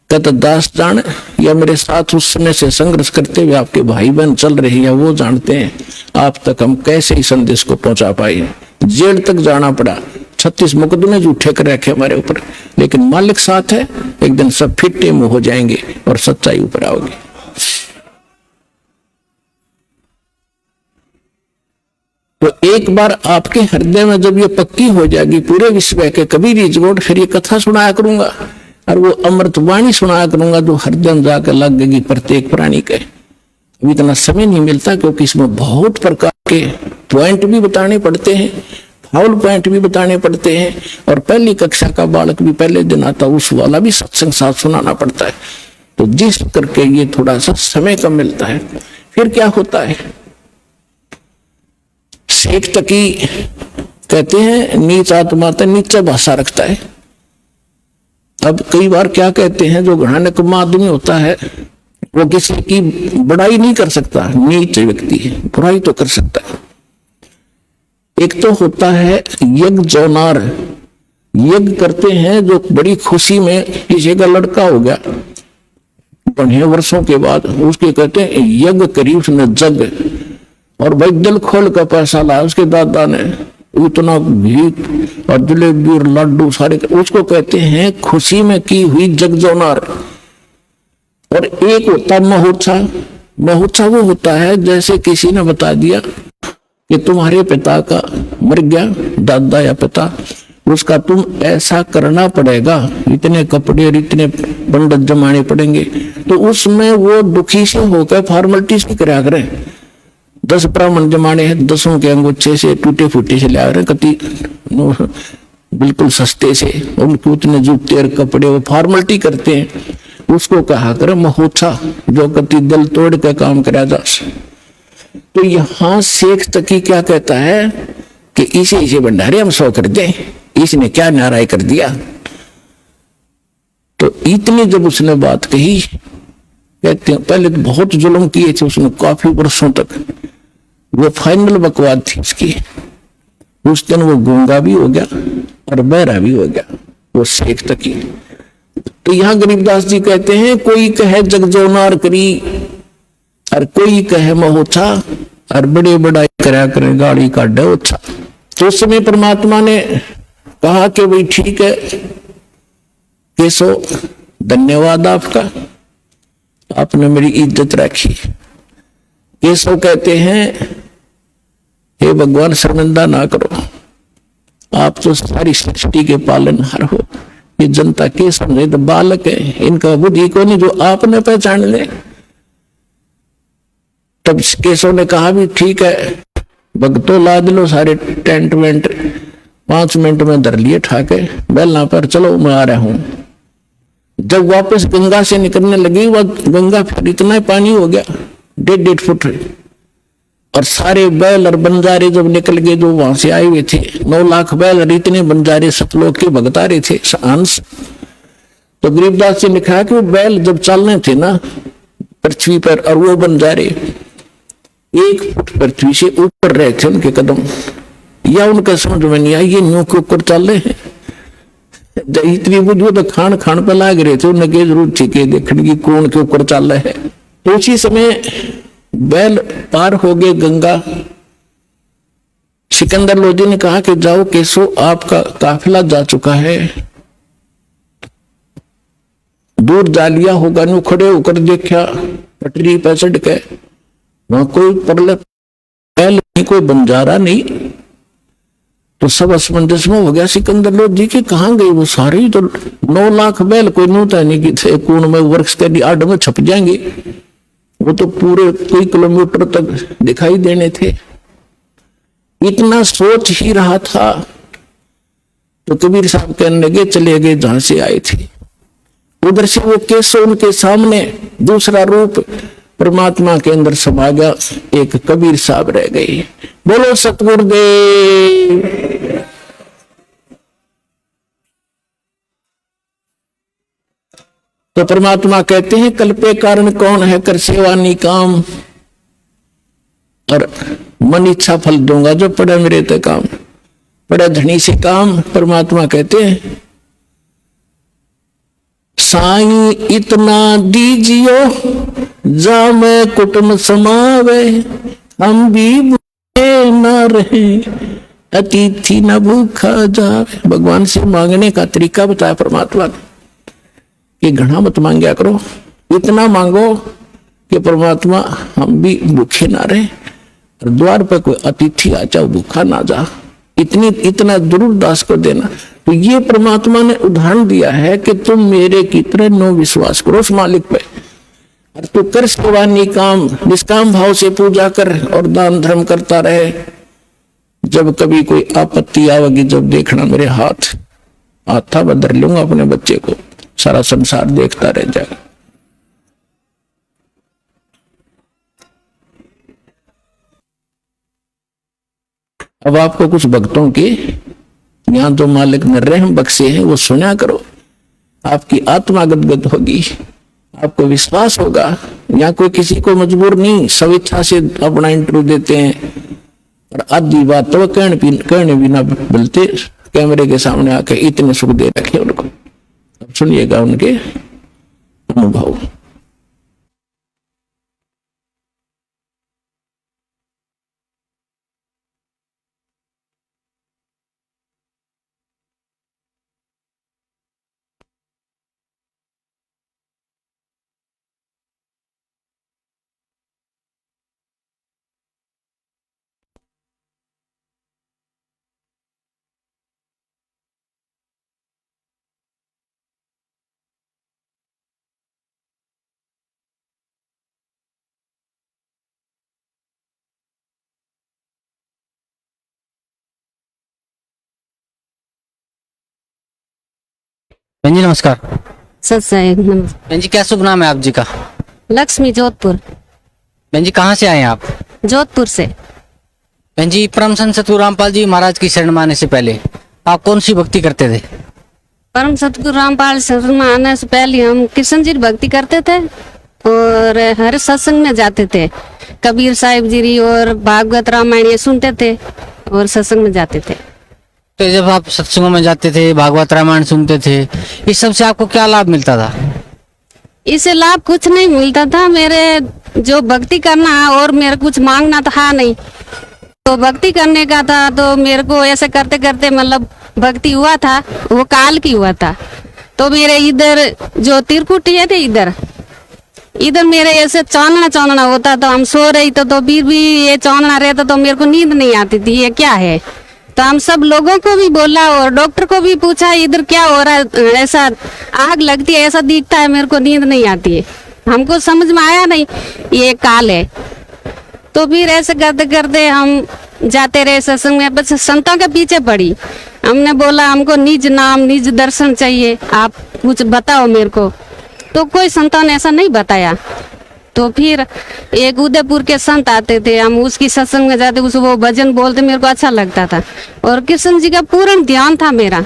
Speaker 1: कहता दास जान, या मेरे साथ उस समय से संघर्ष करते हुए आपके भाई बहन चल रहे हैं, वो जानते हैं आप तक हम कैसे ही संदेश को पहुंचा पाए। जेल तक जाना पड़ा, 36 मुकदमे झूठे कर रखे हमारे ऊपर, लेकिन मालिक साथ है, एक दिन सब फिटे मुंह हो जाएंगे और सच्चाई ऊपर आओगी। तो एक बार आपके हृदय में जब ये पक्की हो जाएगी पूरे विश्व के कबीर इजगोट, फिर ये कथा सुनाया करूंगा और वो अमृतवाणी सुनाया करूंगा जो हृदय में जाकर लग गई प्रत्येक प्राणी के। अभी इतना समय नहीं मिलता क्योंकि इसमें बहुत प्रकार के पॉइंट भी बताने पड़ते हैं, फाउल पॉइंट भी बताने पड़ते हैं, और पहली कक्षा का बालक भी पहले दिन आता उस वाला भी सत्संग साथ सुनाना पड़ता है। तो जिस करके ये थोड़ा सा समय कम मिलता है। फिर क्या होता है, शेख तकी कहते हैं नीच आत्मा तो नीचा भाषा रखता है। अब कई बार क्या कहते हैं, जो घना निकम्मा आदमी होता है वो किसी की बड़ाई नहीं कर सकता, नीच व्यक्ति है, बुराई तो कर सकता है। एक तो होता है यज्ञ जौनार, यज्ञ करते हैं जो बड़ी खुशी में, किसी का लड़का हो गया बढ़िया वर्षों के बाद, उसके कहते हैं यज्ञ करी उसने जग, और भाई दिल खोल का पैसा लाया उसके दादा ने, इतना घी और जलेबी और लड्डू सारे, उसको कहते हैं खुशी में की हुई जग जौनार। और एक होता है महोत्सव। महोत्सव वो होता है जैसे किसी ने बता दिया कि तुम्हारे पिता का मर गया, दादा या पिता, उसका तुम ऐसा करना पड़ेगा, इतने कपड़े और इतने पंडित जमाने पड़ेंगे, तो उसमें वो दुखी से होकर फॉर्मेलिटीज की कराया करें। 10 ब्राह्मण जमाने हैं, 10 के अंगूठे से टूटे फूटे से ला रहे, कति बिल्कुल सस्ते से, उनके उतने जूते और कपड़े वो फॉर्मेलिटी करते हैं, उसको कहा करे महोत्सव, जो कति दिल तोड़ के काम करा जा। तो यहां शेख तकी क्या कहता है कि इसे भंडारे हम 100 कर दें, इसने क्या नाराय कर दिया। तो इतनी जब उसने बात कही, कहते हैं पहले तो बहुत जुल्म किए थे उसने काफी वर्षों तक, वो फाइनल बकवाद थी उसकी। उस दिन वो गूंगा भी हो गया और बहरा भी हो गया, वो शेख तकी। तो यहां गरीबदास जी कहते हैं कोई कहे जगजोनार करी और कोई कहे महोत्सा, और बड़े बड़ाई करा करे गाड़ी का डोछा। तो उस समय परमात्मा ने कहा कि भाई ठीक है केशव, धन्यवाद आपका, आपने मेरी इज्जत रखी। केशव कहते हैं हे भगवान शर्मिंदा ना करो, आप तो सारी सृष्टि के पालनहार हो, ये जनता के समझे तो बालक है, इनका बुद्धि को नहीं जो आपने पहचान ले। तब केशव ने कहा भी ठीक है, भक्तों लाद लो सारे टेंट वेंट, 5 मिनट में धर लिए ठाके बेलना पर, चलो मैं आ रहा हूं। जब वापस गंगा से निकलने लगी, वह गंगा फिर इतना पानी हो गया 1.5 फुट, और सारे बैल और बंजारे जब निकल गए जो वहां से आए हुए थे, 9 लाख बैल और इतने बंजारे सतलोक के भगत आ रहे थे अंश। तो गरीबदास जी ने कहा कि वो बैल जब चलने थे ना, पृथ्वी पर, और वो बंजारे 1 फुट पृथ्वी से ऊपर रहे थे उनके कदम। या उनका समझ में नहीं आया ये न्यू के ऊपर चल रहे हैं। इतनी बुझ वो तो खान खान पे लाग रहे थे, उन्हें जरूर छिके देखने की कौन के ऊपर चल रहा है। तो उसी समय बैल पार हो गए गंगा। सिकंदर लोधी ने कहा कि जाओ केशो, आपका काफिला जा चुका है। दूर जा लिया होगा, नु खड़े होकर देखा पटरी पर चढ़ के, वहां कोई परले बैल नहीं, कोई बंजारा नहीं। तो सब असमंजस में हो गया सिकंदर लोधी की, कहाँ गई वो सारी? तो 9 लाख बैल कोई नूता नहीं कि थे कूण में वृक्ष के आड़ में छप जाएंगे, वो तो पूरे कई किलोमीटर तक दिखाई देने थे। इतना सोच ही रहा था तो कबीर साहब कहने लगे चले गए जहां से आए थे। उधर से वो केशव उनके सामने दूसरा रूप परमात्मा के अंदर समा गया, एक कबीर साहब रह गए। बोलो सतगुरुदेव। तो परमात्मा कहते हैं कल्पे कारण कौन है, कर सेवा निकाम, और मन इच्छा फल दूंगा जो पड़े मेरे ते काम, पड़े धनी से काम। परमात्मा कहते हैं साईं इतना दीजियो जा मैं कुटुंब समावे, हम भी भूखे न रहे अतिथि न भूखा जावे। भगवान से मांगने का तरीका बताया परमात्मा ने कि घना मत मांगया करो, इतना मांगो कि परमात्मा हम भी भूखे ना रहे और द्वार पर कोई अतिथि आ जाओ भूखा ना जा, इतना जरूर दास को देना। तो ये परमात्मा ने उदाहरण दिया है कि तुम मेरे की तरह नो विश्वास करो उस मालिक पे, और तू कर सेवा निकाम, निष्काम भाव से पूजा कर और दान धर्म करता रहे। जब कभी कोई आपत्ति आवेगी, जब देखना मेरे हाथा बदल लूंगा अपने बच्चे को, सारा संसार देखता रह जाएगा। अब आपको कुछ भक्तों के यहां जो मालिक ने रहम बख्शे हैं वो सुना करो, आपकी आत्मा गदगद होगी, आपको विश्वास होगा। यहाँ कोई किसी को मजबूर नहीं, स्वेच्छा से अपना इंटरव्यू देते हैं और आधी बात तो कहने भी ना बोलते, कैमरे के सामने आके इतने सुख दे रखे उनको। अब सुनिएगा उनके अनुभव।
Speaker 2: बहन जी नमस्कार।
Speaker 3: सत्संग नमस्कार।
Speaker 2: बहन जी क्या शुभ नाम है आप जी का?
Speaker 3: लक्ष्मी, जोधपुर।
Speaker 2: बहन जी कहाँ से आए हैं आप?
Speaker 3: जोधपुर से।
Speaker 2: बहन जी परम संत सतगुरु रामपाल जी महाराज की शरण में आने से पहले आप कौन सी भक्ति करते थे?
Speaker 3: परम सतगुरु रामपाल शरण में आने से पहले हम कृष्ण जी की भक्ति करते थे और हर सत्संग में जाते थे, कबीर साहिब जी और भागवत रामायण ये सुनते थे और सत्संग में जाते थे।
Speaker 2: तो जब आप सत्संगों में जाते थे, भागवत रामायण सुनते थे, इस सब से आपको क्या लाभ मिलता था?
Speaker 3: इससे लाभ कुछ नहीं मिलता था, मेरे जो भक्ति करना है और मेरे कुछ मांगना था नहीं, तो भक्ति करने का था। तो मेरे को ऐसे करते करते मतलब भक्ति हुआ था, वो काल की हुआ था। तो मेरे इधर जो तिरकुटी है थे, इधर मेरे ऐसे चांदना होता था, हम सो रही तो फिर भी ये चांदना रहता तो मेरे को नींद नहीं आती थी, ये क्या है। तो हम सब लोगों को भी बोला और डॉक्टर को भी पूछा इधर क्या हो रहा है, ऐसा आग लगती है, ऐसा दिखता है, मेरे को नींद नहीं आती है। हमको समझ में आया नहीं ये काल है। तो फिर ऐसे करते करते हम जाते रहे सत्संग में, बस संतों के पीछे पड़ी। हमने बोला हमको निज नाम निज दर्शन चाहिए, आप कुछ बताओ मेरे को। तो कोई संतों ने ऐसा नहीं बताया। तो फिर एक उदयपुर के संत आते थे, हम उसकी सत्संग में जाते, वो भजन बोलते, मेरे को अच्छा लगता था और कृष्ण जी का पूर्ण ध्यान था मेरा।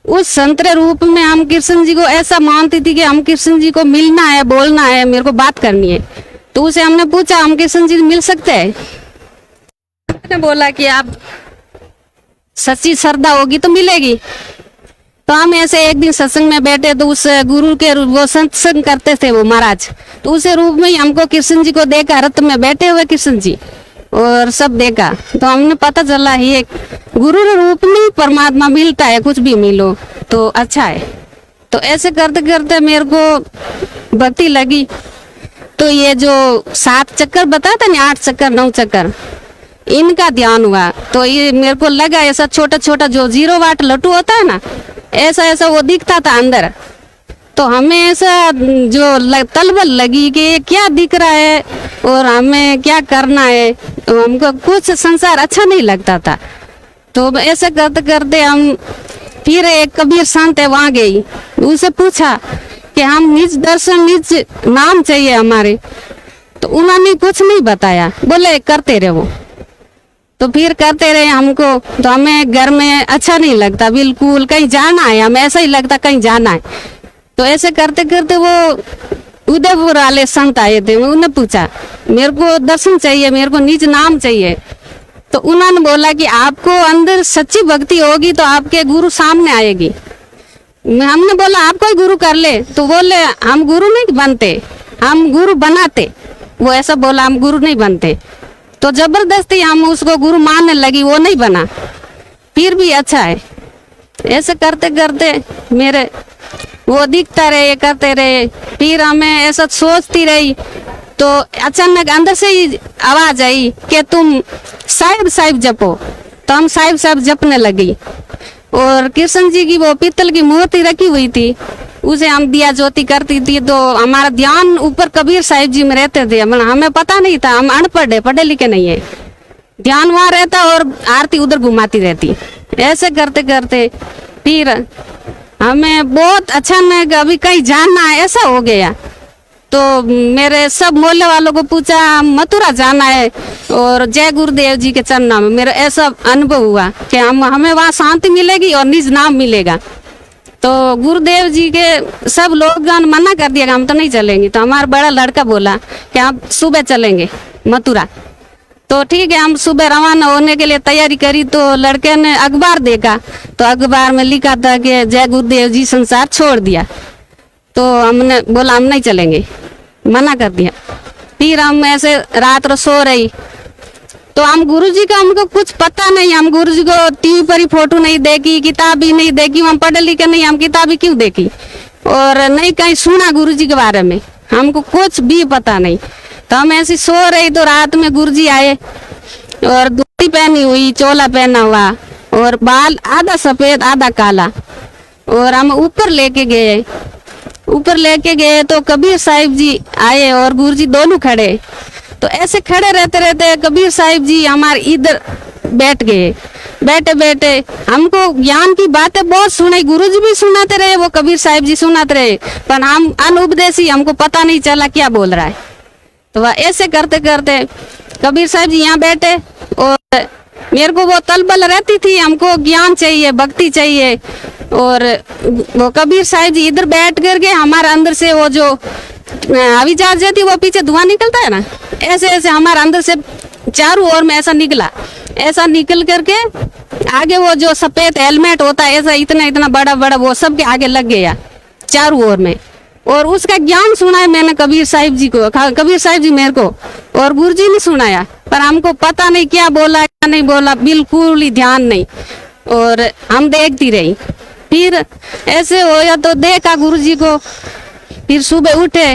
Speaker 3: उस संतरे रूप में हम कृष्ण जी को ऐसा मानती थी कि हम कृष्ण जी को मिलना है, बोलना है, मेरे को बात करनी है। तो उसे हमने पूछा हम कृष्ण जी से मिल सकते हैं? उसने बोला कि आप सच्ची श्रद्धा होगी तो मिलेगी। तो हम ऐसे एक दिन सत्संग में बैठे तो उस गुरु के वो सत्संग करते थे वो महाराज, तो उसे रूप में ही हमको कृष्ण जी को देखा, रथ में बैठे हुए कृष्ण जी और सब देखा। तो हमने पता चला ये गुरु रूप में ही परमात्मा मिलता है, कुछ भी मिलो तो अच्छा है। तो ऐसे करते करते मेरे को भक्ति लगी। तो ये जो 7 चक्कर बताया था ना, 8 चक्कर 9 चक्कर, इनका ध्यान हुआ। तो ये मेरे को लगा ऐसा छोटा छोटा जो 0 वाट लट्टू होता है ना, ऐसा ऐसा वो दिखता था अंदर। तो हमें ऐसा जो तलबल लगी कि ये क्या दिख रहा है और हमें क्या करना है। तो हमको कुछ संसार अच्छा नहीं लगता था। तो ऐसे करते करते हम फिर एक कबीर संत है वहाँ गई, उनसे पूछा कि हम निज दर्शन निज नाम चाहिए हमारे। तो उन्होंने कुछ नहीं बताया, बोले करते रहो। तो फिर करते रहे हमको। तो हमें घर में अच्छा नहीं लगता बिल्कुल, कहीं जाना है, हमें ऐसा ही लगता कहीं जाना है। तो ऐसे करते करते वो उदयपुर वाले संत आए थे, उन्हें पूछा मेरे को दर्शन चाहिए, मेरे को निज नाम चाहिए। तो उन्होंने बोला कि आपको अंदर सच्ची भक्ति होगी तो आपके गुरु सामने आएगी। हमने बोला आप कोई गुरु कर ले। तो बोले हम गुरु नहीं बनते, हम गुरु बनाते। वो ऐसा बोला हम गुरु नहीं बनते। तो जबरदस्ती हम उसको गुरु मानने लगी, वो नहीं बना, फिर भी अच्छा है। ऐसे करते करते मेरे वो दिखता रहे, ये करते रहे। फिर हमें ऐसा सोचती रही तो अचानक अंदर से ही आवाज आई कि तुम साहिब साहिब जपो। तो हम साहिब साहिब जपने लगी। और कृष्ण जी की वो पीतल की मूर्ति रखी हुई थी, उसे हम दिया ज्योति करती थी। तो हमारा ध्यान ऊपर कबीर साहिब जी में रहते थे। हमें पता नहीं था, हम अनपढ़ है, पढ़े लिखे नहीं है। ध्यान वहाँ रहता और आरती उधर घुमाती रहती। ऐसे करते करते फिर हमें बहुत अचानक अभी कहीं जाना है ऐसा हो गया। तो मेरे सब मोहल्ले वालों को पूछा मथुरा जाना है और जय गुरुदेव जी के चरणों में। मेरा ऐसा अनुभव हुआ कि हमें वहाँ शांति मिलेगी और निज नाम मिलेगा। तो गुरुदेव जी के सब लोग मना कर दिया, हम तो नहीं चलेंगे। तो हमारा बड़ा लड़का बोला कि आप सुबह चलेंगे मथुरा। तो ठीक है, हम सुबह रवाना होने के लिए तैयारी करी। तो लड़के ने अखबार देखा, तो अखबार में लिखा था कि जय गुरुदेव जी संसार छोड़ दिया। तो हमने बोला हम नहीं चलेंगे, मना कर दिया। फिर हम ऐसे रात रो सो रही। तो हम गुरुजी का हमको कुछ पता नहीं, हम गुरुजी को टीवी पर ही फोटो नहीं देखी, किताब ही नहीं देखी, हम पढ़े लिखे नहीं, हम किताब ही क्यों देखी और नहीं कहीं सुना गुरुजी के बारे में, हमको कुछ भी पता नहीं। तो हम ऐसी सो रही तो रात में गुरुजी आए और धोती पहनी हुई, चोला पहना हुआ और बाल आधा सफेद आधा काला। और हम ऊपर लेके गए तो कबीर साहिब जी आए और गुरुजी दोनों खड़े। तो ऐसे खड़े रहते रहते कबीर साहिब जी हमारे इधर बैठ गए। बैठे बैठे हमको ज्ञान की बातें बहुत सुनाई, गुरुजी भी सुनाते रहे, वो कबीर साहिब जी सुनाते रहे, पर हम अनउपदेशी, हमको पता नहीं चला क्या बोल रहा है। तो वह ऐसे करते करते कबीर साहिब जी यहाँ बैठे और मेरे को वो तलबल रहती थी, हमको ज्ञान चाहिए, भक्ति चाहिए। और वो कबीर साहिब जी इधर बैठ करके हमारे अंदर से वो जो हवाई जहाज जाती वो पीछे धुआं निकलता है ना, ऐसे ऐसे हमारे अंदर से चारों ओर में ऐसा निकला, ऐसा निकल करके आगे वो जो सफेद हेलमेट होता है ऐसा इतना इतना बड़ा बड़ा वो सबके आगे लग गया चारों ओर में। और उसका ज्ञान सुनाया मैंने कबीर साहिब जी को, कबीर साहिब जी मेरे को, और गुरुजी ने सुनाया, पर हमको पता नहीं क्या बोला क्या नहीं बोला, बिल्कुल ही ध्यान नहीं। और हम देखती रही। फिर ऐसे होया तो देखा गुरुजी को। फिर सुबह उठे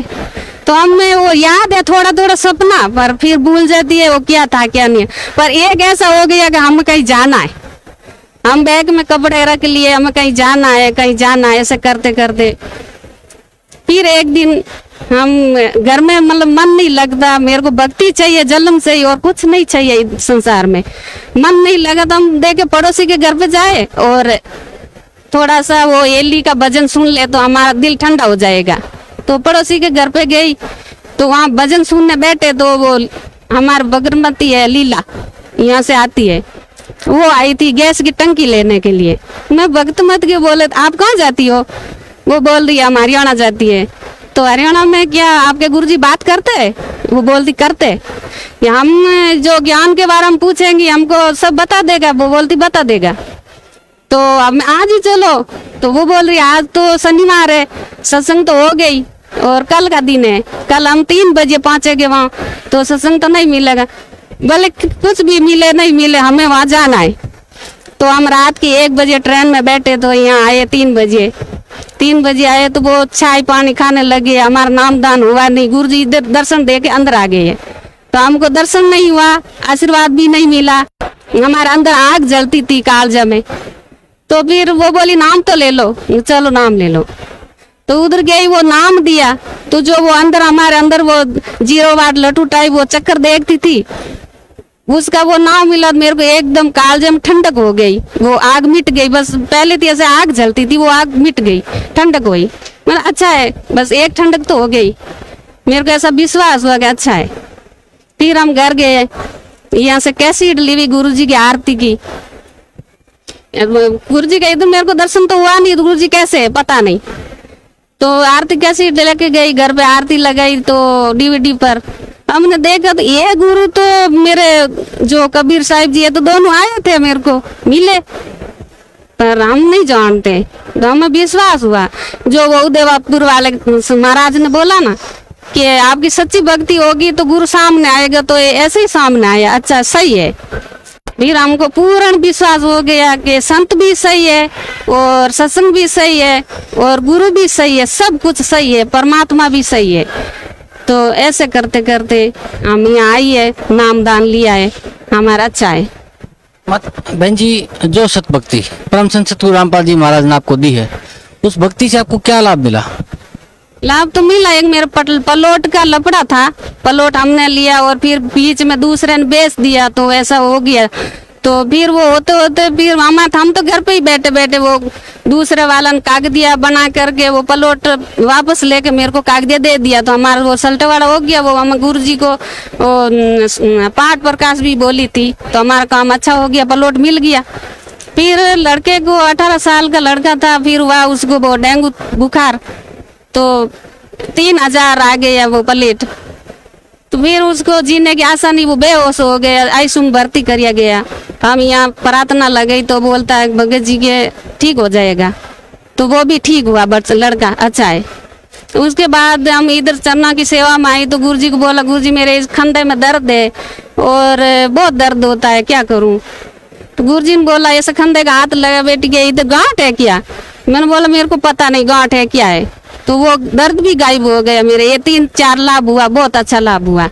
Speaker 3: तो हमें वो याद है थोड़ा थोड़ा सपना, पर फिर भूल जाती है वो क्या था क्या नहीं। पर एक ऐसा हो गया कि हमें कहीं जाना है, हम बैग में कपड़े रख लिए, हमें कहीं जाना है कहीं जाना है। ऐसे करते करते फिर एक दिन हम घर में मतलब मन नहीं लगता, मेरे को भक्ति चाहिए, जन्म चाहिए और कुछ नहीं चाहिए संसार में, मन नहीं लगा। तो हम देखे पड़ोसी के घर पे जाए और थोड़ा सा वो एली का भजन सुन ले तो हमारा दिल ठंडा हो जाएगा। तो पड़ोसी के घर पे गई तो वहाँ भजन सुनने बैठे तो वो हमारे बगरमती है लीला, यहाँ से आती है, वो आई थी गैस की टंकी लेने के लिए। मैं भक्त मत के बोले आप कहाँ जाती हो? वो बोल रही हम हरियाणा जाती है। तो हरियाणा में क्या आपके गुरुजी बात करते हैं? वो बोलती करते। हम जो ज्ञान के बारे में पूछेंगे हमको सब बता देगा। वो बोलती बता देगा। तो अब आज ही चलो। तो वो बोल रही आज तो शनिवार है, सत्संग तो हो गई और कल का दिन है, कल हम 3 बजे पहुंचेंगे वहाँ, तो सत्संग तो नहीं मिलेगा। भले कुछ भी मिले नहीं मिले हमें वहाँ जाना है। तो हम रात की 1 बजे ट्रेन में बैठे तो यहाँ आए 3 बजे आए तो वो चाय पानी खाने लगे। हमारा नामदान हुआ नहीं, गुरुजी इधर दर्शन दे के अंदर आ गए। तो हमको दर्शन नहीं हुआ, आशीर्वाद भी नहीं मिला, हमारे अंदर आग जलती थी कालजा में। तो फिर वो बोली नाम तो ले लो, चलो नाम ले लो। तो उधर गई, वो नाम दिया। तो जो वो अंदर हमारे अंदर वो 0 वाट लट्टू टाइप वो चक्कर देखती थी, उसका वो नाम मिला। मेरे को एकदम कालजे में ठंडक हो गई, वो आग मिट गई। बस पहले थी ऐसे आग जलती थी, वो आग मिट गई, ठंडक हुई। मतलब अच्छा है, बस एक ठंडक तो हो गई। मेरे को ऐसा विश्वास हुआ कि अच्छा है। फिर हम घर गए, यहाँ से कैसेट ली हुई गुरुजी की आरती की। गुरुजी का इधर मेरे को दर्शन तो हुआ नहीं, गुरुजी कैसे है पता नहीं। तो आरती कैसेट लेके गई, घर पे आरती लगाई तो डीवीडी पर हमने देखा तो ये गुरु तो मेरे जो कबीर साहिब जी है तो दोनों आए थे, मेरे को मिले, पर हम नहीं जानते। तो हमें विश्वास हुआ जो वो उदयपुर वाले महाराज ने बोला ना कि आपकी सच्ची भक्ति होगी तो गुरु सामने आएगा। तो ये ऐसे ही सामने आया। अच्छा सही है। फिर हमको पूर्ण विश्वास हो गया कि संत भी सही है और सत्संग भी सही है और गुरु भी सही है, सब कुछ सही है, परमात्मा भी सही है। तो ऐसे करते करते हम यहाँ आई है, नामदान लिया है, हमारा अच्छा है।
Speaker 2: मत बहन जी, जो सत भक्ति परम संत सतगुरु रामपाल जी महाराज ने आपको दी है, उस भक्ति से आपको क्या लाभ मिला?
Speaker 3: लाभ तो मिला। एक मेरे पलोट का लपड़ा था, पलोट हमने लिया और फिर बीच में दूसरे ने बेच दिया, तो ऐसा हो गया। तो फिर वो होते होते फिर हम तो घर पे ही बैठे बैठे वो दूसरे वाला ने कागदिया बना करके वो पलोट वापस लेके मेरे को कागदिया दे दिया। तो हमारा वो सल्टेवाड़ा हो गया। वो हम गुरुजी को पाठ प्रकाश भी बोली थी, तो हमारा काम अच्छा हो गया, पलोट मिल गया। फिर लड़के को 18 साल का लड़का था, फिर हुआ उसको वो डेंगू बुखार, तो 3000 आ गया वो प्लेट। तो फिर उसको जीने की आशा नहीं, वो बेहोश हो गया, आईसीयू में भर्ती किया गया। हम यहाँ प्रार्थना लगाई तो बोलता है भगत जी के ठीक हो जाएगा। तो वो भी ठीक हुआ, लड़का अच्छा है। तो उसके बाद हम इधर चरना की सेवा में आई तो गुरुजी को बोला गुरुजी मेरे इस खंडे में दर्द है और बहुत दर्द होता है, क्या करूं? तो गुरुजी ने बोला ऐसे खंडे का हाथ लगा बेटी के, इधर गांठ है क्या? मैंने बोला मेरे को पता नहीं गांठ है क्या है। तो वो दर्द भी गायब हो गया मेरे। ये 3-4 लाभ हुआ, बहुत अच्छा लाभ हुआ।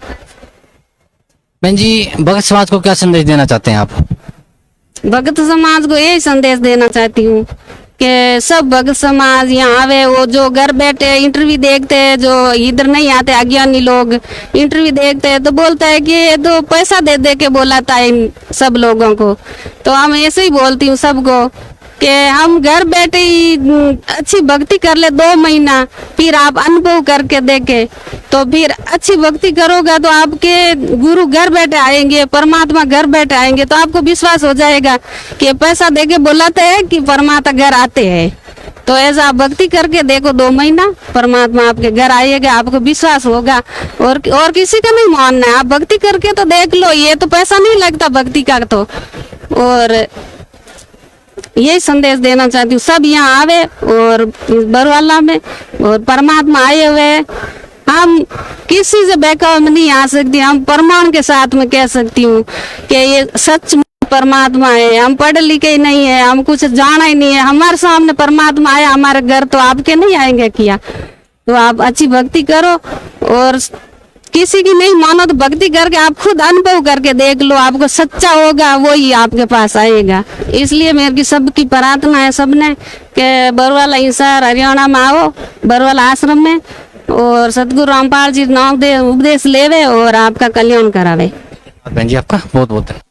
Speaker 2: बहन जी, भगत समाज को क्या संदेश देना चाहते हैं आप?
Speaker 3: भगत समाज को यही संदेश देना चाहती हूँ कि सब भगत समाज यहाँ आवे। वो जो घर बैठे इंटरव्यू देखते हैं, जो इधर नहीं आते अज्ञानी लोग इंटरव्यू देखते हैं, तो बोलता है कि ये तो पैसा दे दे के बोलाता है इन सब लोगों को। तो हम ऐसे ही बोलती हूँ सबको कि हम घर बैठे ही अच्छी भक्ति कर ले 2 महीना, फिर आप अनुभव करके देखे तो फिर अच्छी भक्ति करोगे तो आपके गुरु घर बैठे आएंगे, परमात्मा घर बैठे आएंगे। तो आपको विश्वास हो जाएगा कि पैसा देके बुलाते हैं कि परमात्मा घर आते हैं। तो ऐसा आप भक्ति करके देखो 2 महीना, परमात्मा आपके घर आएगा, आपको विश्वास होगा। और किसी का नहीं मानना है, आप भक्ति करके तो देख लो, ये तो पैसा नहीं लगता भक्ति का। तो और यही संदेश देना चाहती हूँ, सब यहाँ आवे और बरवाला में और परमात्मा आए हुए। हम किसी से बहकावे में नहीं आ सकती, हम प्रमाण के साथ में कह सकती हूँ कि ये सच परमात्मा है। हम पढ़े लिखे नहीं है, हम कुछ जाना ही नहीं है, हमारे सामने परमात्मा आया हमारे घर, तो आपके नहीं आएंगे किया? तो आप अच्छी भक्ति करो और किसी की नहीं मानो तो भक्ति करके आप खुद अनुभव करके देख लो, आपको सच्चा होगा वही आपके पास आएगा। इसलिए मेरी सबकी प्रार्थना है सबने कि बरवाला हिसार हरियाणा में आओ, बरवाला आश्रम में, और सतगुरु रामपाल जी नाम दे उपदेश लेवे और आपका कल्याण करावे।
Speaker 2: बहन जी आपका बहुत बहुत धन्यवाद।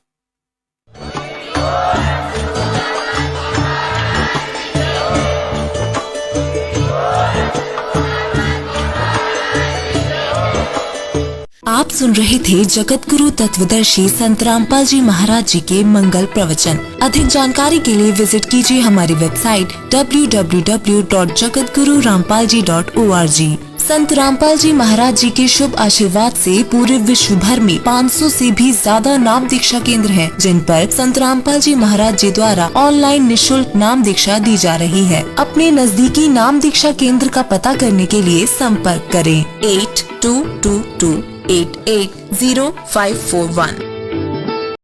Speaker 4: आप सुन रहे थे जगत गुरु तत्वदर्शी संत रामपाल जी महाराज जी के मंगल प्रवचन। अधिक जानकारी के लिए विजिट कीजिए हमारी वेबसाइट www.jagatgururampalji.org। संत रामपाल जी महाराज जी के शुभ आशीर्वाद से पूरे विश्व भर में 500 से भी ज्यादा नाम दीक्षा केंद्र हैं, जिन पर संत रामपाल जी महाराज जी द्वारा ऑनलाइन निशुल्क नाम दीक्षा दी जा रही है। अपने नजदीकी नाम दीक्षा केंद्र का पता करने के लिए संपर्क करें 8222880541।